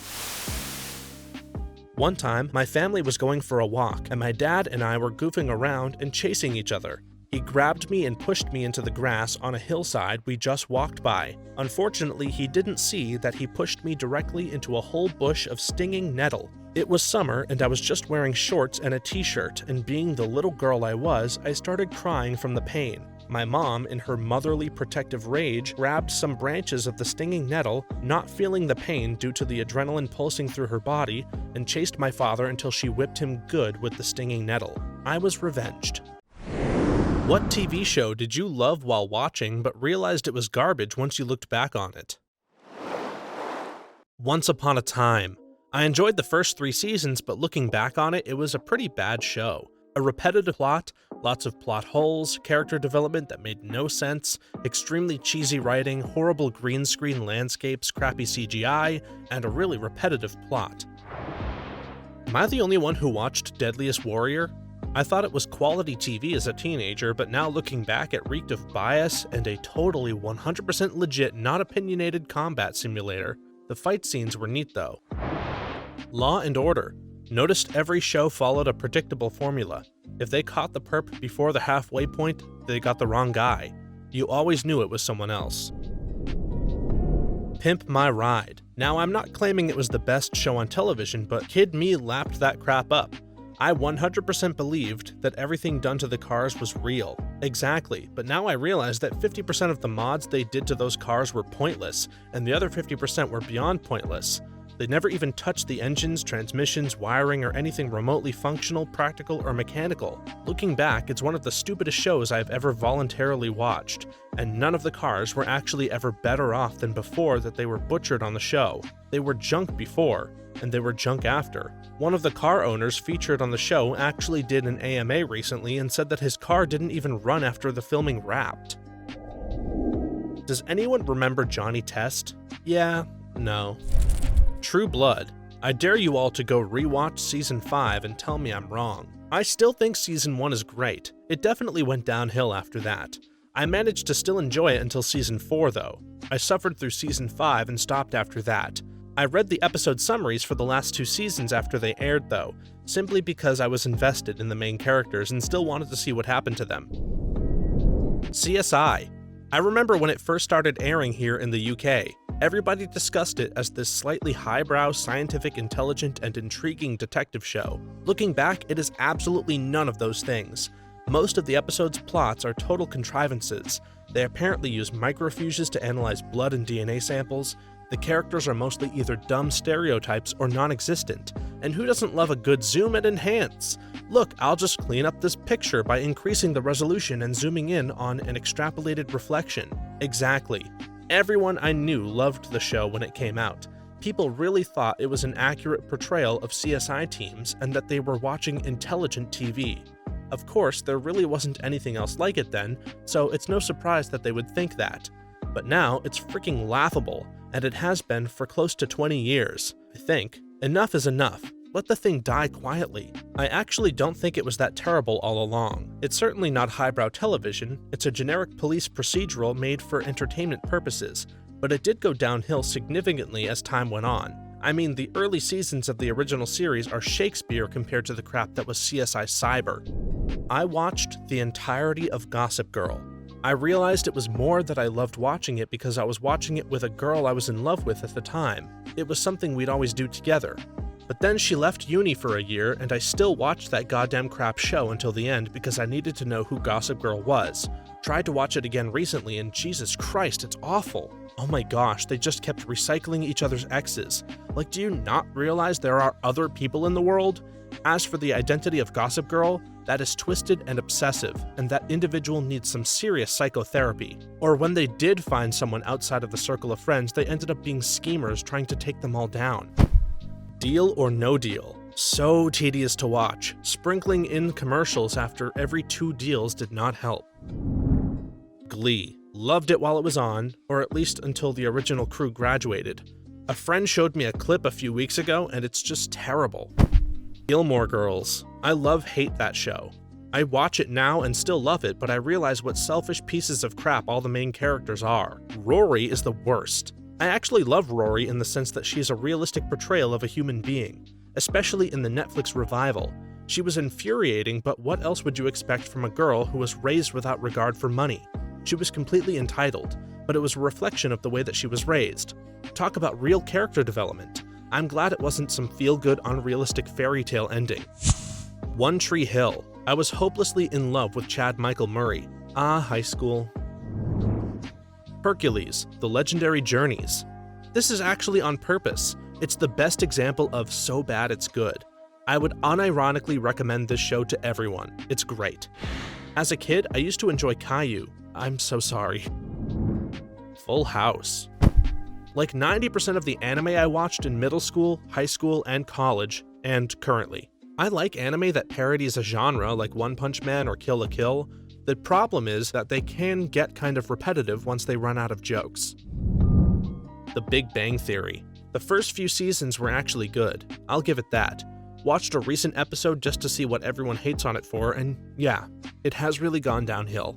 S2: One time, my family was going for a walk, and my dad and I were goofing around and chasing each other. He grabbed me and pushed me into the grass on a hillside we just walked by. Unfortunately, he didn't see that he pushed me directly into a whole bush of stinging nettle. It was summer, and I was just wearing shorts and a t-shirt, and being the little girl I was, I started crying from the pain. My mom, in her motherly protective rage, grabbed some branches of the stinging nettle, not feeling the pain due to the adrenaline pulsing through her body, and chased my father until she whipped him good with the stinging nettle. I was revenged. What TV show did you love while watching but realized it was garbage once you looked back on it? Once Upon a Time. I enjoyed the first 3 seasons, but looking back on it, it was a pretty bad show. A repetitive plot, lots of plot holes, character development that made no sense, extremely cheesy writing, horrible green screen landscapes, crappy CGI, and a really repetitive plot. Am I the only one who watched Deadliest Warrior? I thought it was quality TV as a teenager, but now looking back, it reeked of bias and a totally 100% legit, not opinionated combat simulator. The fight scenes were neat though. Law and Order. Noticed every show followed a predictable formula. If they caught the perp before the halfway point, they got the wrong guy. You always knew it was someone else. Pimp My Ride. Now, I'm not claiming it was the best show on television, but kid me lapped that crap up. I 100% believed that everything done to the cars was real. Exactly, but now I realize that 50% of the mods they did to those cars were pointless, and the other 50% were beyond pointless. They never even touched the engines, transmissions, wiring, or anything remotely functional, practical, or mechanical. Looking back, it's one of the stupidest shows I've ever voluntarily watched, and none of the cars were actually ever better off than before that they were butchered on the show. They were junk before, and they were junk after. One of the car owners featured on the show actually did an AMA recently and said that his car didn't even run after the filming wrapped. Does anyone remember Johnny Test? Yeah, no. True Blood. I dare you all to go rewatch Season 5 and tell me I'm wrong. I still think Season 1 is great. It definitely went downhill after that. I managed to still enjoy it until Season 4 though. I suffered through Season 5 and stopped after that. I read the episode summaries for the last 2 seasons after they aired though, simply because I was invested in the main characters and still wanted to see what happened to them. CSI. I remember when it first started airing here in the UK. Everybody discussed it as this slightly highbrow, scientific, intelligent, and intriguing detective show. Looking back, it is absolutely none of those things. Most of the episode's plots are total contrivances. They apparently use microfuses to analyze blood and DNA samples. The characters are mostly either dumb stereotypes or non-existent. And who doesn't love a good zoom and enhance? Look, I'll just clean up this picture by increasing the resolution and zooming in on an extrapolated reflection. Exactly. Everyone I knew loved the show when it came out. People really thought it was an accurate portrayal of CSI teams and that they were watching intelligent TV. Of course, there really wasn't anything else like it then, so it's no surprise that they would think that. But now, it's freaking laughable, and it has been for close to 20 years, I think. Enough is enough. Let the thing die quietly. I actually don't think it was that terrible all along. It's certainly not highbrow television, it's a generic police procedural made for entertainment purposes, but it did go downhill significantly as time went on. I mean, the early seasons of the original series are Shakespeare compared to the crap that was CSI Cyber. I watched the entirety of Gossip Girl. I realized it was more that I loved watching it because I was watching it with a girl I was in love with at the time. It was something we'd always do together. But then she left uni for a year, and I still watched that goddamn crap show until the end because I needed to know who Gossip Girl was. Tried to watch it again recently, and Jesus Christ, it's awful. Oh my gosh, they just kept recycling each other's exes. Like, do you not realize there are other people in the world? As for the identity of Gossip Girl, that is twisted and obsessive, and that individual needs some serious psychotherapy. Or when they did find someone outside of the circle of friends, they ended up being schemers trying to take them all down. Deal or No Deal. So tedious to watch. Sprinkling in commercials after every 2 deals did not help. Glee. Loved it while it was on, or at least until the original crew graduated. A friend showed me a clip a few weeks ago, and it's just terrible. Gilmore Girls. I love-hate that show. I watch it now and still love it, but I realize what selfish pieces of crap all the main characters are. Rory is the worst. I actually love Rory in the sense that she's a realistic portrayal of a human being, especially in the Netflix revival. She was infuriating, but what else would you expect from a girl who was raised without regard for money? She was completely entitled, but it was a reflection of the way that she was raised. Talk about real character development. I'm glad it wasn't some feel-good, unrealistic fairy tale ending. One Tree Hill. I was hopelessly in love with Chad Michael Murray. Ah, high school. Hercules, The Legendary Journeys. This is actually on purpose. It's the best example of so bad it's good. I would unironically recommend this show to everyone. It's great. As a kid, I used to enjoy Caillou. I'm so sorry. Full House. Like 90% of the anime I watched in middle school, high school, and college, and currently. I like anime that parodies a genre like One Punch Man or Kill la Kill. The problem is that they can get kind of repetitive once they run out of jokes. The Big Bang Theory. The first few seasons were actually good, I'll give it that. Watched a recent episode just to see what everyone hates on it for, and yeah, it has really gone downhill.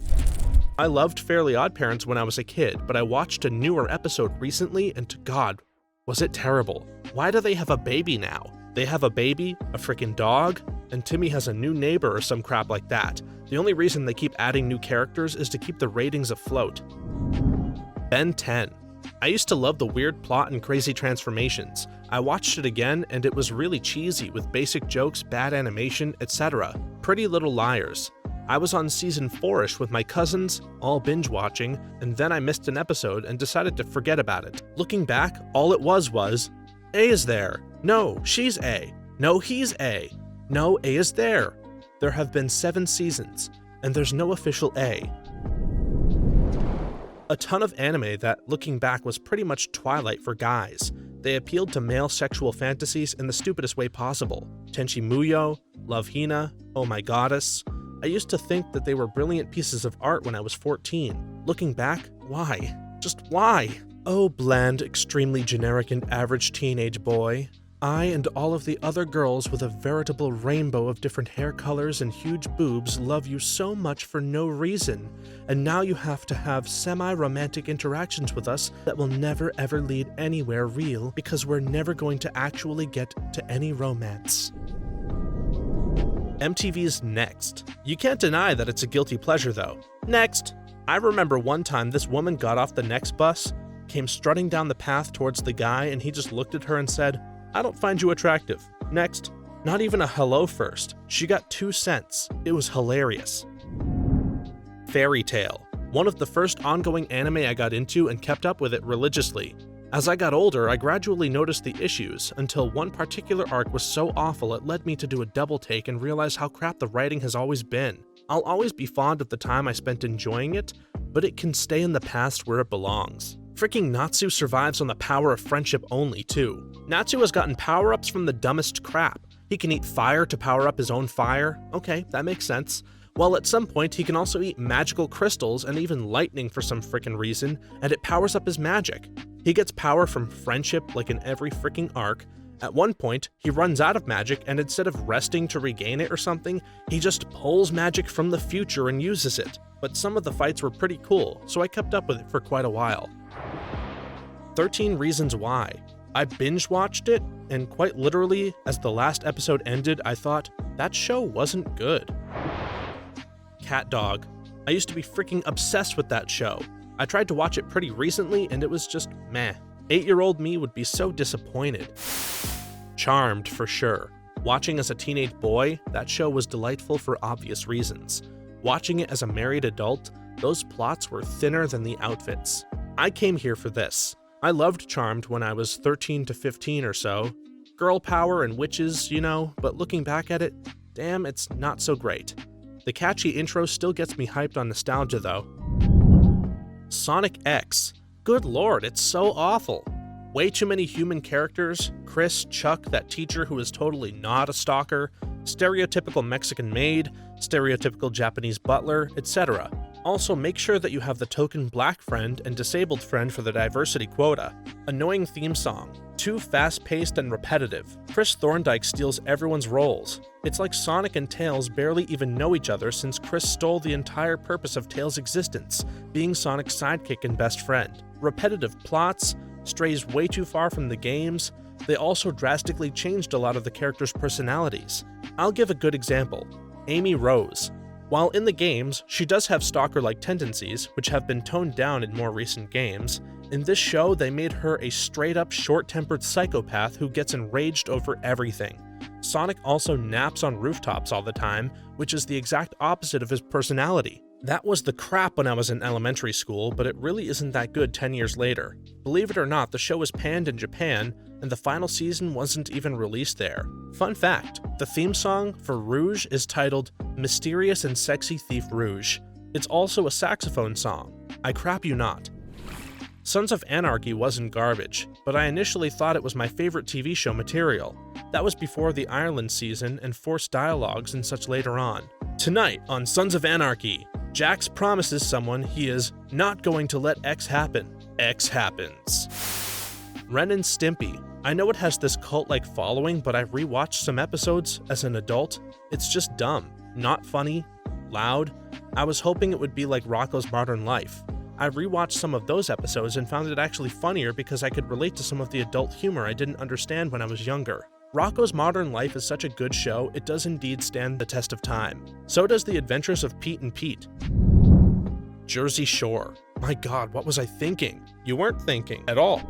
S2: I loved Fairly OddParents when I was a kid, but I watched a newer episode recently, and to God, Was it terrible? Why do they have a baby now? They have a baby, a freaking dog, and Timmy has a new neighbor or some crap like that. The only reason they keep adding new characters is to keep the ratings afloat. Ben 10. I used to love the weird plot and crazy transformations. I watched it again and it was really cheesy with basic jokes, bad animation, etc. Pretty Little Liars. I was on season 4-ish with my cousins, all binge watching, and then I missed an episode and decided to forget about it. Looking back, all it was, A is there. No, she's A. No, he's A. No, A is there. There have been 7 seasons, and there's no official A. A ton of anime that, looking back, was pretty much Twilight for guys. They appealed to male sexual fantasies in the stupidest way possible. Tenchi Muyo, Love Hina, Oh My Goddess. I used to think that they were brilliant pieces of art when I was 14. Looking back, why? Just why? Oh, bland, extremely generic and average teenage boy. I and all of the other girls with a veritable rainbow of different hair colors and huge boobs love you so much for no reason, and now you have to have semi-romantic interactions with us that will never ever lead anywhere real because we're never going to actually get to any romance. MTV's Next. You can't deny that it's a guilty pleasure though. Next. I remember one time this woman got off the Next bus, came strutting down the path towards the guy, and he just looked at her and said, "I don't find you attractive." Next. Not even a hello first. She got 2 cents. It was hilarious. Fairy Tail. One of the first ongoing anime I got into and kept up with it religiously. As I got older, I gradually noticed the issues, until one particular arc was so awful it led me to do a double take and realize how crap the writing has always been. I'll always be fond of the time I spent enjoying it, but it can stay in the past where it belongs. Freaking Natsu survives on the power of friendship only, too. Natsu has gotten power-ups from the dumbest crap. He can eat fire to power up his own fire. Okay, that makes sense. While at some point he can also eat magical crystals and even lightning for some frickin' reason, and it powers up his magic. He gets power from friendship like in every freaking arc. At one point, he runs out of magic, and instead of resting to regain it or something, he just pulls magic from the future and uses it. But some of the fights were pretty cool, so I kept up with it for quite a while. 13 Reasons Why. I binge-watched it, and quite literally, as the last episode ended, I thought, that show wasn't good. Cat Dog. I used to be freaking obsessed with that show. I tried to watch it pretty recently, and it was just meh. 8-year-old me would be so disappointed. Charmed, for sure. Watching as a teenage boy, that show was delightful for obvious reasons. Watching it as a married adult, those plots were thinner than the outfits. I came here for this. I loved Charmed when I was 13 to 15 or so. Girl power and witches, you know, but looking back at it, damn, it's not so great. The catchy intro still gets me hyped on nostalgia though. Sonic X. Good lord, it's so awful. Way too many human characters, Chris, Chuck, that teacher who is totally not a stalker, stereotypical Mexican maid, stereotypical Japanese butler, etc. Also, make sure that you have the token black friend and disabled friend for the diversity quota. Annoying theme song. Too fast-paced and repetitive. Chris Thorndike steals everyone's roles. It's like Sonic and Tails barely even know each other since Chris stole the entire purpose of Tails' existence, being Sonic's sidekick and best friend. Repetitive plots, strays way too far from the games. They also drastically changed a lot of the characters' personalities. I'll give a good example. Amy Rose. While in the games, she does have stalker-like tendencies, which have been toned down in more recent games. In this show, they made her a straight-up short-tempered psychopath who gets enraged over everything. Sonic also naps on rooftops all the time, which is the exact opposite of his personality. That was the crap when I was in elementary school, but it really isn't that good 10 years later. Believe it or not, the show was panned in Japan, and the final season wasn't even released there. Fun fact, the theme song for Rouge is titled Mysterious and Sexy Thief Rouge. It's also a saxophone song. I crap you not. Sons of Anarchy wasn't garbage, but I initially thought it was my favorite TV show material. That was before the Ireland season and forced dialogues and such later on. Tonight on Sons of Anarchy, Jax promises someone he is not going to let X happen. X happens. Ren and Stimpy. I know it has this cult-like following, but I've rewatched some episodes as an adult. It's just dumb, not funny, loud. I was hoping it would be like Rocko's Modern Life. I rewatched some of those episodes and found it actually funnier because I could relate to some of the adult humor I didn't understand when I was younger. Rocko's Modern Life is such a good show, it does indeed stand the test of time. So does The Adventures of Pete and Pete. Jersey Shore. My god, what was I thinking? You weren't thinking at all.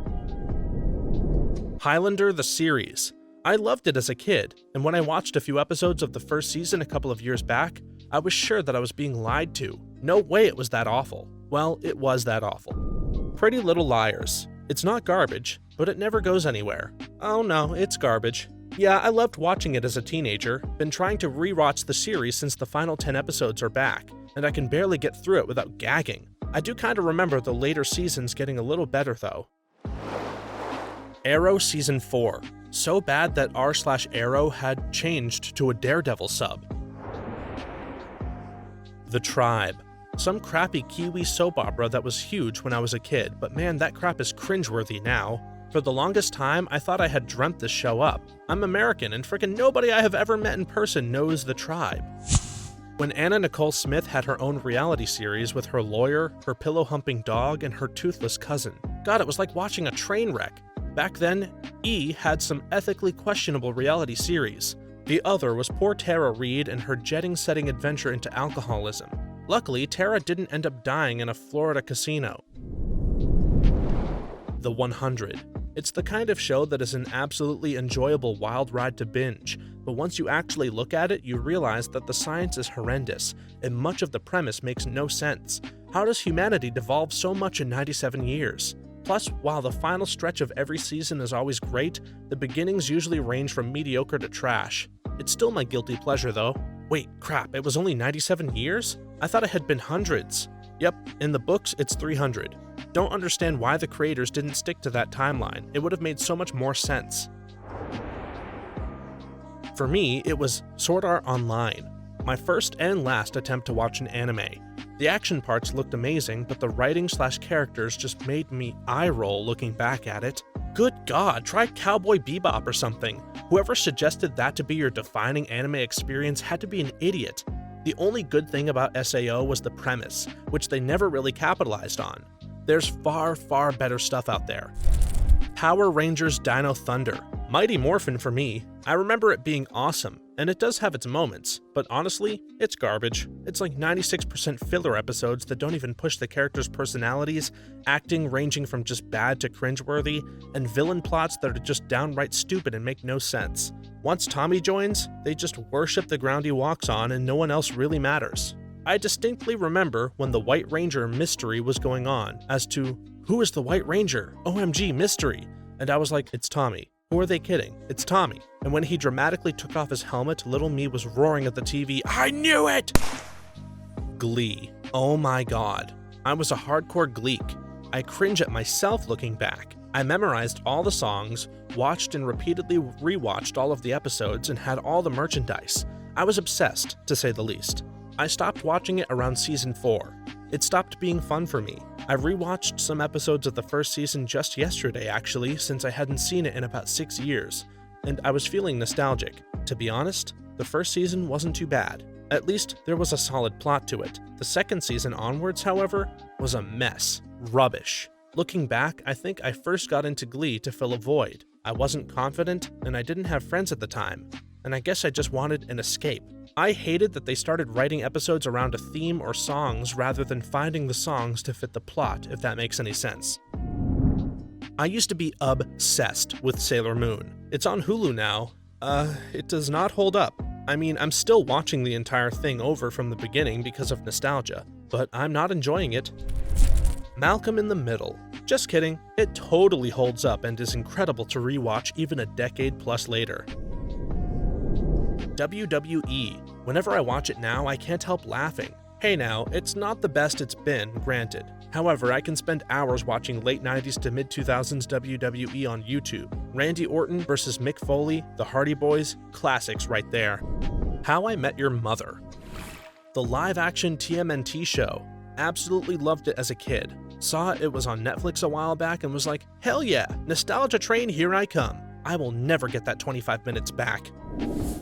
S2: Highlander the series. I loved it as a kid, and when I watched a few episodes of the first season a couple of years back, I was sure that I was being lied to. No way it was that awful. Well, it was that awful. Pretty Little Liars. It's not garbage, but it never goes anywhere. Oh no, it's garbage. Yeah, I loved watching it as a teenager, been trying to rewatch the series since the final 10 episodes are back, and I can barely get through it without gagging. I do kinda remember the later seasons getting a little better though. Arrow Season 4. So bad that r/Arrow had changed to a Daredevil sub. The Tribe. Some crappy Kiwi soap opera that was huge when I was a kid, but man, that crap is cringeworthy now. For the longest time, I thought I had dreamt this show up. I'm American, and frickin' nobody I have ever met in person knows The Tribe. When Anna Nicole Smith had her own reality series with her lawyer, her pillow-humping dog, and her toothless cousin. God, it was like watching a train wreck. Back then, E! had some ethically questionable reality series. The other was poor Tara Reid and her jetting-setting adventure into alcoholism. Luckily, Tara didn't end up dying in a Florida casino. The 100. It's the kind of show that is an absolutely enjoyable wild ride to binge, but once you actually look at it, you realize that the science is horrendous, and much of the premise makes no sense. How does humanity devolve so much in 97 years? Plus, while the final stretch of every season is always great, the beginnings usually range from mediocre to trash. It's still my guilty pleasure though. Wait, crap, it was only 97 years? I thought it had been hundreds. Yep, in the books it's 300. Don't understand why the creators didn't stick to that timeline. It would have made so much more sense. For me, it was Sword Art Online. My first and last attempt to watch an anime. The action parts looked amazing, but the writing/characters just made me eye roll looking back at it. Good god, try Cowboy Bebop or something. Whoever suggested that to be your defining anime experience had to be an idiot. The only good thing about SAO was the premise, which they never really capitalized on. There's far, far better stuff out there. Power Rangers Dino Thunder. Mighty Morphin for me. I remember it being awesome, and it does have its moments, but honestly, it's garbage. It's like 96% filler episodes that don't even push the characters' personalities, acting ranging from just bad to cringeworthy, and villain plots that are just downright stupid and make no sense. Once Tommy joins, they just worship the ground he walks on and no one else really matters. I distinctly remember when the White Ranger mystery was going on as to, who is the White Ranger? OMG, mystery! And I was like, it's Tommy. Who are they kidding? It's Tommy. And when he dramatically took off his helmet, little me was roaring at the TV, I knew it! Glee. Oh my god. I was a hardcore Gleek. I cringe at myself looking back. I memorized all the songs, watched and repeatedly rewatched all of the episodes, and had all the merchandise. I was obsessed, to say the least. I stopped watching it around season 4. It stopped being fun for me. I rewatched some episodes of the first season just yesterday actually, since I hadn't seen it in about 6 years, and I was feeling nostalgic. To be honest, the first season wasn't too bad. At least, there was a solid plot to it. The second season onwards, however, was a mess. Rubbish. Looking back, I think I first got into Glee to fill a void. I wasn't confident, and I didn't have friends at the time, and I guess I just wanted an escape. I hated that they started writing episodes around a theme or songs rather than finding the songs to fit the plot, if that makes any sense. I used to be obsessed with Sailor Moon. It's on Hulu now. It does not hold up. I mean, I'm still watching the entire thing over from the beginning because of nostalgia, but I'm not enjoying it. Malcolm in the Middle. Just kidding, it totally holds up and is incredible to rewatch even a decade plus later. WWE. Whenever I watch it now, I can't help laughing. Hey now, it's not the best it's been, granted. However, I can spend hours watching late 90s to mid 2000s WWE on YouTube. Randy Orton versus Mick Foley, the Hardy Boys, classics right there. How I Met Your Mother. The live-action TMNT show. Absolutely loved it as a kid. Saw it was on Netflix a while back and was like, hell yeah, nostalgia train, here I come. I will never get that 25 minutes back.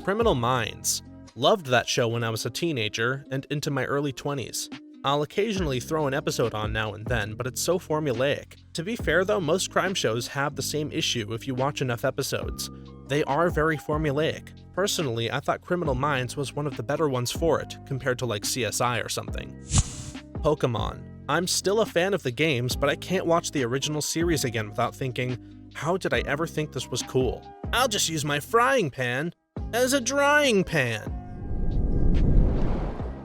S2: Criminal Minds. Loved that show when I was a teenager and into my early 20s. I'll occasionally throw an episode on now and then, but it's so formulaic. To be fair though, most crime shows have the same issue if you watch enough episodes. They are very formulaic. Personally, I thought Criminal Minds was one of the better ones for it, compared to like CSI or something. Pokemon. I'm still a fan of the games, but I can't watch the original series again without thinking, how did I ever think this was cool? I'll just use my frying pan as a drying pan.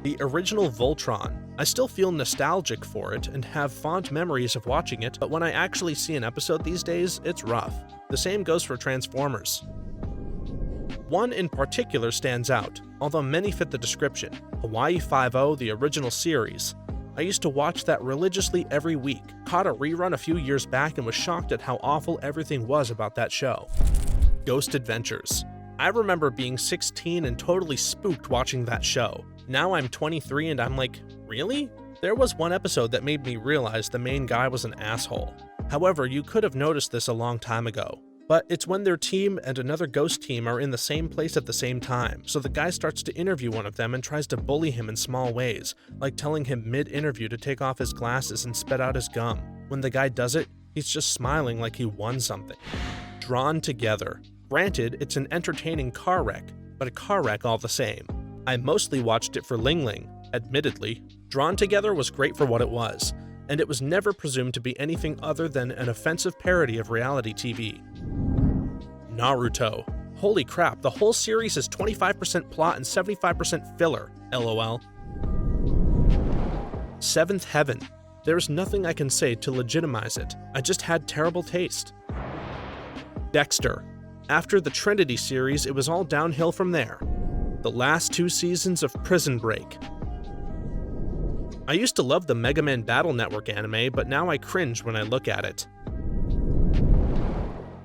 S2: The original Voltron. I still feel nostalgic for it and have fond memories of watching it, but when I actually see an episode these days, it's rough. The same goes for Transformers. One in particular stands out, although many fit the description, Hawaii Five-0, the original series. I used to watch that religiously every week, caught a rerun a few years back and was shocked at how awful everything was about that show. Ghost Adventures. I remember being 16 and totally spooked watching that show. Now I'm 23 and I'm like, really? There was one episode that made me realize the main guy was an asshole. However, you could have noticed this a long time ago. But it's when their team and another ghost team are in the same place at the same time, so the guy starts to interview one of them and tries to bully him in small ways, like telling him mid-interview to take off his glasses and spit out his gum. When the guy does it, he's just smiling like he won something. Drawn Together. Granted, it's an entertaining car wreck, but a car wreck all the same. I mostly watched it for Ling Ling, admittedly. Drawn Together was great for what it was, and it was never presumed to be anything other than an offensive parody of reality TV. Naruto. Holy crap, the whole series is 25% plot and 75% filler, lol. Seventh Heaven. There's nothing I can say to legitimize it, I just had terrible taste. Dexter. After the Trinity series, it was all downhill from there. The last 2 seasons of Prison Break. I used to love the Mega Man Battle Network anime, but now I cringe when I look at it.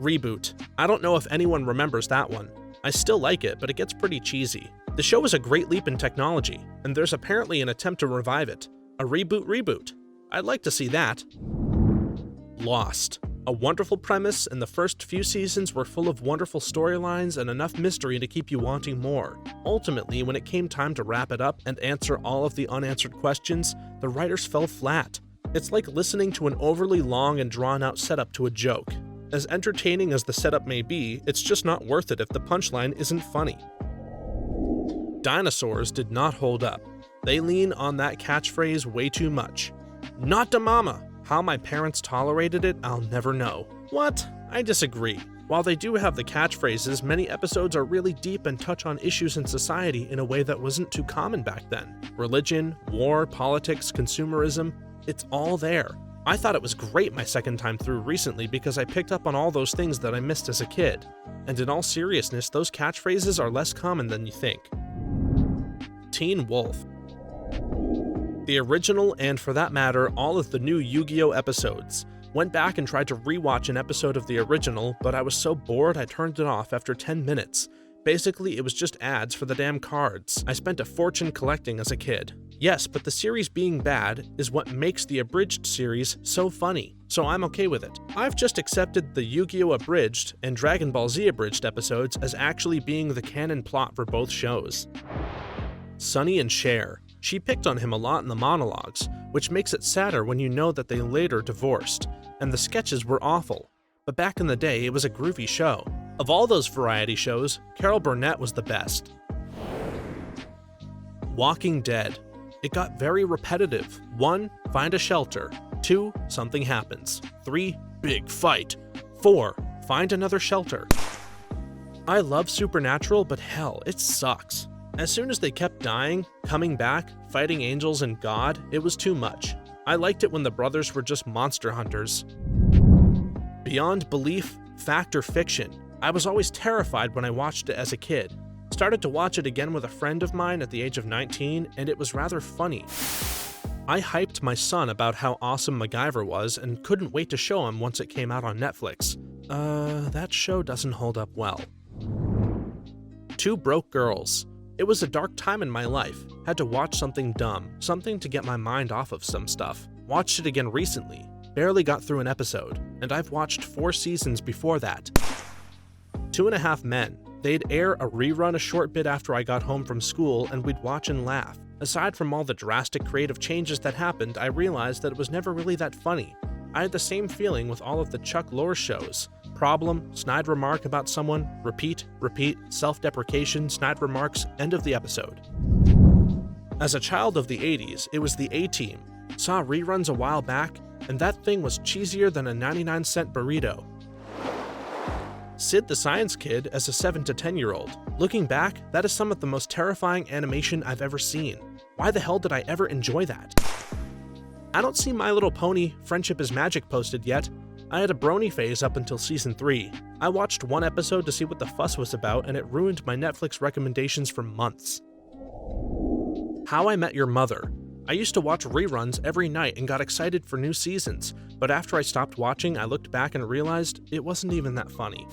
S2: Reboot. I don't know if anyone remembers that one. I still like it, but it gets pretty cheesy. The show is a great leap in technology, and there's apparently an attempt to revive it. A reboot. I'd like to see that. Lost. A wonderful premise, and the first few seasons were full of wonderful storylines and enough mystery to keep you wanting more. Ultimately, when it came time to wrap it up and answer all of the unanswered questions, the writers fell flat. It's like listening to an overly long and drawn-out setup to a joke. As entertaining as the setup may be, it's just not worth it if the punchline isn't funny. Dinosaurs did not hold up. They lean on that catchphrase way too much. Not da mama! How my parents tolerated it, I'll never know. What? I disagree. While they do have the catchphrases, many episodes are really deep and touch on issues in society in a way that wasn't too common back then. Religion, war, politics, consumerism, it's all there. I thought it was great my second time through recently because I picked up on all those things that I missed as a kid. And in all seriousness, those catchphrases are less common than you think. Teen Wolf. The original, and for that matter, all of the new Yu-Gi-Oh! Episodes. Went back and tried to rewatch an episode of the original, but I was so bored I turned it off after 10 minutes. Basically, it was just ads for the damn cards. I spent a fortune collecting as a kid. Yes, but the series being bad is what makes the abridged series so funny, so I'm okay with it. I've just accepted the Yu-Gi-Oh! Abridged and Dragon Ball Z abridged episodes as actually being the canon plot for both shows. Sonny and Cher. She picked on him a lot in the monologues, which makes it sadder when you know that they later divorced, and the sketches were awful. But back in the day, it was a groovy show. Of all those variety shows, Carol Burnett was the best. Walking Dead. It got very repetitive. 1. Find a shelter. 2. Something happens. 3. Big fight. 4. Find another shelter. I love Supernatural, but hell, it sucks. As soon as they kept dying, coming back, fighting angels and God, it was too much. I liked it when the brothers were just monster hunters. Beyond belief, fact or fiction. I was always terrified when I watched it as a kid. Started to watch it again with a friend of mine at the age of 19, and it was rather funny. I hyped my son about how awesome MacGyver was and couldn't wait to show him once it came out on Netflix. That show doesn't hold up well. Two Broke Girls. It was a dark time in my life. Had to watch something dumb, something to get my mind off of some stuff. Watched it again recently. Barely got through an episode, and I've watched 4 seasons before that. 2.5 Men. They'd air a rerun a short bit after I got home from school, and we'd watch and laugh. Aside from all the drastic creative changes that happened, I realized that it was never really that funny. I had the same feeling with all of the Chuck Lorre shows. Problem, snide remark about someone, repeat, self-deprecation, snide remarks, end of the episode. As a child of the 80s, it was the A-Team. Saw reruns a while back, and that thing was cheesier than a 99-cent burrito. Sid the Science Kid as a 7 to 10-year-old. Looking back, that is some of the most terrifying animation I've ever seen. Why the hell did I ever enjoy that? I don't see My Little Pony Friendship is Magic posted yet. I had a brony phase up until season 3. I watched one episode to see what the fuss was about, and it ruined my Netflix recommendations for months. How I Met Your Mother. I used to watch reruns every night and got excited for new seasons, but after I stopped watching, I looked back and realized it wasn't even that funny.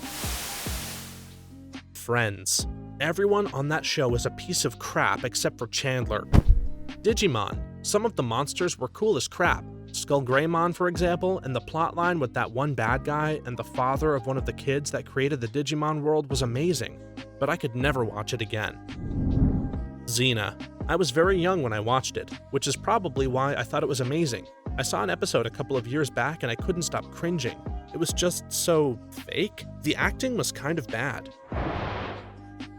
S2: Friends. Everyone on that show is a piece of crap except for Chandler. Digimon. Some of the monsters were cool as crap. Skullgreymon, for example, and the plotline with that one bad guy and the father of one of the kids that created the Digimon world was amazing, but I could never watch it again. Xena. I was very young when I watched it, which is probably why I thought it was amazing. I saw an episode a couple of years back and I couldn't stop cringing. It was just so fake. The acting was kind of bad.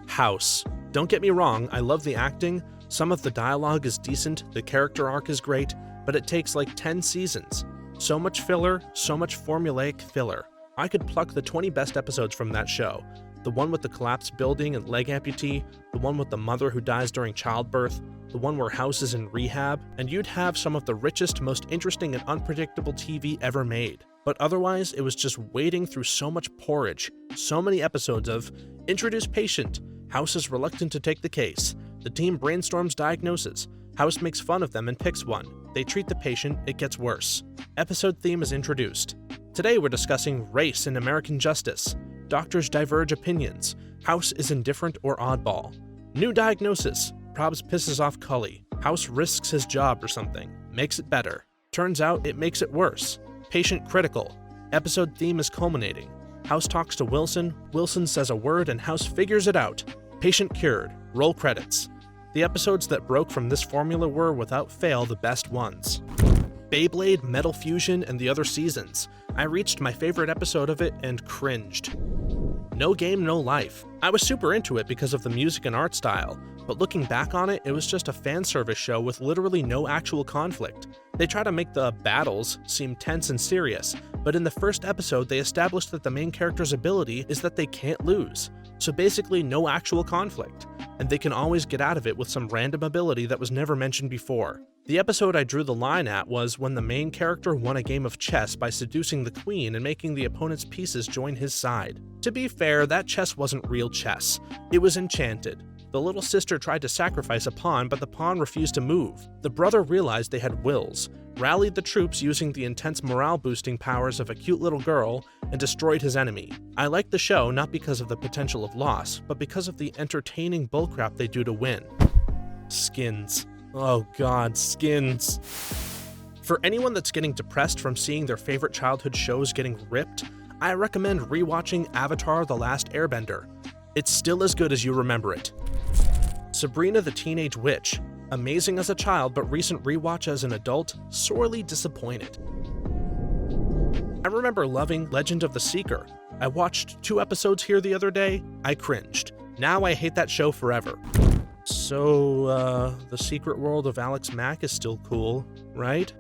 S2: House. Don't get me wrong, I love the acting. Some of the dialogue is decent, the character arc is great, but it takes like 10 seasons. So much filler, so much formulaic filler. I could pluck the 20 best episodes from that show. The one with the collapsed building and leg amputee, the one with the mother who dies during childbirth, the one where House is in rehab, and you'd have some of the richest, most interesting and unpredictable TV ever made. But otherwise, it was just wading through so much porridge, so many episodes of introduce patient, House is reluctant to take the case, the team brainstorms diagnosis, House makes fun of them and picks one, they treat the patient, it gets worse. Episode theme is introduced. Today we're discussing race in American justice. Doctors diverge opinions. House is indifferent or oddball. New diagnosis. Probs pisses off Cully. House risks his job or something. Makes it better. Turns out it makes it worse. Patient critical. Episode theme is culminating. House talks to Wilson. Wilson says a word and House figures it out. Patient cured. Roll credits. The episodes that broke from this formula were, without fail, the best ones. Beyblade, Metal Fusion, and the other seasons. I reached my favorite episode of it and cringed. No Game, No Life. I was super into it because of the music and art style, but looking back on it, it was just a fan service show with literally no actual conflict. They try to make the battles seem tense and serious, but in the first episode they established that the main character's ability is that they can't lose. So basically no actual conflict, and they can always get out of it with some random ability that was never mentioned before. The episode I drew the line at was when the main character won a game of chess by seducing the queen and making the opponent's pieces join his side. To be fair, that chess wasn't real chess. It was enchanted. The little sister tried to sacrifice a pawn, but the pawn refused to move. The brother realized they had wills, rallied the troops using the intense morale-boosting powers of a cute little girl, and destroyed his enemy. I like the show not because of the potential of loss, but because of the entertaining bullcrap they do to win. Skins. Oh god, Skins. For anyone that's getting depressed from seeing their favorite childhood shows getting ripped, I recommend rewatching Avatar: The Last Airbender. It's still as good as you remember it. Sabrina the Teenage Witch. Amazing as a child, but recent rewatch as an adult, sorely disappointed. I remember loving Legend of the Seeker. I watched 2 episodes here the other day, I cringed. Now I hate that show forever. So, The Secret World of Alex Mack is still cool, right?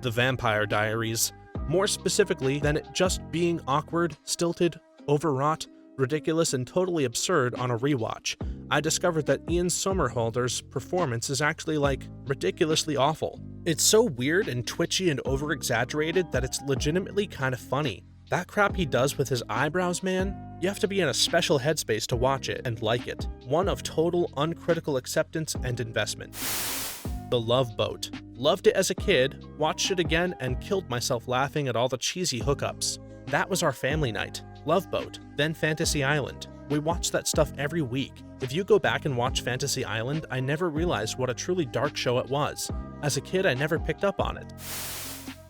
S2: The Vampire Diaries. More specifically than it just being awkward, stilted, overwrought, ridiculous, and totally absurd on a rewatch, I discovered that Ian Somerhalder's performance is actually, ridiculously awful. It's so weird and twitchy and over-exaggerated that it's legitimately kind of funny. That crap he does with his eyebrows, man, you have to be in a special headspace to watch it and like it. One of total uncritical acceptance and investment. The Love Boat. Loved it as a kid, watched it again, and killed myself laughing at all the cheesy hookups. That was our family night. Love Boat, then Fantasy Island. We watched that stuff every week. If you go back and watch Fantasy Island, I never realized what a truly dark show it was. As a kid, I never picked up on it.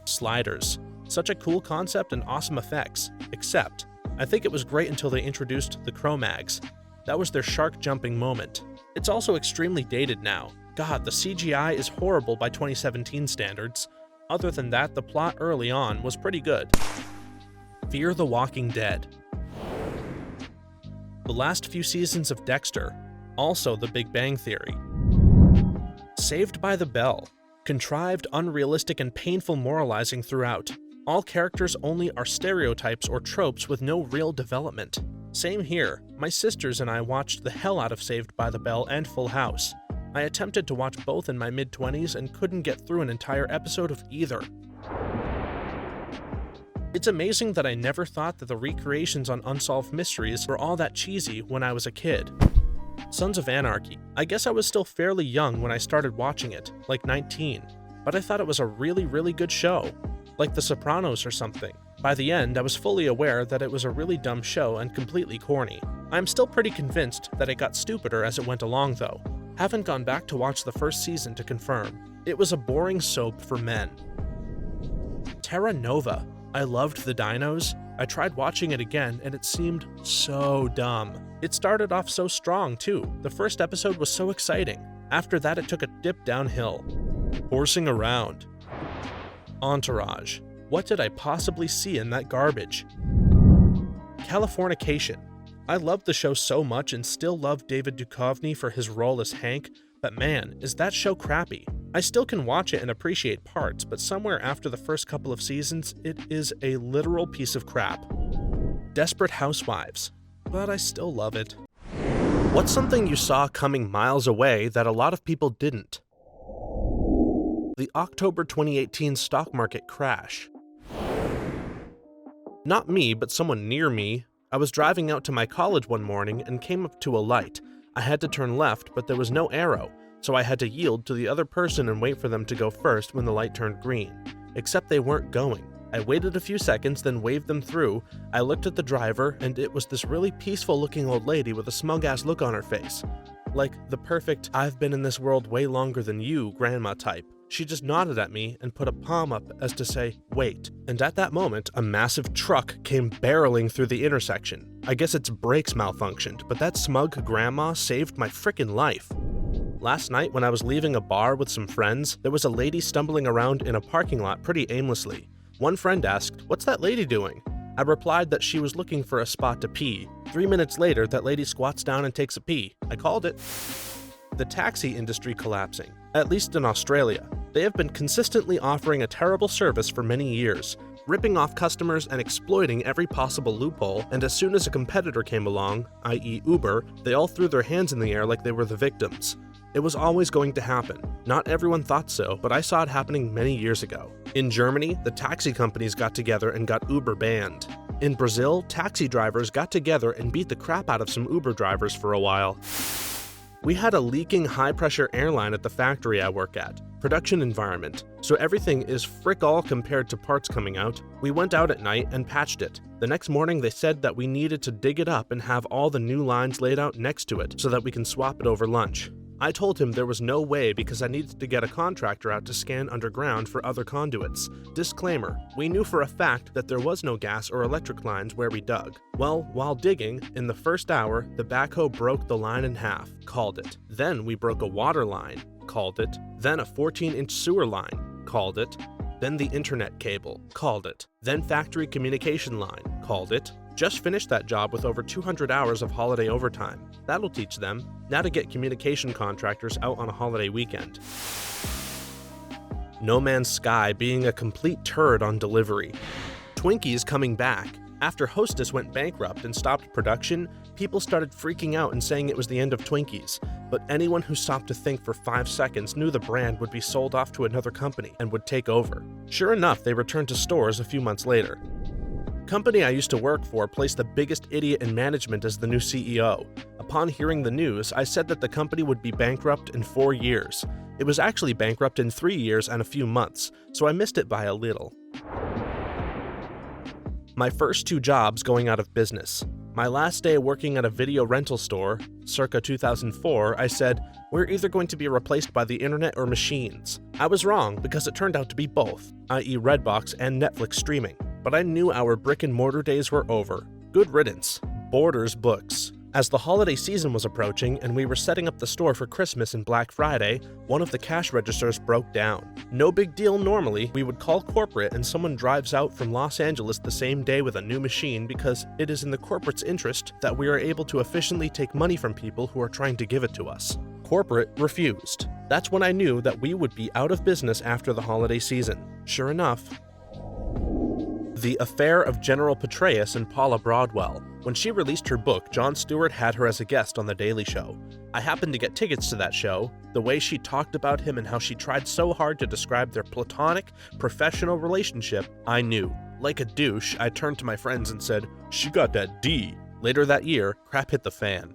S2: Sliders. Such a cool concept and awesome effects, except, I think it was great until they introduced the Cro-Mags. That was their shark jumping moment. It's also extremely dated now. God, the CGI is horrible by 2017 standards. Other than that, the plot early on was pretty good. Fear the Walking Dead. The last few seasons of Dexter, also The Big Bang Theory. Saved by the Bell. Contrived, unrealistic, and painful moralizing throughout. All characters only are stereotypes or tropes with no real development. Same here. My sisters and I watched the hell out of Saved by the Bell and Full House. I attempted to watch both in my mid-20s and couldn't get through an entire episode of either. It's amazing that I never thought that the recreations on Unsolved Mysteries were all that cheesy when I was a kid. Sons of Anarchy. I guess I was still fairly young when I started watching it, like 19, but I thought it was a really good show, like The Sopranos or something. By the end, I was fully aware that it was a really dumb show and completely corny. I'm still pretty convinced that it got stupider as it went along though. Haven't gone back to watch the first season to confirm. It was a boring soap for men. Terra Nova. I loved the dinos. I tried watching it again and it seemed so dumb. It started off so strong too. The first episode was so exciting. After that it took a dip downhill. Horsing around. Entourage. What did I possibly see in that garbage? Californication. I loved the show so much and still love David Duchovny for his role as Hank, but man, is that show crappy. I still can watch it and appreciate parts, but somewhere after the first couple of seasons, it is a literal piece of crap. Desperate Housewives. But I still love it. What's something you saw coming miles away that a lot of people didn't? The October 2018 stock market crash. Not me, but someone near me. I was driving out to my college one morning and came up to a light. I had to turn left, but there was no arrow, so I had to yield to the other person and wait for them to go first when the light turned green. Except they weren't going. I waited a few seconds, then waved them through. I looked at the driver, and it was this really peaceful-looking old lady with a smug-ass look on her face. Like the perfect, I've been in this world way longer than you, grandma type. She just nodded at me and put a palm up as to say, wait. And at that moment, a massive truck came barreling through the intersection. I guess its brakes malfunctioned, but that smug grandma saved my frickin' life. Last night, when I was leaving a bar with some friends, there was a lady stumbling around in a parking lot pretty aimlessly. One friend asked, "What's that lady doing?" I replied that she was looking for a spot to pee. 3 minutes later, that lady squats down and takes a pee. I called it. The taxi industry collapsing, at least in Australia. They have been consistently offering a terrible service for many years, ripping off customers and exploiting every possible loophole, and as soon as a competitor came along, i.e. Uber, they all threw their hands in the air like they were the victims. It was always going to happen. Not everyone thought so, but I saw it happening many years ago. In Germany, the taxi companies got together and got Uber banned. In Brazil, taxi drivers got together and beat the crap out of some Uber drivers for a while. We had a leaking high-pressure airline at the factory I work at. Production environment. So everything is frick all compared to parts coming out. We went out at night and patched it. The next morning they said that we needed to dig it up and have all the new lines laid out next to it so that we can swap it over lunch. I told him there was no way because I needed to get a contractor out to scan underground for other conduits. Disclaimer, we knew for a fact that there was no gas or electric lines where we dug. Well, while digging, in the first hour, the backhoe broke the line in half. Called it. Then we broke a water line. Called it. Then a 14-inch sewer line. Called it. Then the internet cable. Called it. Then factory communication line. Called it. Just finished that job with over 200 hours of holiday overtime. That'll teach them. Now to get communication contractors out on a holiday weekend. No Man's Sky being a complete turd on delivery. Twinkies coming back. After Hostess went bankrupt and stopped production, people started freaking out and saying it was the end of Twinkies. But anyone who stopped to think for 5 seconds knew the brand would be sold off to another company and would take over. Sure enough, they returned to stores a few months later. Company I used to work for placed the biggest idiot in management as the new CEO. Upon hearing the news, I said that the company would be bankrupt in 4 years. It was actually bankrupt in 3 years and a few months, so I missed it by a little. My first 2 jobs going out of business. My last day working at a video rental store, circa 2004, I said, "We're either going to be replaced by the internet or machines." I was wrong because it turned out to be both, i.e. Redbox and Netflix streaming. But I knew our brick and mortar days were over. Good riddance. Borders books. As the holiday season was approaching and we were setting up the store for Christmas and Black Friday, one of the cash registers broke down. No big deal normally, we would call corporate and someone drives out from Los Angeles the same day with a new machine because it is in the corporate's interest that we are able to efficiently take money from people who are trying to give it to us. Corporate refused. That's when I knew that we would be out of business after the holiday season. Sure enough, the affair of General Petraeus and Paula Broadwell. When she released her book, Jon Stewart had her as a guest on The Daily Show. I happened to get tickets to that show. The way she talked about him and how she tried so hard to describe their platonic, professional relationship, I knew. Like a douche, I turned to my friends and said, "She got that D." Later that year, crap hit the fan.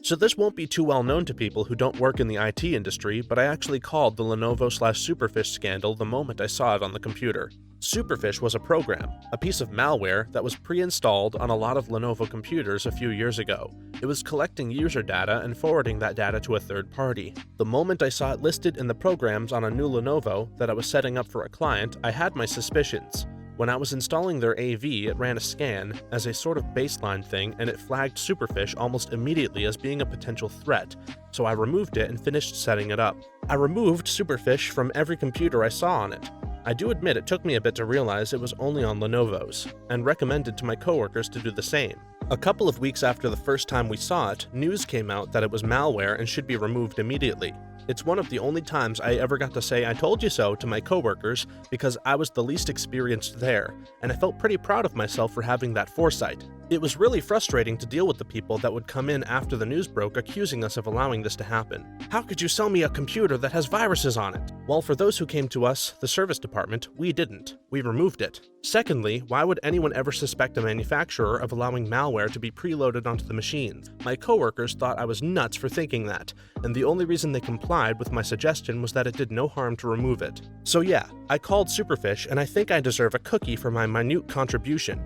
S2: So this won't be too well known to people who don't work in the IT industry, but I actually called the Lenovo/Superfish scandal the moment I saw it on the computer. Superfish was a program, a piece of malware that was pre-installed on a lot of Lenovo computers a few years ago. It was collecting user data and forwarding that data to a third party. The moment I saw it listed in the programs on a new Lenovo that I was setting up for a client, I had my suspicions. When I was installing their AV, it ran a scan as a sort of baseline thing, and it flagged Superfish almost immediately as being a potential threat, so I removed it and finished setting it up. I removed Superfish from every computer I saw on it. I do admit it took me a bit to realize it was only on Lenovo's, and recommended to my coworkers to do the same. A couple of weeks after the first time we saw it, news came out that it was malware and should be removed immediately. It's one of the only times I ever got to say "I told you so" to my coworkers because I was the least experienced there, and I felt pretty proud of myself for having that foresight. It was really frustrating to deal with the people that would come in after the news broke accusing us of allowing this to happen. "How could you sell me a computer that has viruses on it?" Well, for those who came to us, the service department, we didn't. We removed it. Secondly, why would anyone ever suspect a manufacturer of allowing malware to be preloaded onto the machines? My coworkers thought I was nuts for thinking that, and the only reason they complied with my suggestion was that it did no harm to remove it. So yeah, I called Superfish, and I think I deserve a cookie for my minute contribution.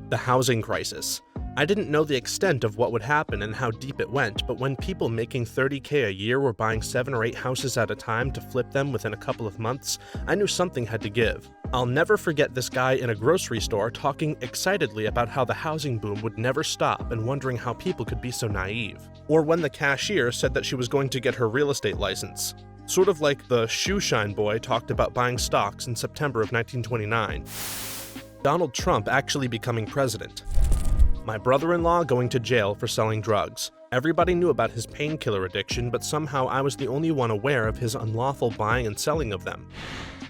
S2: The housing crisis. I didn't know the extent of what would happen and how deep it went, but when people making $30K a year were buying 7 or 8 houses at a time to flip them within a couple of months, I knew something had to give. I'll never forget this guy in a grocery store talking excitedly about how the housing boom would never stop and wondering how people could be so naive. Or when the cashier said that she was going to get her real estate license. Sort of like the shoe shine boy talked about buying stocks in September of 1929. Donald Trump actually becoming president. My brother-in-law going to jail for selling drugs. Everybody knew about his painkiller addiction, but somehow I was the only one aware of his unlawful buying and selling of them.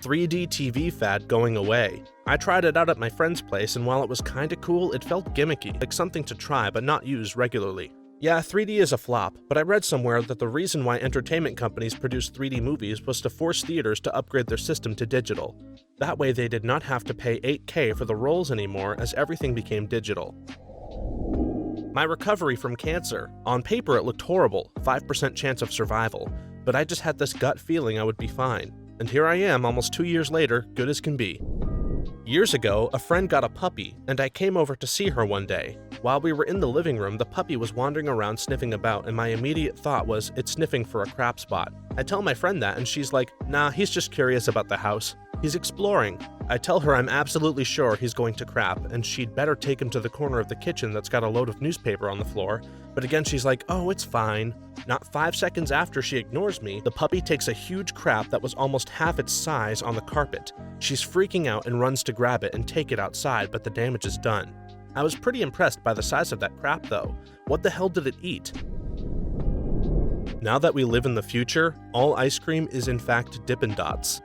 S2: 3D TV fad going away. I tried it out at my friend's place, and while it was kinda cool, it felt gimmicky, like something to try but not use regularly. Yeah, 3D is a flop, but I read somewhere that the reason why entertainment companies produced 3D movies was to force theaters to upgrade their system to digital. That way they did not have to pay $8K for the rolls anymore as everything became digital. My recovery from cancer. On paper it looked horrible, 5% chance of survival, but I just had this gut feeling I would be fine. And here I am almost 2 years later, good as can be. Years ago, a friend got a puppy, and I came over to see her one day. While we were in the living room, the puppy was wandering around sniffing about, and my immediate thought was, it's sniffing for a crap spot. I tell my friend that, and she's like, "Nah, he's just curious about the house. He's exploring." I tell her I'm absolutely sure he's going to crap, and she'd better take him to the corner of the kitchen that's got a load of newspaper on the floor. But again, she's like, "Oh, it's fine." Not 5 seconds after she ignores me, the puppy takes a huge crap that was almost half its size on the carpet. She's freaking out and runs to grab it and take it outside, but the damage is done. I was pretty impressed by the size of that crap though. What the hell did it eat? Now that we live in the future, all ice cream is in fact Dippin' Dots.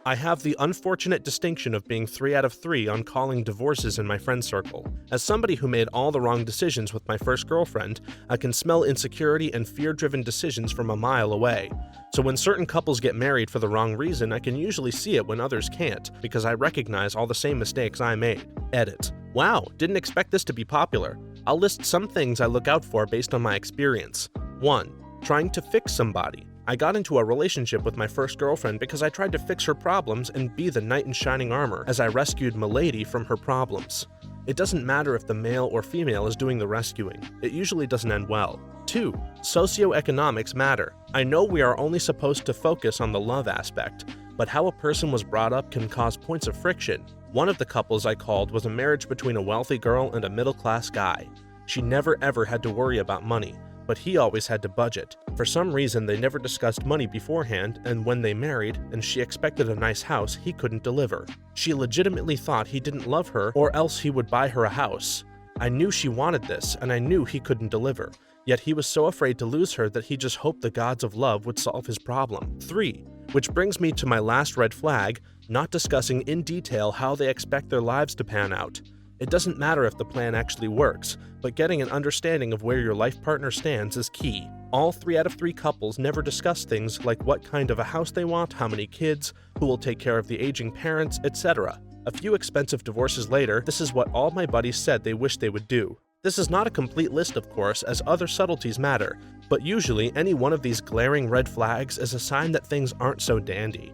S2: I have the unfortunate distinction of being 3 out of 3 on calling divorces in my friend circle. As somebody who made all the wrong decisions with my first girlfriend, I can smell insecurity and fear-driven decisions from a mile away. So when certain couples get married for the wrong reason, I can usually see it when others can't, because I recognize all the same mistakes I made. Edit. Wow, didn't expect this to be popular. I'll list some things I look out for based on my experience. 1. Trying to fix somebody. I got into a relationship with my first girlfriend because I tried to fix her problems and be the knight in shining armor as I rescued Milady from her problems. It doesn't matter if the male or female is doing the rescuing. It usually doesn't end well. 2. Socioeconomics matter. I know we are only supposed to focus on the love aspect, but how a person was brought up can cause points of friction. One of the couples I called was a marriage between a wealthy girl and a middle-class guy. She never ever had to worry about money, but he always had to budget. For some reason, they never discussed money beforehand, and when they married and she expected a nice house, he couldn't deliver. She legitimately thought he didn't love her or else he would buy her a house. I knew she wanted this, and I knew he couldn't deliver. Yet he was so afraid to lose her that he just hoped the gods of love would solve his problem. 3. Which brings me to my last red flag, not discussing in detail how they expect their lives to pan out. It doesn't matter if the plan actually works, but getting an understanding of where your life partner stands is key. All 3 out of 3 couples never discuss things like what kind of a house they want, how many kids, who will take care of the aging parents, etc. A few expensive divorces later, this is what all my buddies said they wish they would do. This is not a complete list, of course, as other subtleties matter, but usually any one of these glaring red flags is a sign that things aren't so dandy.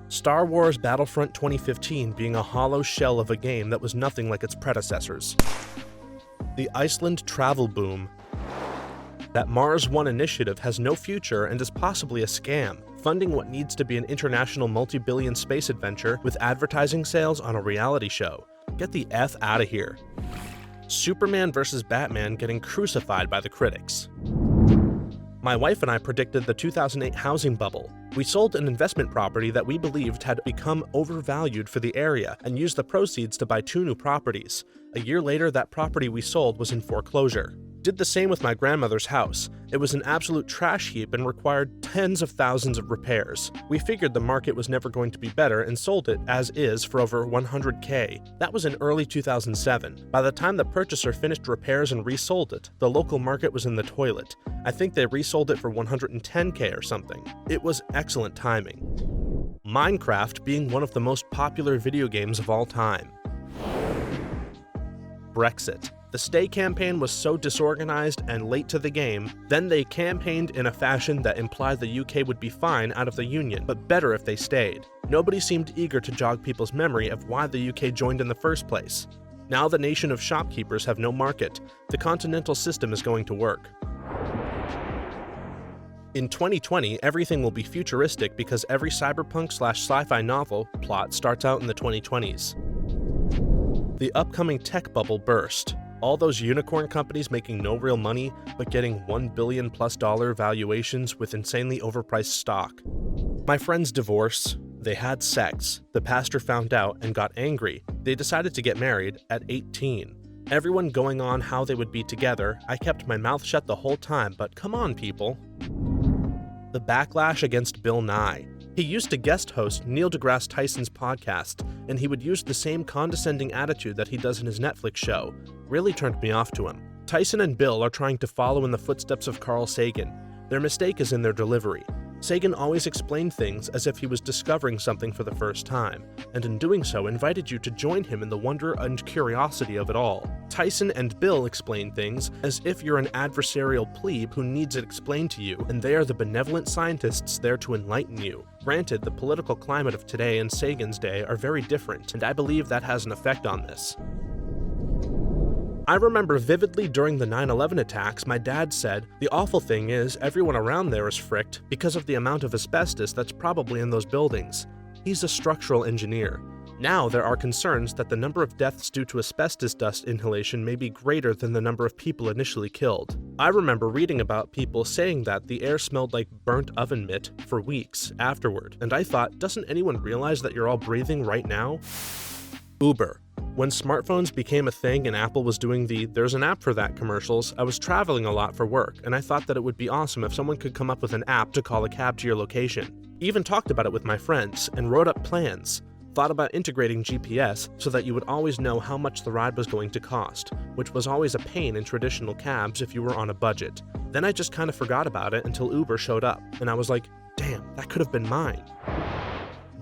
S2: Star Wars Battlefront 2015 being a hollow shell of a game that was nothing like its predecessors. The Iceland travel boom. That Mars One initiative has no future and is possibly a scam, funding what needs to be an international multi-billion space adventure with advertising sales on a reality show. Get the F out of here. Superman vs. Batman getting crucified by the critics. My wife and I predicted the 2008 housing bubble. We sold an investment property that we believed had become overvalued for the area and used the proceeds to buy 2 new properties. A year later, that property we sold was in foreclosure. Did the same with my grandmother's house. It was an absolute trash heap and required tens of thousands of repairs. We figured the market was never going to be better and sold it as is for over $100K. That was in early 2007. By the time the purchaser finished repairs and resold it, the local market was in the toilet. I think they resold it for $110K or something. It was excellent timing. Minecraft being one of the most popular video games of all time. Brexit. The Stay campaign was so disorganized and late to the game, then they campaigned in a fashion that implied the UK would be fine out of the Union, but better if they stayed. Nobody seemed eager to jog people's memory of why the UK joined in the first place. Now the nation of shopkeepers have no market. The continental system is going to work. In 2020, everything will be futuristic because every cyberpunk/sci-fi novel plot starts out in the 2020s. The upcoming tech bubble burst. All those unicorn companies making no real money, but getting $1 billion+ valuations with insanely overpriced stock. My friend's divorce. They had sex. The pastor found out and got angry. They decided to get married at 18. Everyone going on how they would be together. I kept my mouth shut the whole time, but come on, people. The backlash against Bill Nye. He used to guest host Neil deGrasse Tyson's podcast, and he would use the same condescending attitude that he does in his Netflix show. Really turned me off to him. Tyson and Bill are trying to follow in the footsteps of Carl Sagan. Their mistake is in their delivery. Sagan always explained things as if he was discovering something for the first time, and in doing so invited you to join him in the wonder and curiosity of it all. Tyson and Bill explain things as if you're an adversarial plebe who needs it explained to you, and they are the benevolent scientists there to enlighten you. Granted, the political climate of today and Sagan's day are very different, and I believe that has an effect on this. I remember vividly during the 9/11 attacks, my dad said, "The awful thing is, everyone around there is fricked because of the amount of asbestos that's probably in those buildings." He's a structural engineer. Now there are concerns that the number of deaths due to asbestos dust inhalation may be greater than the number of people initially killed. I remember reading about people saying that the air smelled like burnt oven mitt for weeks afterward, and I thought, doesn't anyone realize that you're all breathing right now? Uber. When smartphones became a thing and Apple was doing the "there's an app for that" commercials, I was traveling a lot for work, and I thought that it would be awesome if someone could come up with an app to call a cab to your location. Even talked about it with my friends, and wrote up plans. Thought about integrating GPS so that you would always know how much the ride was going to cost, which was always a pain in traditional cabs if you were on a budget. Then I just kind of forgot about it until Uber showed up, and I was like, damn, that could have been mine.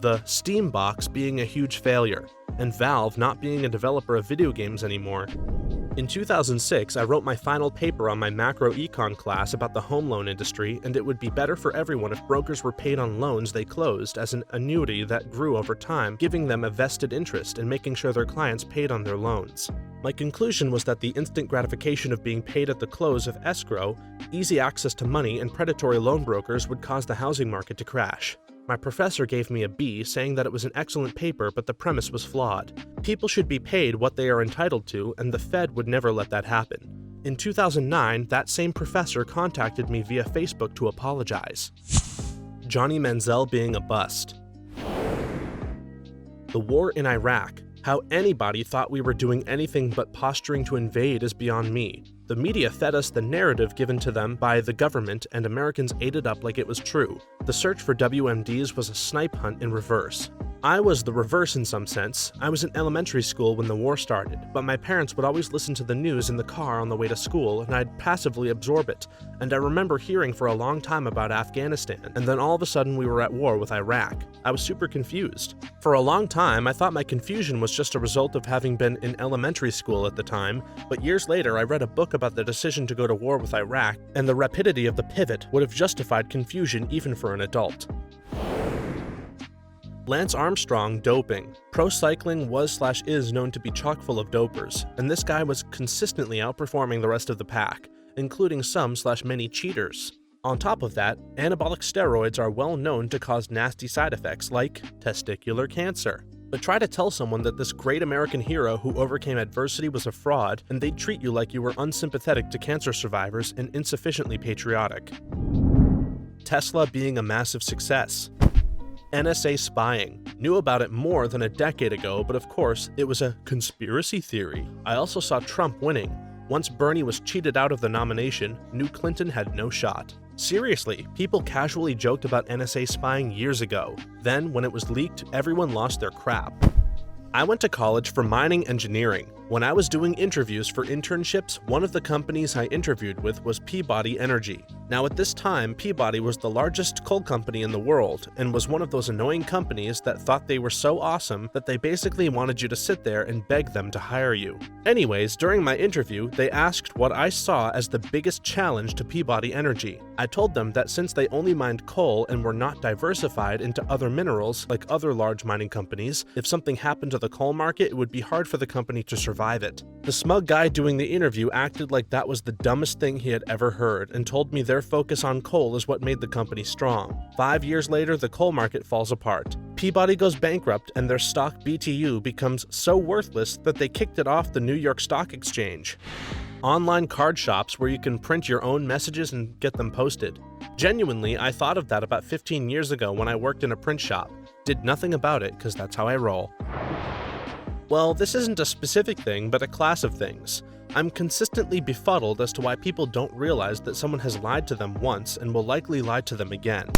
S2: The Steam box being a huge failure, and Valve not being a developer of video games anymore. In 2006, I wrote my final paper on my macro econ class about the home loan industry, and it would be better for everyone if brokers were paid on loans they closed as an annuity that grew over time, giving them a vested interest in making sure their clients paid on their loans. My conclusion was that the instant gratification of being paid at the close of escrow, easy access to money, and predatory loan brokers would cause the housing market to crash. My professor gave me a B, saying that it was an excellent paper, but the premise was flawed. People should be paid what they are entitled to, and the Fed would never let that happen. In 2009, that same professor contacted me via Facebook to apologize. Johnny Manziel being a bust. The war in Iraq. How anybody thought we were doing anything but posturing to invade is beyond me. The media fed us the narrative given to them by the government, and Americans ate it up like it was true. The search for WMDs was a snipe hunt in reverse. I was the reverse in some sense. I was in elementary school when the war started, but my parents would always listen to the news in the car on the way to school, and I'd passively absorb it. And I remember hearing for a long time about Afghanistan, and then all of a sudden we were at war with Iraq. I was super confused. For a long time, I thought my confusion was just a result of having been in elementary school at the time, but years later I read a book about the decision to go to war with Iraq, and the rapidity of the pivot would have justified confusion even for an adult. Lance Armstrong doping. Pro cycling was/is known to be chock full of dopers, and this guy was consistently outperforming the rest of the pack, including some/many cheaters. On top of that, anabolic steroids are well known to cause nasty side effects like testicular cancer. But try to tell someone that this great American hero who overcame adversity was a fraud, and they'd treat you like you were unsympathetic to cancer survivors and insufficiently patriotic. Tesla being a massive success. NSA spying. Knew about it more than a decade ago, but of course, it was a conspiracy theory. I also saw Trump winning. Once Bernie was cheated out of the nomination, knew Clinton had no shot. Seriously, people casually joked about NSA spying years ago. Then, when it was leaked, everyone lost their crap. I went to college for mining engineering. When I was doing interviews for internships, one of the companies I interviewed with was Peabody Energy. Now at this time, Peabody was the largest coal company in the world, and was one of those annoying companies that thought they were so awesome that they basically wanted you to sit there and beg them to hire you. Anyways, during my interview, they asked what I saw as the biggest challenge to Peabody Energy. I told them that since they only mined coal and were not diversified into other minerals like other large mining companies, if something happened to the coal market, it would be hard for the company to survive it. The smug guy doing the interview acted like that was the dumbest thing he had ever heard, and told me their focus on coal is what made the company strong. 5 years later, the coal market falls apart. Peabody goes bankrupt, and their stock BTU becomes so worthless that they kicked it off the New York Stock Exchange. Online card shops where you can print your own messages and get them posted. Genuinely, I thought of that about 15 years ago when I worked in a print shop. Did nothing about it because that's how I roll. Well, this isn't a specific thing, but a class of things. I'm consistently befuddled as to why people don't realize that someone has lied to them once and will likely lie to them again.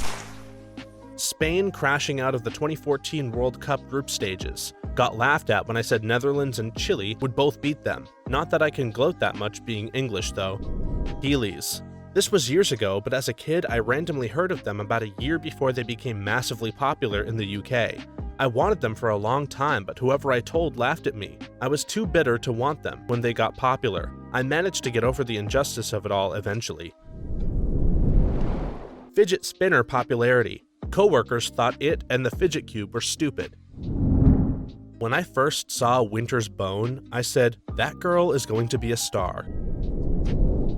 S2: Spain crashing out of the 2014 World Cup group stages. Got laughed at when I said Netherlands and Chile would both beat them. Not that I can gloat that much being English though. Heelys. This was years ago, but as a kid I randomly heard of them about a year before they became massively popular in the UK. I wanted them for a long time, but whoever I told laughed at me. I was too bitter to want them when they got popular. I managed to get over the injustice of it all eventually. Fidget spinner popularity. Coworkers thought it and the fidget cube were stupid. When I first saw Winter's Bone, I said, that girl is going to be a star.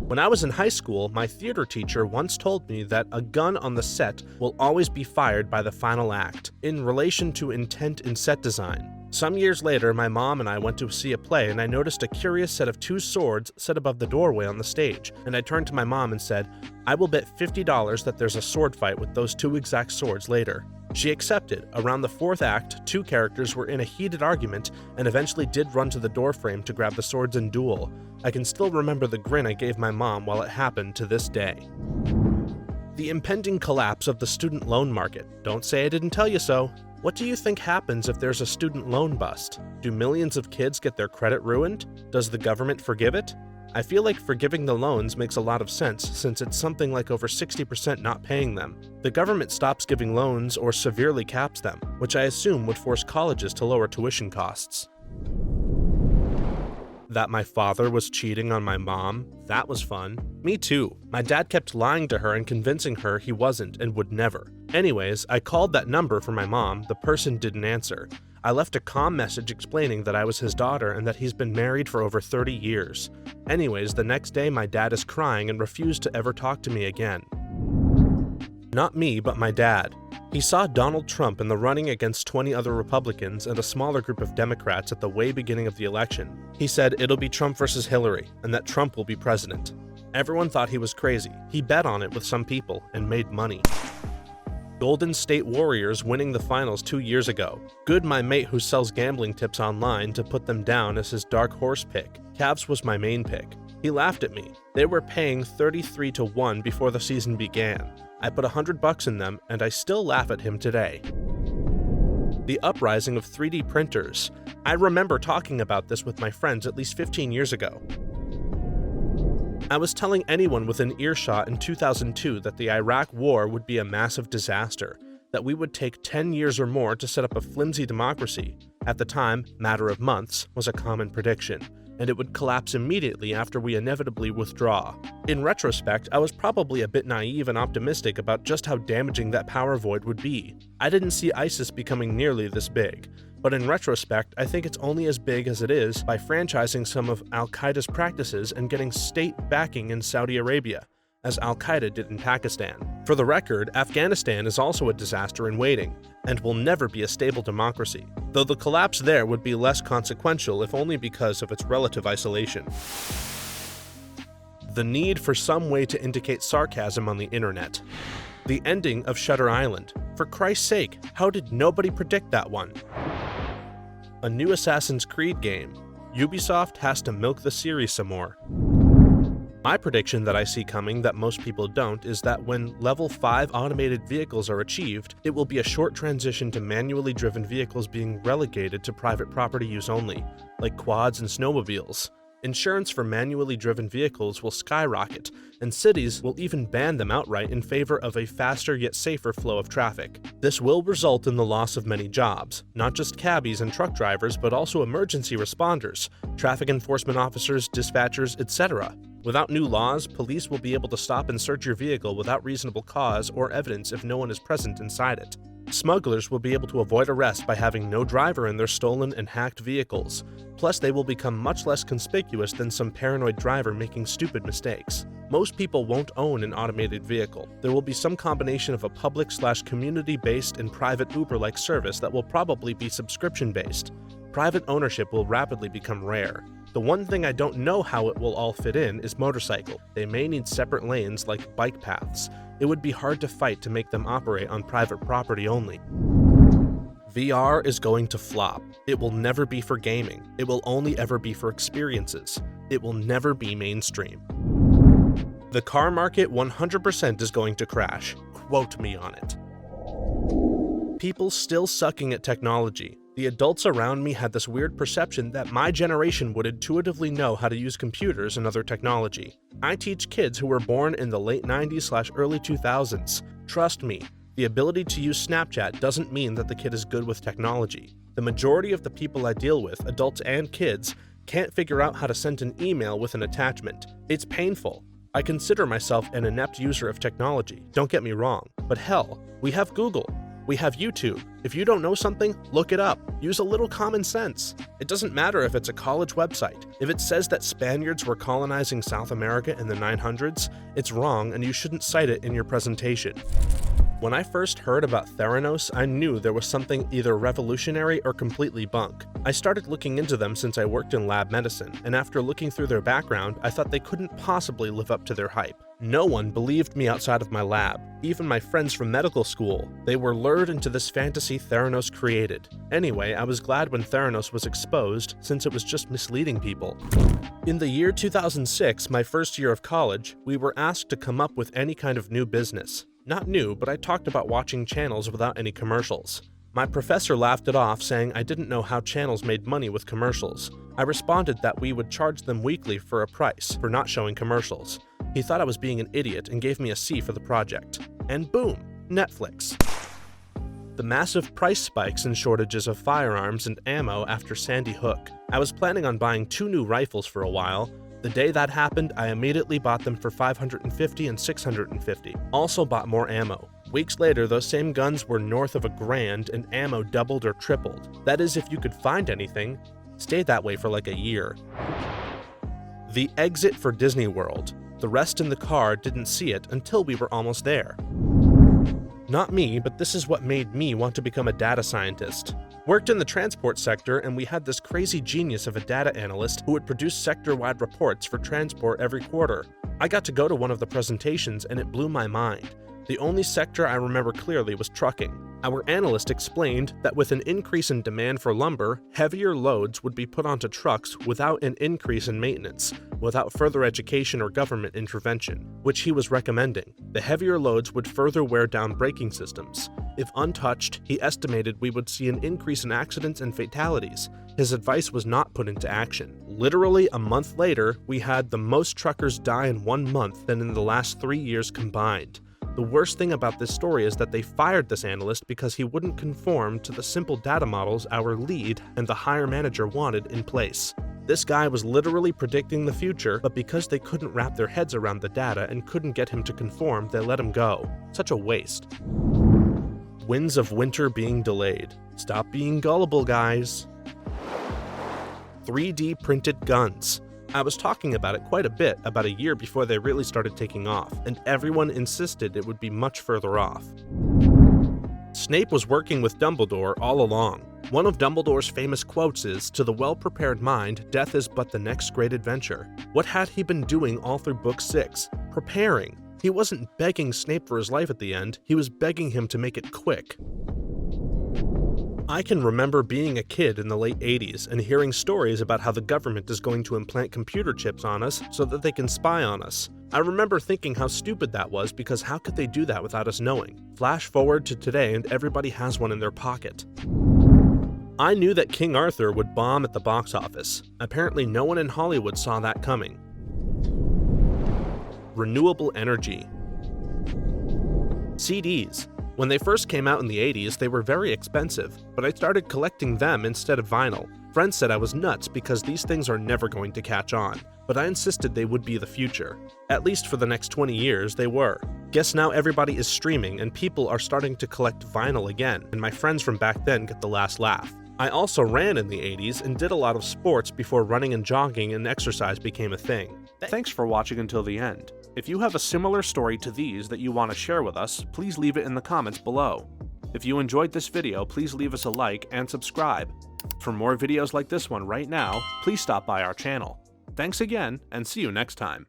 S2: When I was in high school, my theater teacher once told me that a gun on the set will always be fired by the final act, in relation to intent in set design. Some years later, my mom and I went to see a play, and I noticed a curious set of two swords set above the doorway on the stage, and I turned to my mom and said, I will bet $50 that there's a sword fight with those two exact swords later. She accepted. Around the fourth act, two characters were in a heated argument and eventually did run to the doorframe to grab the swords and duel. I can still remember the grin I gave my mom while it happened to this day. The impending collapse of the student loan market. Don't say I didn't tell you so. What do you think happens if there's a student loan bust? Do millions of kids get their credit ruined? Does the government forgive it? I feel like forgiving the loans makes a lot of sense since it's something like over 60% not paying them. The government stops giving loans or severely caps them, which I assume would force colleges to lower tuition costs. That my father was cheating on my mom? That was fun. Me too. My dad kept lying to her and convincing her he wasn't and would never. Anyways, I called that number for my mom. The person didn't answer. I left a calm message explaining that I was his daughter and that he's been married for over 30 years. Anyways, the next day my dad is crying and refused to ever talk to me again. Not me, but my dad. He saw Donald Trump in the running against 20 other Republicans and a smaller group of Democrats at the way beginning of the election. He said it'll be Trump versus Hillary, and that Trump will be president. Everyone thought he was crazy. He bet on it with some people and made money. Golden State Warriors winning the finals 2 years ago. Good my mate who sells gambling tips online to put them down as his dark horse pick. Cavs was my main pick. He laughed at me. They were paying 33-1 before the season began. I put $100 in them, and I still laugh at him today. The uprising of 3D printers. I remember talking about this with my friends at least 15 years ago. I was telling anyone within earshot in 2002 that the Iraq War would be a massive disaster, that we would take 10 years or more to set up a flimsy democracy. At the time, matter of months was a common prediction, and it would collapse immediately after we inevitably withdraw. In retrospect, I was probably a bit naive and optimistic about just how damaging that power void would be. I didn't see ISIS becoming nearly this big, but in retrospect, I think it's only as big as it is by franchising some of Al-Qaeda's practices and getting state backing in Saudi Arabia, as Al-Qaeda did in Pakistan. For the record, Afghanistan is also a disaster in waiting, and will never be a stable democracy, though the collapse there would be less consequential if only because of its relative isolation. The need for some way to indicate sarcasm on the internet. The ending of Shutter Island. For Christ's sake, how did nobody predict that one? A new Assassin's Creed game. Ubisoft has to milk the series some more. My prediction that I see coming that most people don't is that when level 5 automated vehicles are achieved, it will be a short transition to manually driven vehicles being relegated to private property use only, like quads and snowmobiles. Insurance for manually driven vehicles will skyrocket, and cities will even ban them outright in favor of a faster yet safer flow of traffic. This will result in the loss of many jobs, not just cabbies and truck drivers, but also emergency responders, traffic enforcement officers, dispatchers, etc. Without new laws, police will be able to stop and search your vehicle without reasonable cause or evidence if no one is present inside it. Smugglers will be able to avoid arrest by having no driver in their stolen and hacked vehicles. Plus, they will become much less conspicuous than some paranoid driver making stupid mistakes. Most people won't own an automated vehicle. There will be some combination of a public/community-based and private Uber-like service that will probably be subscription-based. Private ownership will rapidly become rare. The one thing I don't know how it will all fit in is motorcycle. They may need separate lanes like bike paths. It would be hard to fight to make them operate on private property only. VR is going to flop. It will never be for gaming. It will only ever be for experiences. It will never be mainstream. The car market 100% is going to crash. Quote me on it. People still sucking at technology. The adults around me had this weird perception that my generation would intuitively know how to use computers and other technology. I teach kids who were born in the late 90s/early 2000s. Trust me, the ability to use Snapchat doesn't mean that the kid is good with technology. The majority of the people I deal with, adults and kids, can't figure out how to send an email with an attachment. It's painful. I consider myself an inept user of technology, don't get me wrong, but hell, we have Google. We have YouTube. If you don't know something, look it up. Use a little common sense. It doesn't matter if it's a college website. If it says that Spaniards were colonizing South America in the 900s, it's wrong and you shouldn't cite it in your presentation. When I first heard about Theranos, I knew there was something either revolutionary or completely bunk. I started looking into them since I worked in lab medicine, and after looking through their background, I thought they couldn't possibly live up to their hype. No one believed me outside of my lab, even my friends from medical school. They were lured into this fantasy Theranos created. Anyway, I was glad when Theranos was exposed, since it was just misleading people. In the year 2006, my first year of college, we were asked to come up with any kind of new business. Not new, but I talked about watching channels without any commercials. My professor laughed it off, saying I didn't know how channels made money with commercials. I responded that we would charge them weekly for a price for not showing commercials. He thought I was being an idiot and gave me a C for the project. And boom, Netflix. The massive price spikes and shortages of firearms and ammo after Sandy Hook. I was planning on buying 2 new rifles for a while. The day that happened, I immediately bought them for $550 and $650. Also bought more ammo. Weeks later, those same guns were north of $1,000 and ammo doubled or tripled. That is, if you could find anything. Stayed that way for like a year. The exit for Disney World. The rest in the car didn't see it until we were almost there. Not me, but this is what made me want to become a data scientist. Worked in the transport sector, and we had this crazy genius of a data analyst who would produce sector-wide reports for transport every quarter. I got to go to one of the presentations, and it blew my mind. The only sector I remember clearly was trucking. Our analyst explained that with an increase in demand for lumber, heavier loads would be put onto trucks without an increase in maintenance, without further education or government intervention, which he was recommending. The heavier loads would further wear down braking systems. If untouched, he estimated we would see an increase in accidents and fatalities. His advice was not put into action. Literally a month later, we had the most truckers die in 1 month than in the last 3 years combined. The worst thing about this story is that they fired this analyst because he wouldn't conform to the simple data models our lead and the higher manager wanted in place. This guy was literally predicting the future, but because they couldn't wrap their heads around the data and couldn't get him to conform, they let him go. Such a waste. Winds of winter being delayed. Stop being gullible, guys. 3D printed guns. I was talking about it quite a bit about a year before they really started taking off, and everyone insisted it would be much further off. Snape was working with Dumbledore all along. One of Dumbledore's famous quotes is, "To the well-prepared mind, death is but the next great adventure." What had he been doing all through Book 6? Preparing. He wasn't begging Snape for his life at the end, he was begging him to make it quick. I can remember being a kid in the late 80s and hearing stories about how the government is going to implant computer chips on us so that they can spy on us. I remember thinking how stupid that was because how could they do that without us knowing? Flash forward to today and everybody has one in their pocket. I knew that King Arthur would bomb at the box office. Apparently no one in Hollywood saw that coming. Renewable energy. CDs. When they first came out in the 80s, they were very expensive, but I started collecting them instead of vinyl. Friends said I was nuts because these things are never going to catch on, but I insisted they would be the future. At least for the next 20 years, they were. Guess now everybody is streaming and people are starting to collect vinyl again, and my friends from back then get the last laugh. I also ran in the 80s and did a lot of sports before running and jogging and exercise became a thing.
S1: Thanks for watching until the end. If you have a similar story to these that you want to share with us, please leave it in the comments below. If you enjoyed this video, please leave us a like and subscribe. For more videos like this one right now, please stop by our channel. Thanks again, and see you next time.